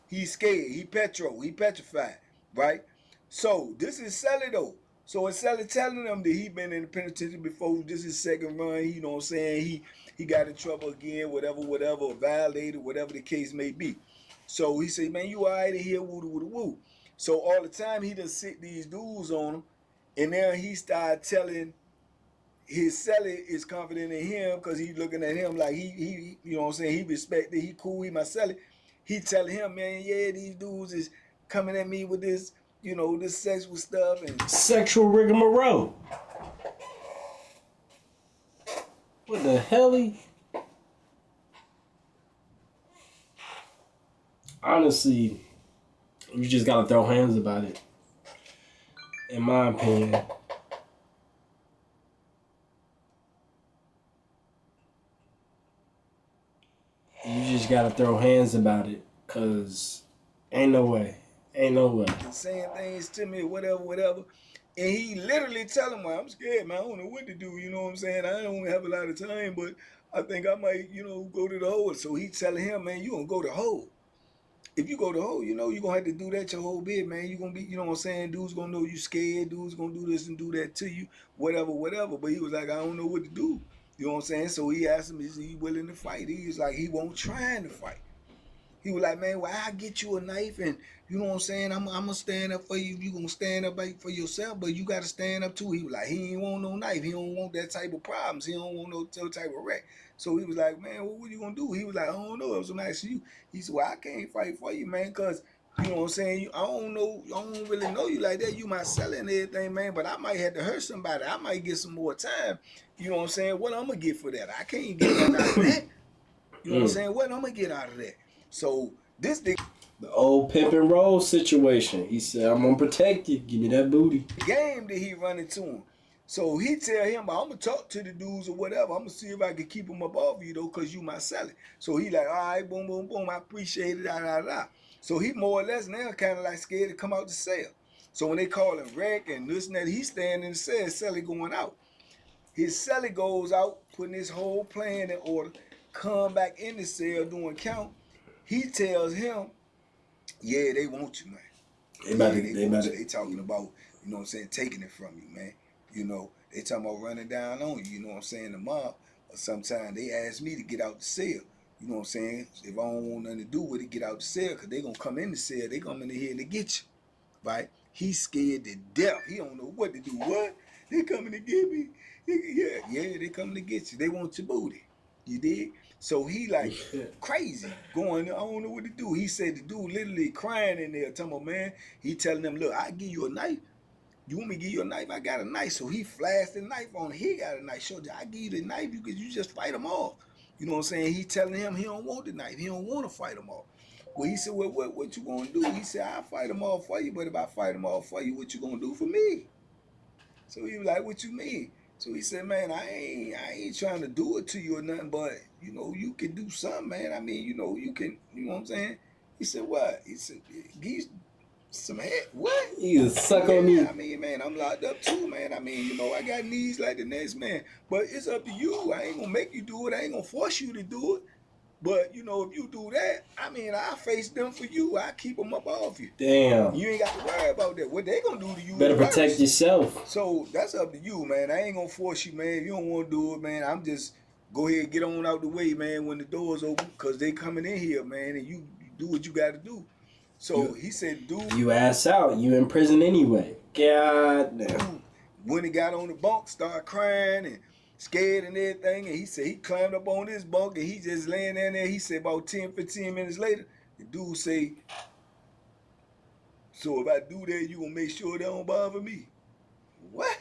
[SPEAKER 22] he's scared. He petrified, right? So this is Sally though. So it's Sally telling him that he been in the penitentiary before. This is second run. You know what I'm saying? He got in trouble again, whatever, violated, whatever the case may be. So he said, man, you all right in here, woo. So all the time he done sit these dudes on him, and now he started telling his Sally is confident in him because he's looking at him like he you know what I'm saying, he respected, he cool, he my Sally. He telling him, man, yeah, these dudes is coming at me with this, you know, this sexual stuff and
[SPEAKER 1] sexual rigmarole. What the hell? Honestly, you just gotta throw hands about it. In my opinion. You just gotta throw hands about it. Cause ain't no way. Ain't no way.
[SPEAKER 22] Saying things to me, whatever. And he literally telling me, I'm scared, man. I don't know what to do. You know what I'm saying? I don't have a lot of time, but I think I might, go to the hole. So he telling him, man, you gonna go to the hole. If you go to the hole, you're gonna have to do that your whole bit, man. You're gonna be, you know what I'm saying? Dude's gonna know you scared. Dude's gonna do this and do that to you, whatever. But he was like, I don't know what to do. You know what I'm saying? So he asked him, is he willing to fight? He was like, he won't trying to fight. He was like, man, well, I get you a knife and, you know what I'm saying, I'm going to stand up for you. You going to stand up for yourself, but you got to stand up too. He was like, he ain't want no knife. He don't want that type of problems. He don't want no type of wreck. So he was like, man, what you going to do? He was like, I don't know. It was nice to you. He said, well, I can't fight for you, man, because, you know what I'm saying, I don't really know you like that. You might sell it and everything, man, but I might have to hurt somebody. I might get some more time. You know what I'm saying? What I'm going to get for that? I can't get nothing out of that. You know what I'm saying? What I'm going to get out of that? So this the
[SPEAKER 1] old pimp and roll situation. He said, I'm gonna protect you. Give me that booty.
[SPEAKER 22] Game that he run into him. So he tell him, I'm gonna talk to the dudes or whatever. I'm gonna see if I can keep them above you though, cause you my selling. So he like, all right, boom, boom, boom. I appreciate it, So he more or less now kind of like scared to come out the cell. So when they call him wreck and this and that, he standing in the cell, Celly going out. His Celly goes out, putting his whole plan in order, come back in the cell doing count. He tells him, yeah, they want you, man. They talking about, you know what I'm saying, taking it from you, man. You know, they talking about running down on you, you know what I'm saying, the mob. Or sometimes they ask me to get out the cell. You know what I'm saying? If I don't want nothing to do with it, get out the cell, because they going to come in the cell. They come in here and they get you, right? He's scared to death. He don't know what to do. What? They coming to get me? Yeah, they coming to get you. They want your booty. You dig? So he like crazy, going, I don't know what to do. He said the dude literally crying in there, telling me, man, he telling them, look, I give you a knife. You want me to give you a knife? I got a knife. So he flashed the knife on him. He got a knife. So I give you the knife because you just fight him off. You know what I'm saying? He telling him he don't want the knife. He don't want to fight him off. Well, he said, well, what you gonna do? He said, I'll fight him off for you, but if I fight him off for you, what you gonna do for me? So he was like, what you mean? So he said, man, I ain't trying to do it to you or nothing, but, you know, you can do something, man. I mean, you know, you can, you know what I'm saying? He said, what? He said, give some head. What?
[SPEAKER 1] You suck on me.
[SPEAKER 22] I mean, man, I'm locked up too, man. I mean, you know, I got needs like the next man. But it's up to you. I ain't going to make you do it. I ain't going to force you to do it. But, you know, if you do that, I mean, I face them for you. I keep them up off you.
[SPEAKER 1] Damn.
[SPEAKER 22] You ain't got to worry about that. What they going to do to you
[SPEAKER 1] better protect yourself.
[SPEAKER 22] So that's up to you, man. I ain't going to force you, man. If you don't want to do it, man, I'm just go ahead and get on out the way, man, when the door's open. Because they coming in here, man, and you do what you got to do. So he said, dude.
[SPEAKER 1] You ass out. You in prison anyway. God damn.
[SPEAKER 22] When he got on the bunk, started crying and scared and everything, and he said he climbed up on his bunk and he just laying down there. He said about 10, 15 minutes later, the dude say, so if I do that, you gonna make sure they don't bother me? What?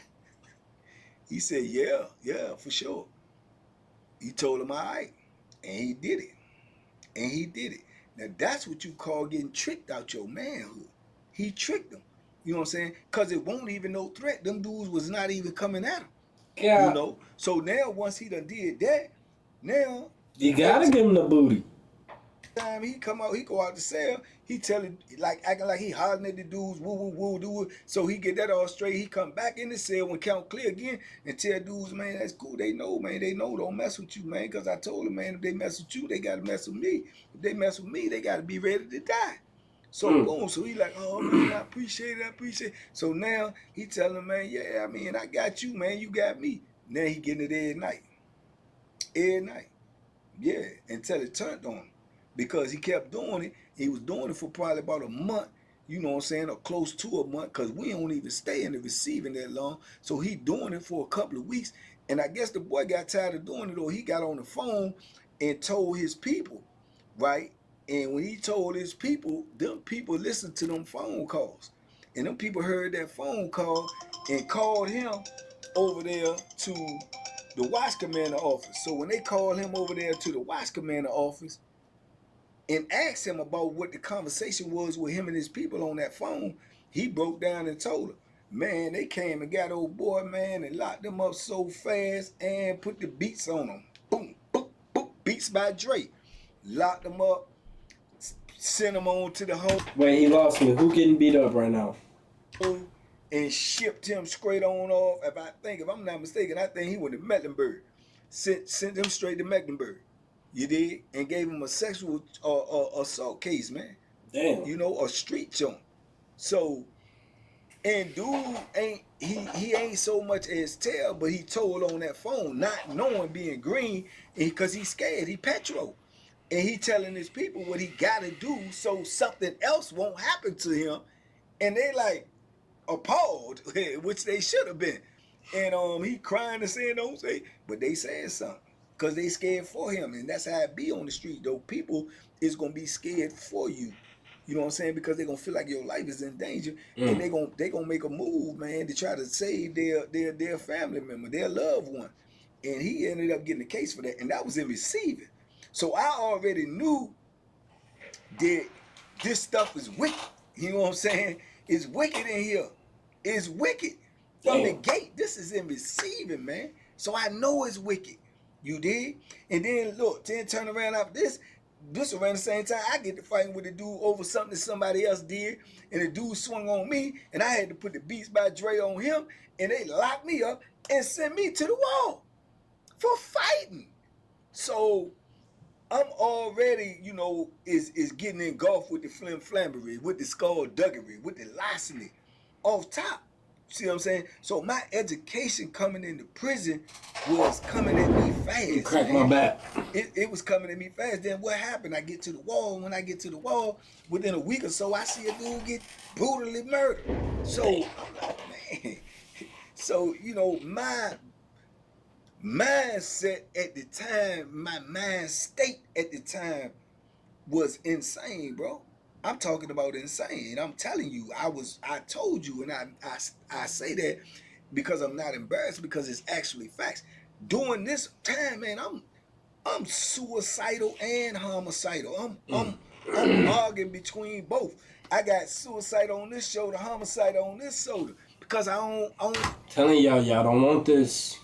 [SPEAKER 22] He said, yeah, for sure. He told him, all right, and he did it. Now that's what you call getting tricked out your manhood. He tricked them. You know what I'm saying? Because it won't even no threat. Them dudes was not even coming at him.
[SPEAKER 1] Yeah.
[SPEAKER 22] You know? So now once he done did that, now
[SPEAKER 1] you gotta give him the booty.
[SPEAKER 22] Time he come out, he go out the cell, he telling, like acting like he hollering at the dudes, woo, do it. So he get that all straight. He come back in the cell when count clear again and tell dudes, man, that's cool. They know, man. They know don't mess with you, man. Because I told them, man, if they mess with you, they got to mess with me. If they mess with me, they got to be ready to die. So boom, so he like, oh man, I appreciate it. So now he telling him, man, yeah, I mean, I got you, man, you got me. Now he getting it every night. Yeah, until it turned on him. Because he kept doing it. He was doing it for probably about a month, you know what I'm saying, or close to a month, because we don't even stay in the receiving that long. So he doing it for a couple of weeks. And I guess the boy got tired of doing it, or he got on the phone and told his people, right? And when he told his people, them people listened to them phone calls. And them people heard that phone call and called him over there to the watch commander office. So when they called him over there to the watch commander office and asked him about what the conversation was with him and his people on that phone, he broke down and told her, man, they came and got old boy, man, and locked him up so fast and put the beats on him. Boom, boom, boom, Beats by Dre. Locked him up, sent him on to the home.
[SPEAKER 1] Wait, he lost me. Who getting beat up right now?
[SPEAKER 22] And shipped him straight on off. If I'm not mistaken, I think he went to Mecklenburg. Sent him straight to Mecklenburg. You did? And gave him a sexual assault case, man.
[SPEAKER 1] Damn.
[SPEAKER 22] You know, a street joint. So, and dude he ain't so much as tell, but he told on that phone, not knowing being green, because he's scared. He petrol. And he telling his people what he gotta do so something else won't happen to him. And they like appalled, which they should have been. And he crying and saying, don't say, but they saying something. Because they scared for him. And that's how it be on the street, though. People is gonna be scared for you. You know what I'm saying? Because they're gonna feel like your life is in danger. And they gonna make a move, man, to try to save their family member, their loved one. And he ended up getting a case for that. And that was in receiving. So I already knew that this stuff is wicked. You know what I'm saying? It's wicked in here. It's wicked. From the gate, this is in receiving, man. So I know it's wicked. You did? And then look, then turn around after this around the same time, I get to fighting with the dude over something that somebody else did. And the dude swung on me, and I had to put the Beats by Dre on him, and they locked me up and sent me to the wall for fighting. So I'm already, you know, is getting engulfed with the flambery, with the skullduggery, with the larceny off top. See what I'm saying? So my education coming into prison was coming at me fast.
[SPEAKER 1] You cracked my back.
[SPEAKER 22] It was coming at me fast. Then what happened? I get to the wall. When I get to the wall, within a week or so, I see a dude get brutally murdered. So I'm like, man. So, you know, my mindset at the time, my mind state at the time was insane, bro. I'm talking about insane. I'm telling you, I told you, and I say that because I'm not embarrassed, because it's actually facts. During this time, man, I'm suicidal and homicidal. I'm arguing between both. I got suicide on this shoulder, homicide on this shoulder, because I don't
[SPEAKER 1] telling y'all don't want this.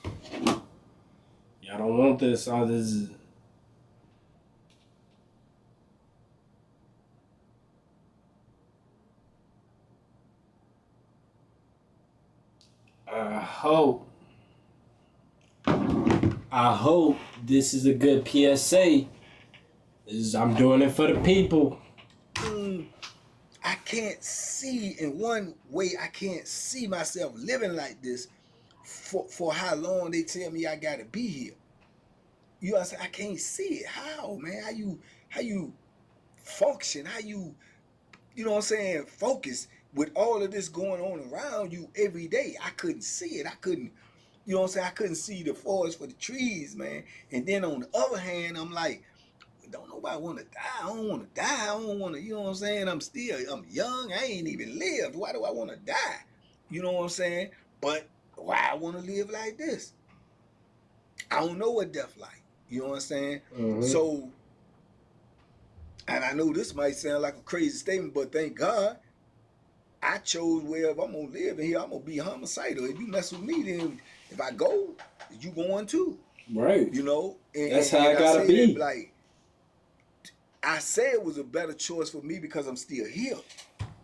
[SPEAKER 1] Y'all don't want this. All this is. I hope this is a good PSA. I'm doing it for the people.
[SPEAKER 22] I can't see, in one way, I can't see myself living like this for how long they tell me I gotta be here. You know what I'm saying? I can't see it. How, man? How you function? How you know what I'm saying, focus with all of this going on around you every day? I couldn't see it. I couldn't, you know what I'm saying? I couldn't see the forest for the trees, man. And then on the other hand, I'm like, don't nobody want to die. I don't want to die. I don't want to, you know what I'm saying? I'm young. I ain't even lived. Why do I want to die? You know what I'm saying? But why I want to live like this? I don't know what death like. You know what I'm saying? Mm-hmm. So, and I know this might sound like a crazy statement, but thank God I chose wherever I'm going to live in here, I'm going to be homicidal. If you mess with me, then if I go, you going too.
[SPEAKER 1] Right.
[SPEAKER 22] You know?
[SPEAKER 1] That's how I got to be.
[SPEAKER 22] Like, I say it was a better choice for me because I'm still here.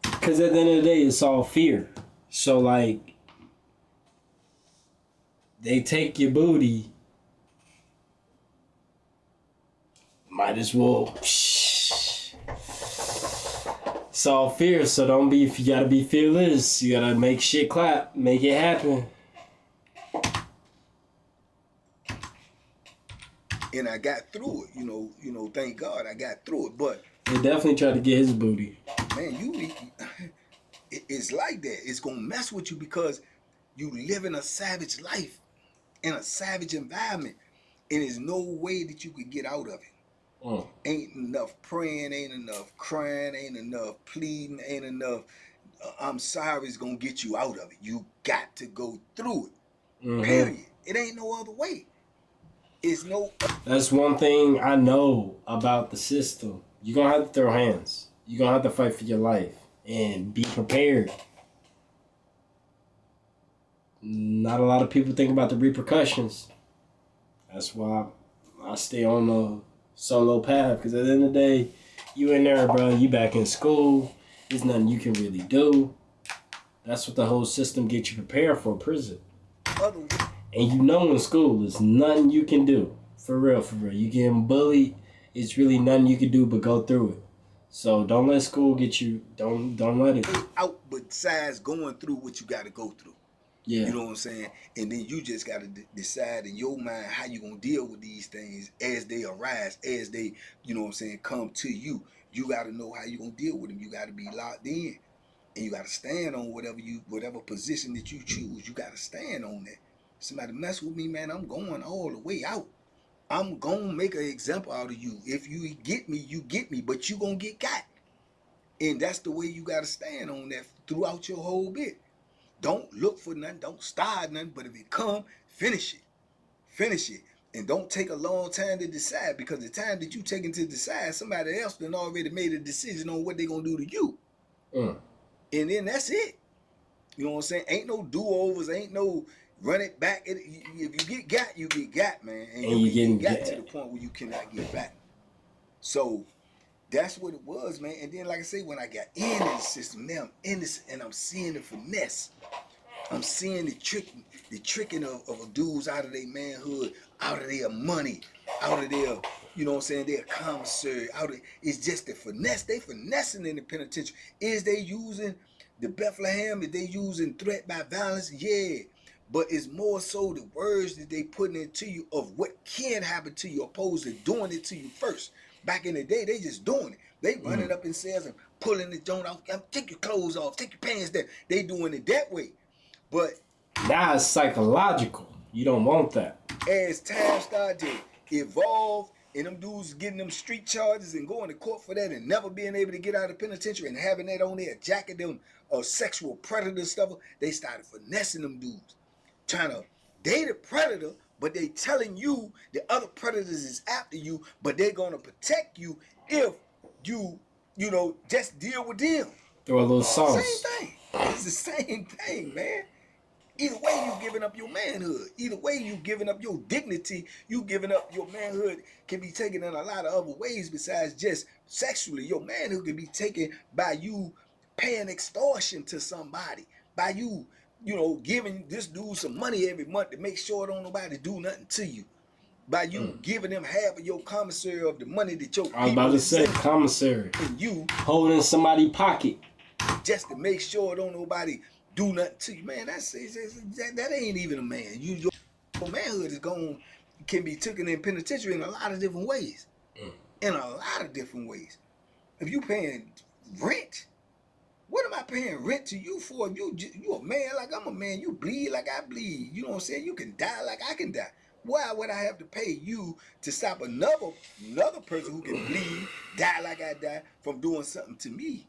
[SPEAKER 1] Because at the end of the day, it's all fear. So, like, they take your booty. Might as well. It's all fear, so don't be. You gotta be fearless. You gotta make shit clap, make it happen.
[SPEAKER 22] And I got through it, you know. Thank God I got through it. But
[SPEAKER 1] they definitely tried to get his booty.
[SPEAKER 22] Man, it's like that. It's gonna mess with you because you live in a savage life, in a savage environment, and there's no way that you could get out of it. Ain't enough praying, ain't enough crying, ain't enough pleading, ain't enough I'm sorry is gonna get you out of it. You got to go through it. Mm-hmm. Period. It ain't no other way. It's no.
[SPEAKER 1] That's one thing I know about the system. You're gonna have to throw hands. You're gonna have to fight for your life and be prepared. Not a lot of people think about the repercussions. That's why I stay on the solo path, because at the end of the day, you in there, bro. You back in school. There's nothing you can really do. That's what the whole system gets you prepared for, prison. And you know in school, there's nothing you can do. For real, for real. You getting bullied, it's really nothing you can do but go through it. So don't let school get you, don't let it.
[SPEAKER 22] Out besides going through what you got to go through.
[SPEAKER 1] Yeah.
[SPEAKER 22] You know what I'm saying? And then you just got to decide in your mind how you going to deal with these things as they arise, as they, you know what I'm saying, come to you. You got to know how you going to deal with them. You got to be locked in. And you got to stand on whatever position that you choose. You got to stand on that. Somebody mess with me, man, I'm going all the way out. I'm going to make an example out of you. If you get me, you get me, but you going to get got. And that's the way you got to stand on that throughout your whole bit. Don't look for nothing. Don't start nothing. But if it come, finish it. Finish it. And don't take a long time to decide, because the time that you taking to decide, somebody else done already made a decision on what they going to do to you. And then that's it. You know what I'm saying? Ain't no do-overs. Ain't no run it back. If you get got, you get got, man. And you get got to the point where you cannot get back. So that's what it was, man. And then, like I say, when I got into the system, now I'm in this and I'm seeing the finesse. I'm seeing the tricking of dudes out of their manhood, out of their money, out of their, you know what I'm saying, their commissary. It's just the finesse. They finessing in the penitentiary. Is they using the Bethlehem? Is they using threat by violence? Yeah. But it's more so the words that they putting into you of what can happen to you, opposed to doing it to you first. Back in the day, they just doing it. They running up in cells and pulling the joint off. Take your clothes off. Take your pants down. They doing it that way. But
[SPEAKER 1] now it's psychological. You don't want that.
[SPEAKER 22] As time started to evolve, and them dudes getting them street charges and going to court for that and never being able to get out of the penitentiary and having that on there, jacket them sexual predator stuff, they started finessing them dudes. Trying to date a predator, but they telling you the other predators is after you, but they're gonna protect you if you know, just deal with them.
[SPEAKER 1] Throw a little sauce.
[SPEAKER 22] Same thing. It's the same thing, man. Either way, you giving up your manhood. Either way, you giving up your dignity. You giving up your manhood can be taken in a lot of other ways besides just sexually. Your manhood can be taken by you paying extortion to somebody, by you know, giving this dude some money every month to make sure don't nobody do nothing to you. By you giving them half of your commissary of the money that your people
[SPEAKER 1] I was about to say commissary.
[SPEAKER 22] And you
[SPEAKER 1] holding somebody's pocket
[SPEAKER 22] just to make sure don't nobody do nothing to you. Man, that ain't even a man. Your manhood can be taken in penitentiary in a lot of different ways. In a lot of different ways. If you paying rent, what am I paying rent to you for? If you a man like I'm a man, you bleed like I bleed. You know what I'm saying? You can die like I can die. Why would I have to pay you to stop another person who can bleed, die like I die, from doing something to me?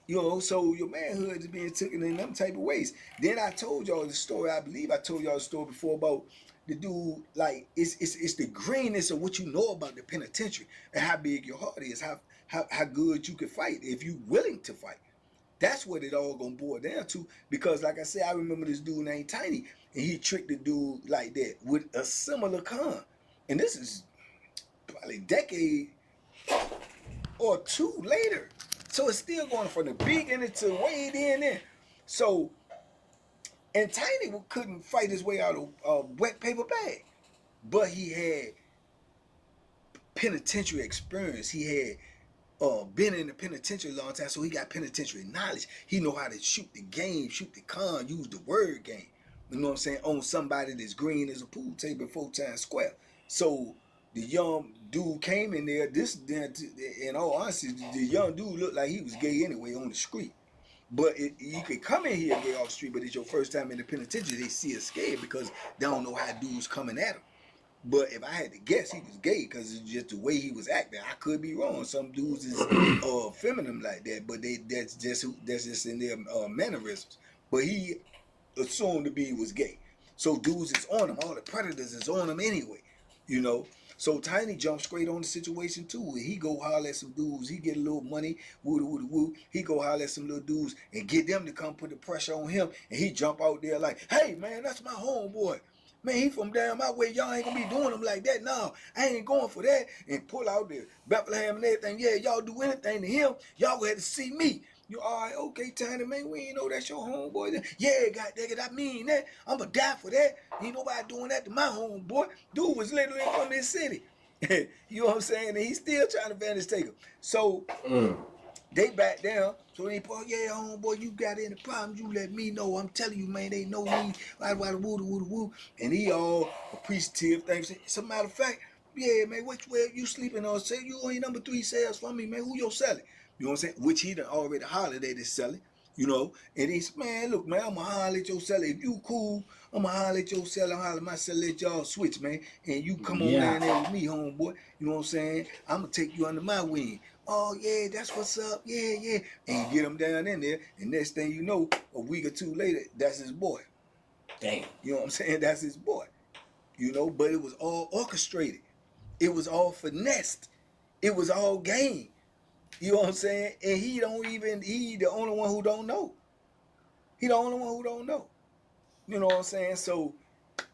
[SPEAKER 22] You know, so your manhood is being taken in them type of ways. Then I told y'all the story, I believe I told y'all the story before about the dude, like, it's the greenness of what you know about the penitentiary and how big your heart is, how good you can fight if you willing to fight. That's what it all gonna boil down to. Because like I said, I remember this dude named Tiny, and he tricked the dude like that with a similar con. And this is probably a decade or two later. So it's still going from the beginning to way in there. So, and Tiny couldn't fight his way out of a wet paper bag. But he had penitentiary experience. He had been in the penitentiary a long time, so he got penitentiary knowledge. He know how to shoot the game, shoot the con, use the word game. You know what I'm saying? On somebody that's green as a pool table 4 times square. So the young dude came in there. In all honesty, the young dude looked like he was gay anyway on the street. But you could come in here gay off the street, but it's your first time in the penitentiary. They see us scared because they don't know how dudes coming at them. But if I had to guess, he was gay because it's just the way he was acting. I could be wrong. Some dudes is feminine like that, but that's just in their mannerisms. But he assumed to be was gay. So dudes is on him. All the predators is on him anyway, you know. So Tiny jumps straight on the situation too. He go holler at some dudes. He get a little money. Woo. He go holler at some little dudes and get them to come put the pressure on him. And he jump out there like, hey man, that's my homeboy. Man, he from down my way. Y'all ain't gonna be doing him like that. No, I ain't going for that. And pull out the Bethlehem and everything. Yeah, y'all do anything to him. Y'all gonna have to see me. You all right? Okay, Tiny, man. We ain't know that's your homeboy. Yeah, goddamn, I mean that. I'ma die for that. Ain't nobody doing that to my homeboy. Dude was literally from this city. You know what I'm saying? And he's still trying to advantage take him. So they back down. So they put, yeah, homeboy, you got any problems, you let me know. I'm telling you, man, they know me. Woo. And he all appreciative things. As a matter of fact, yeah, man, which way you sleeping on? Say you ain't number 3 sales for me, man. Who your selling? You know what I'm saying? Which he done already hollered at his selling. You know, and he's, man, look, man, I'ma holler at your seller. If you cool, I'ma holler at your seller, holler at my seller, let y'all switch, man. And you come on down there with me, homeboy. You know what I'm saying? I'ma take you under my wing. Oh, yeah, that's what's up. Yeah. And you get him down in there, and next thing you know, a week or two later, that's his boy.
[SPEAKER 1] Damn.
[SPEAKER 22] You know what I'm saying? That's his boy. You know, but it was all orchestrated. It was all finessed. It was all game. You know what I'm saying? And he the only one who don't know. He the only one who don't know. You know what I'm saying? So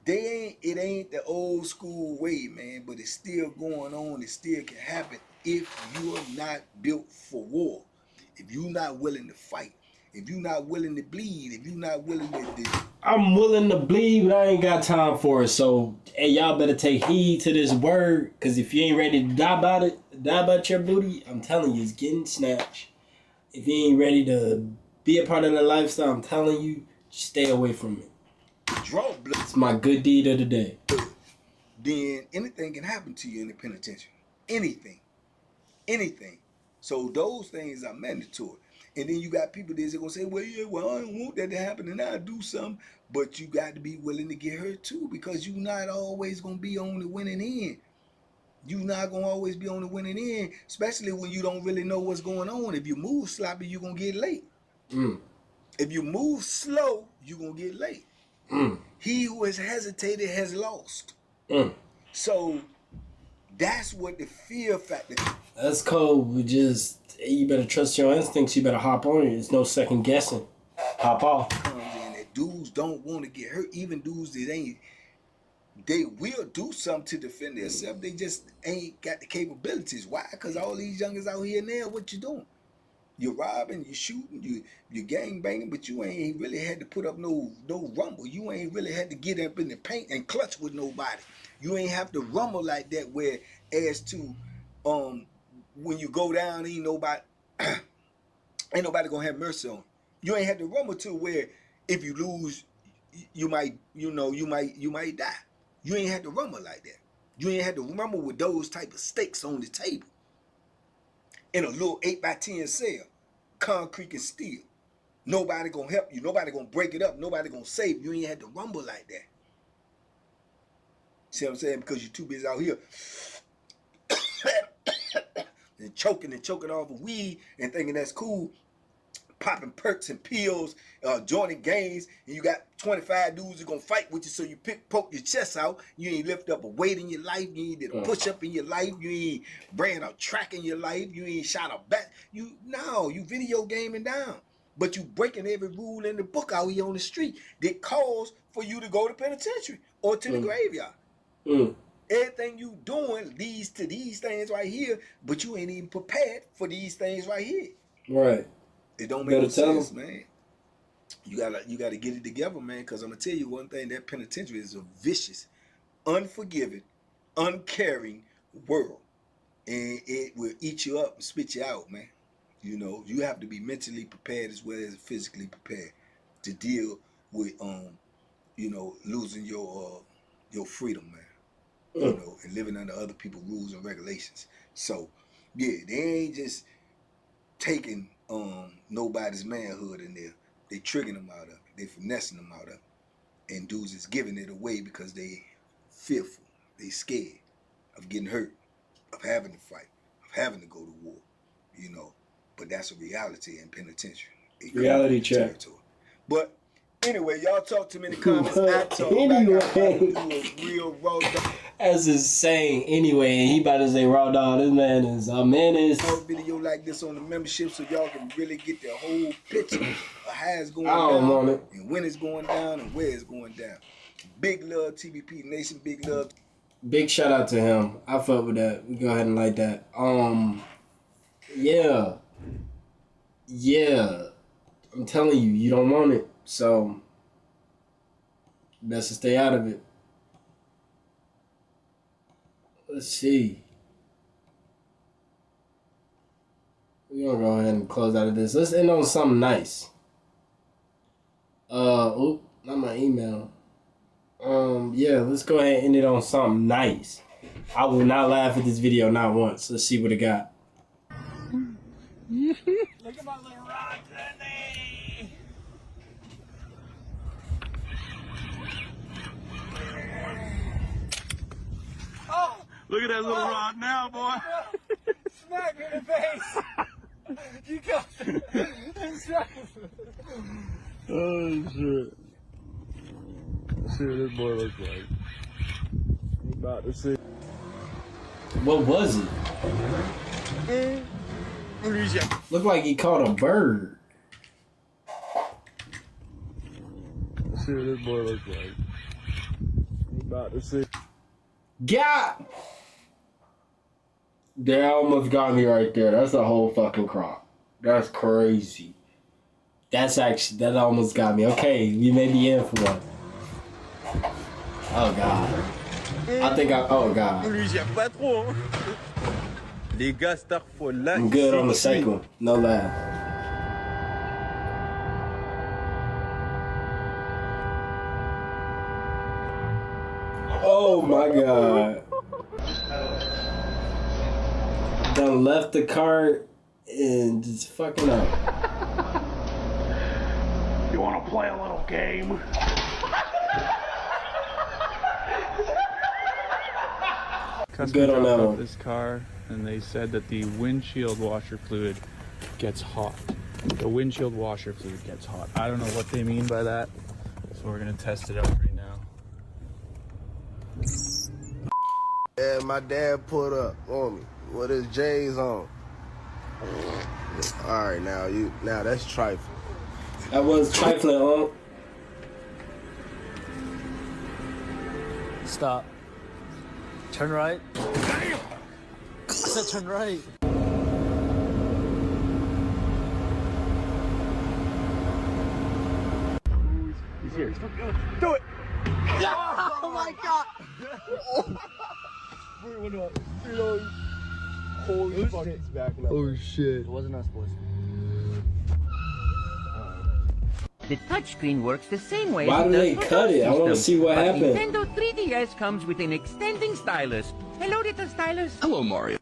[SPEAKER 22] it ain't the old school way, man, but it's still going on. It still can happen if you're not built for war. If you're not willing to fight. If you're not willing to bleed. If you're not willing to
[SPEAKER 1] I'm willing to bleed, but I ain't got time for it. So, hey, y'all better take heed to this word, because if you ain't ready to die about your booty, I'm telling you, it's getting snatched. If you ain't ready to be a part of the lifestyle, I'm telling you, stay away from it.
[SPEAKER 22] Draw blood.
[SPEAKER 1] It's my good deed of the day.
[SPEAKER 22] Then anything can happen to you in the penitentiary. Anything. So those things are mandatory. And then you got people that's gonna say, well, yeah, well, I don't want that to happen, and I'll do something. But you got to be willing to get hurt too, because you're not always gonna be on the winning end. You're not gonna always be on the winning end, especially when you don't really know what's going on. If you move sloppy, you're gonna get late. If you move slow, you're gonna get late. He who has hesitated has lost. So that's what the fear factor.
[SPEAKER 1] That's cold. You better trust your instincts. You better hop on it. There's no second guessing. Hop off.
[SPEAKER 22] Comes in that dudes don't want to get hurt. Even dudes that ain't, they will do something to defend themselves. They just ain't got the capabilities. Why? Because all these youngers out here now, what you doing? You're robbing, you're shooting, you're gang banging, but you ain't really had to put up no rumble. You ain't really had to get up in the paint and clutch with nobody. You ain't have to rumble like that. Where as to when you go down, ain't nobody gonna have mercy on you. You ain't had to rumble to where if you lose, you might die. You ain't had to rumble like that. You ain't had to rumble with those type of stakes on the table. In a little 8x10 cell, concrete and steel. Nobody gonna help you. Nobody gonna break it up. Nobody gonna save you. You ain't had to rumble like that. See what I'm saying? Because you're too busy out here and choking off of weed and thinking that's cool. Popping perks and pills, joining gangs, and you got 25 dudes who gonna fight with you, so you poke your chest out. You ain't lift up a weight in your life. You ain't did a push up in your life. You ain't ran a track in your life. You ain't shot a bat. You video gaming down, but you breaking every rule in the book out here on the street that calls for you to go to penitentiary or to the graveyard. Everything you doing leads to these things right here, but you ain't even prepared for these things right here.
[SPEAKER 1] Right.
[SPEAKER 22] It don't make no sense, man. You gotta get it together, man. Because I'm gonna tell you one thing: that penitentiary is a vicious, unforgiving, uncaring world, and it will eat you up and spit you out, man. You know, you have to be mentally prepared as well as physically prepared to deal with, losing your freedom, man. You know, and living under other people's rules and regulations. So, yeah, they ain't just taking nobody's manhood in there. They tricking them out of it. They finessing them out of it. And dudes is giving it away because they fearful. They scared of getting hurt, of having to fight, of having to go to war. But that's a reality in penitentiary.
[SPEAKER 1] Reality check.
[SPEAKER 22] But Anyway, y'all talk to me in the comments. I talk
[SPEAKER 1] Anyway.
[SPEAKER 22] back. I do a real raw dog.
[SPEAKER 1] That's insane. Anyway, he about to say raw dog. This man is a menace.
[SPEAKER 22] Video like this on the membership so y'all can really get the whole picture of how it's going
[SPEAKER 1] I don't
[SPEAKER 22] down
[SPEAKER 1] want it.
[SPEAKER 22] and when it's going down and where it's going down. Big love, TBP Nation. Big love.
[SPEAKER 1] Big shout out to him. I fuck with that. We go ahead and like that. Yeah. I'm telling you, you don't want it. So best to stay out of it. Let's see. We're gonna go ahead and close out of this. Let's end on something nice. Not my email. Yeah, let's go ahead and end it on something nice. I will not laugh at this video not once. Let's see what it got.
[SPEAKER 3] Look at my little rod, Jenny. Oh, look at that little rod now, boy. Smack me in the face. You got it.
[SPEAKER 7] Oh, shit. Let's see what this boy looks like. I'm about to see.
[SPEAKER 1] What was it? Looked like he caught a bird.
[SPEAKER 7] Let's see what this boy looks like. I'm about to see.
[SPEAKER 1] Got! That almost got me right there. That's a whole fucking crop. That's crazy. That almost got me. Okay, we may be in for one. Oh, God. Oh, God. I'm good on the second one. No laugh. Oh, my God. Done left the cart and just fucking up.
[SPEAKER 3] You want to play a little game?
[SPEAKER 1] Good on that
[SPEAKER 4] dropped off
[SPEAKER 1] one.
[SPEAKER 4] this car, and they said that the windshield washer fluid gets hot. The windshield washer fluid gets hot. I don't know what they mean by that, so we're gonna test it out right now.
[SPEAKER 23] Yeah, my dad put up on me with his J's on. All right, now that's trifling.
[SPEAKER 1] That was trifling, huh?
[SPEAKER 24] Stop. Turn right. Damn! I said turn right.
[SPEAKER 3] He's here. Do it! Yeah! Oh my God!
[SPEAKER 23] Holy fuck, it's backing up. Oh shit.
[SPEAKER 24] It wasn't us, boys.
[SPEAKER 25] The touchscreen works the same way.
[SPEAKER 1] Why
[SPEAKER 25] as
[SPEAKER 1] do they
[SPEAKER 25] does
[SPEAKER 1] cut it? I want to see what happened.
[SPEAKER 25] Nintendo 3DS comes with an extending stylus. Hello, little stylus.
[SPEAKER 26] Hello, Mario.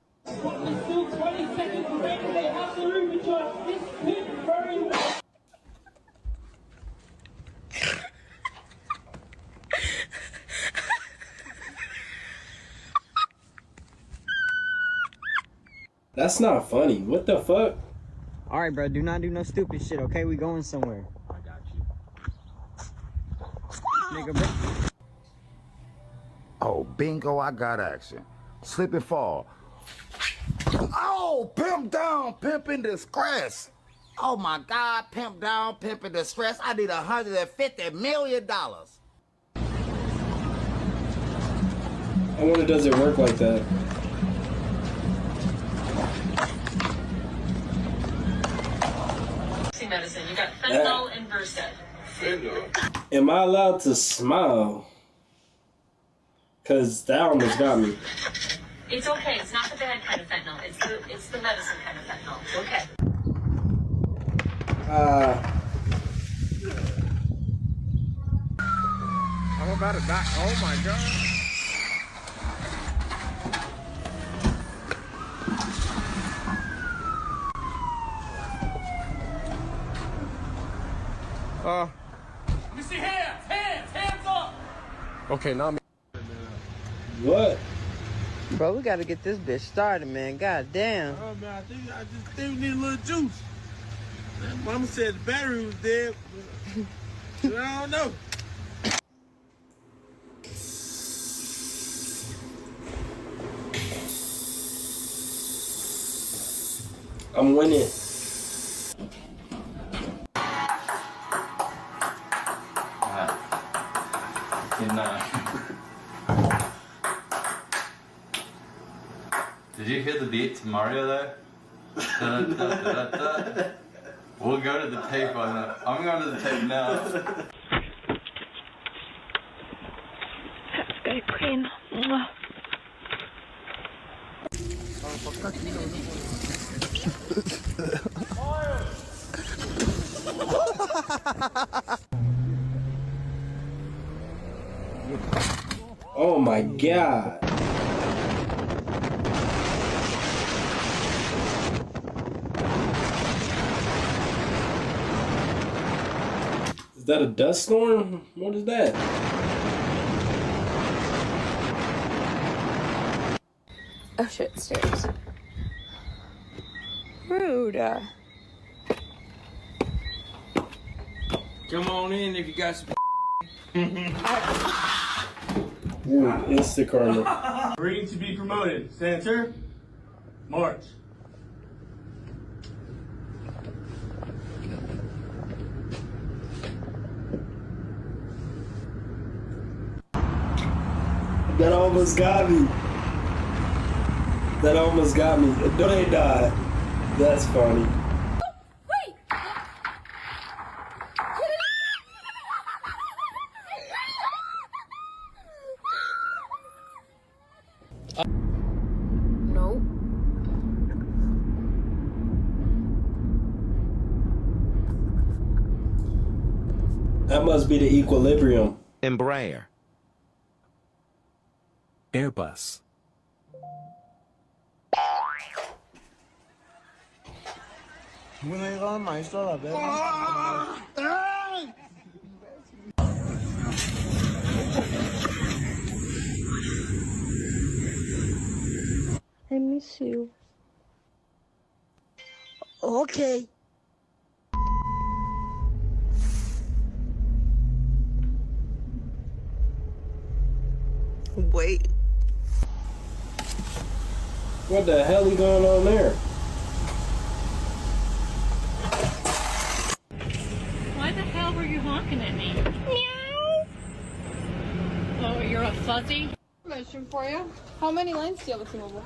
[SPEAKER 1] That's not funny. What the fuck?
[SPEAKER 24] All right, bro. Do not do no stupid shit, okay? We going somewhere. I got you. Nigga, bro.
[SPEAKER 27] Oh, bingo, I got action. Slip and fall. Oh, pimp down, pimp in distress. Oh my God, pimp down, pimp in distress. I need $150 million.
[SPEAKER 1] I wonder, does it work like that?
[SPEAKER 28] Medicine. You got fentanyl and Versed.
[SPEAKER 1] Am I allowed to smile? Cause that almost got me.
[SPEAKER 28] It's okay. It's not the bad kind of fentanyl. It's the medicine kind of fentanyl. It's okay.
[SPEAKER 19] I'm about to die. Oh my God.
[SPEAKER 28] Let me see hands up.
[SPEAKER 19] Okay, now me.
[SPEAKER 1] What?
[SPEAKER 24] Bro, we gotta get this bitch started, man. God damn.
[SPEAKER 3] Oh man, I just think we need a little juice. Mama said the battery was dead. I don't know.
[SPEAKER 1] I'm winning.
[SPEAKER 6] Did you hear the beat to Mario there? Da, da, da, da, da. We'll go to the tape on that. I'm going to the tape now.
[SPEAKER 8] That's good, Queen. Mwah.
[SPEAKER 1] Oh my God. Is that a dust storm? What is that?
[SPEAKER 8] Oh shit, stairs. Rude.
[SPEAKER 3] Come on in if you got some.
[SPEAKER 1] Ooh, Instacarter.
[SPEAKER 3] Ready to be promoted. Senator, march.
[SPEAKER 1] That almost got me. That almost got me. No, they died. That's funny.
[SPEAKER 8] No.
[SPEAKER 1] That must be the equilibrium.
[SPEAKER 9] Embraer.
[SPEAKER 20] Airbus.
[SPEAKER 8] I miss you. Okay.
[SPEAKER 10] Wait.
[SPEAKER 1] What the hell is going on there?
[SPEAKER 11] Why the hell were you honking at me? Meow. Oh, you're a fuzzy?
[SPEAKER 12] Question for you. How many lines do you have with T-Mobile?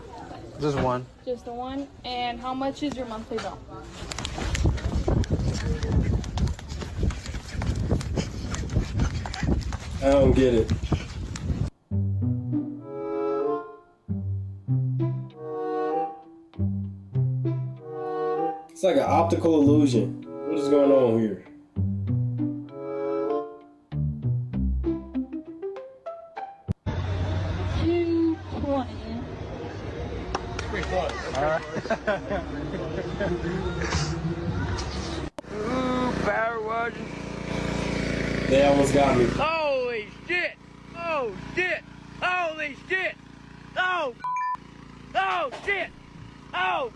[SPEAKER 19] Just one.
[SPEAKER 12] Just the one. And how much is your monthly bill?
[SPEAKER 1] I don't get it. It's like an optical illusion. What is going on here?
[SPEAKER 3] Ooh, power washing.
[SPEAKER 1] They almost got me.
[SPEAKER 3] Holy shit! Oh shit! Holy shit! Oh! Oh shit! Oh!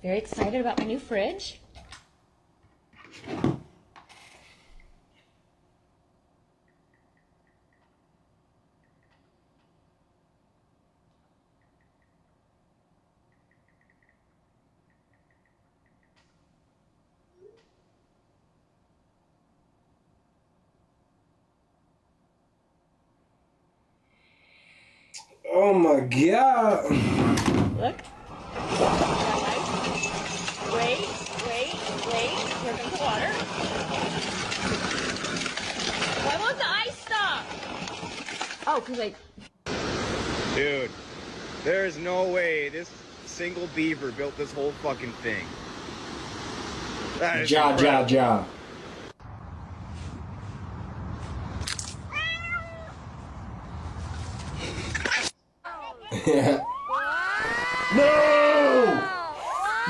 [SPEAKER 13] Very excited about my new fridge.
[SPEAKER 1] Oh my God.
[SPEAKER 13] Look. Wait. Here comes the water. Why won't the ice stop? Oh, because I...
[SPEAKER 26] Dude, there is no way this single beaver built this whole fucking thing. That is incredible.
[SPEAKER 1] Ja. No!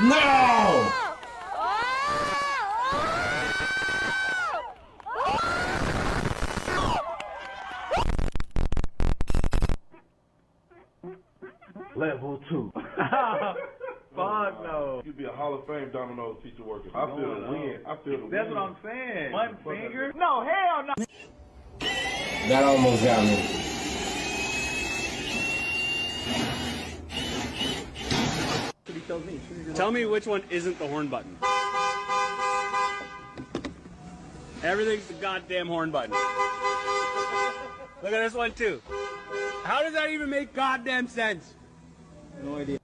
[SPEAKER 1] No!
[SPEAKER 3] Level 2. Fuck no.
[SPEAKER 5] You'd be a Hall of Fame Domino's pizza worker. I feel the win. I feel the win.
[SPEAKER 3] That's what I'm saying. One finger? No, hell no.
[SPEAKER 1] That almost got me.
[SPEAKER 9] Tell me which one isn't the horn button. Everything's the goddamn horn button. Look at this one too. How does that even make goddamn sense?
[SPEAKER 3] No idea.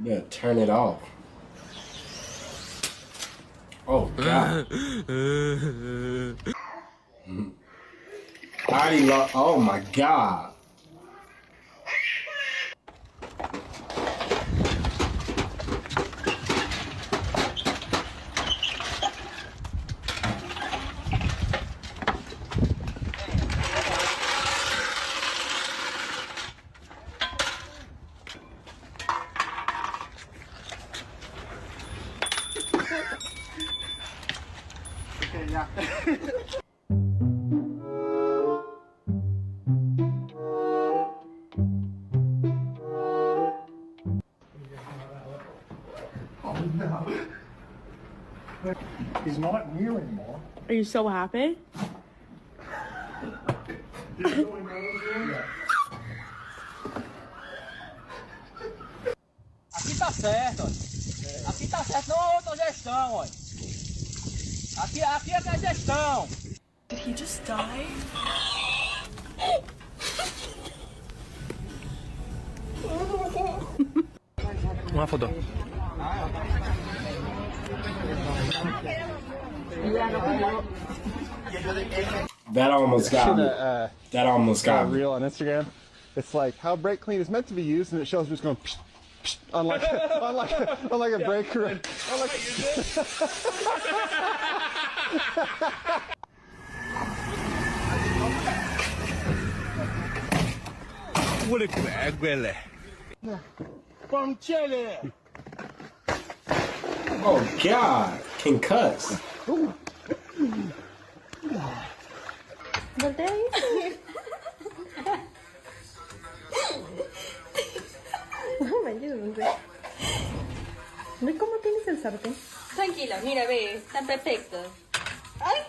[SPEAKER 1] Yeah, turn it off. Oh God. I already lost. Oh my God.
[SPEAKER 10] He's not here anymore.
[SPEAKER 12] Are you so happy?
[SPEAKER 24] Aqui tá certo, ó. Aqui tá certo, não é outra gestão, ó. Aqui é a gestão.
[SPEAKER 12] Did he just die?
[SPEAKER 4] Uma foto.
[SPEAKER 1] That almost got me. That almost got me.
[SPEAKER 14] Reel on Instagram. It's like how brake clean is meant to be used, and it shows just going psh, psh, on like a brake run.
[SPEAKER 9] What a bag, really.
[SPEAKER 3] From Chile.
[SPEAKER 1] Oh God, can cuss.
[SPEAKER 8] ¿Dónde hay? No me ayudes. ¿Ve cómo tienes el sartén?
[SPEAKER 13] Tranquila, mira, ve, está perfecto. Ay.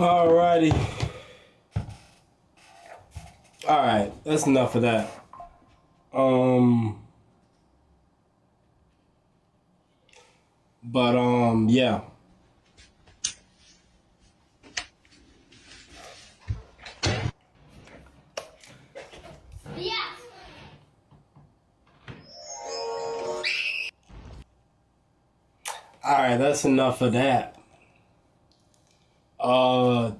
[SPEAKER 1] Alrighty. Alright, that's enough of that. Yeah. Alright, that's enough of that.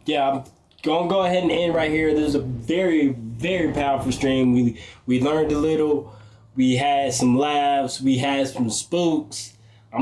[SPEAKER 1] Yeah, I'm gonna go ahead and end right here. This is a very, very powerful stream. We learned a little. We had some laughs. We had some spooks.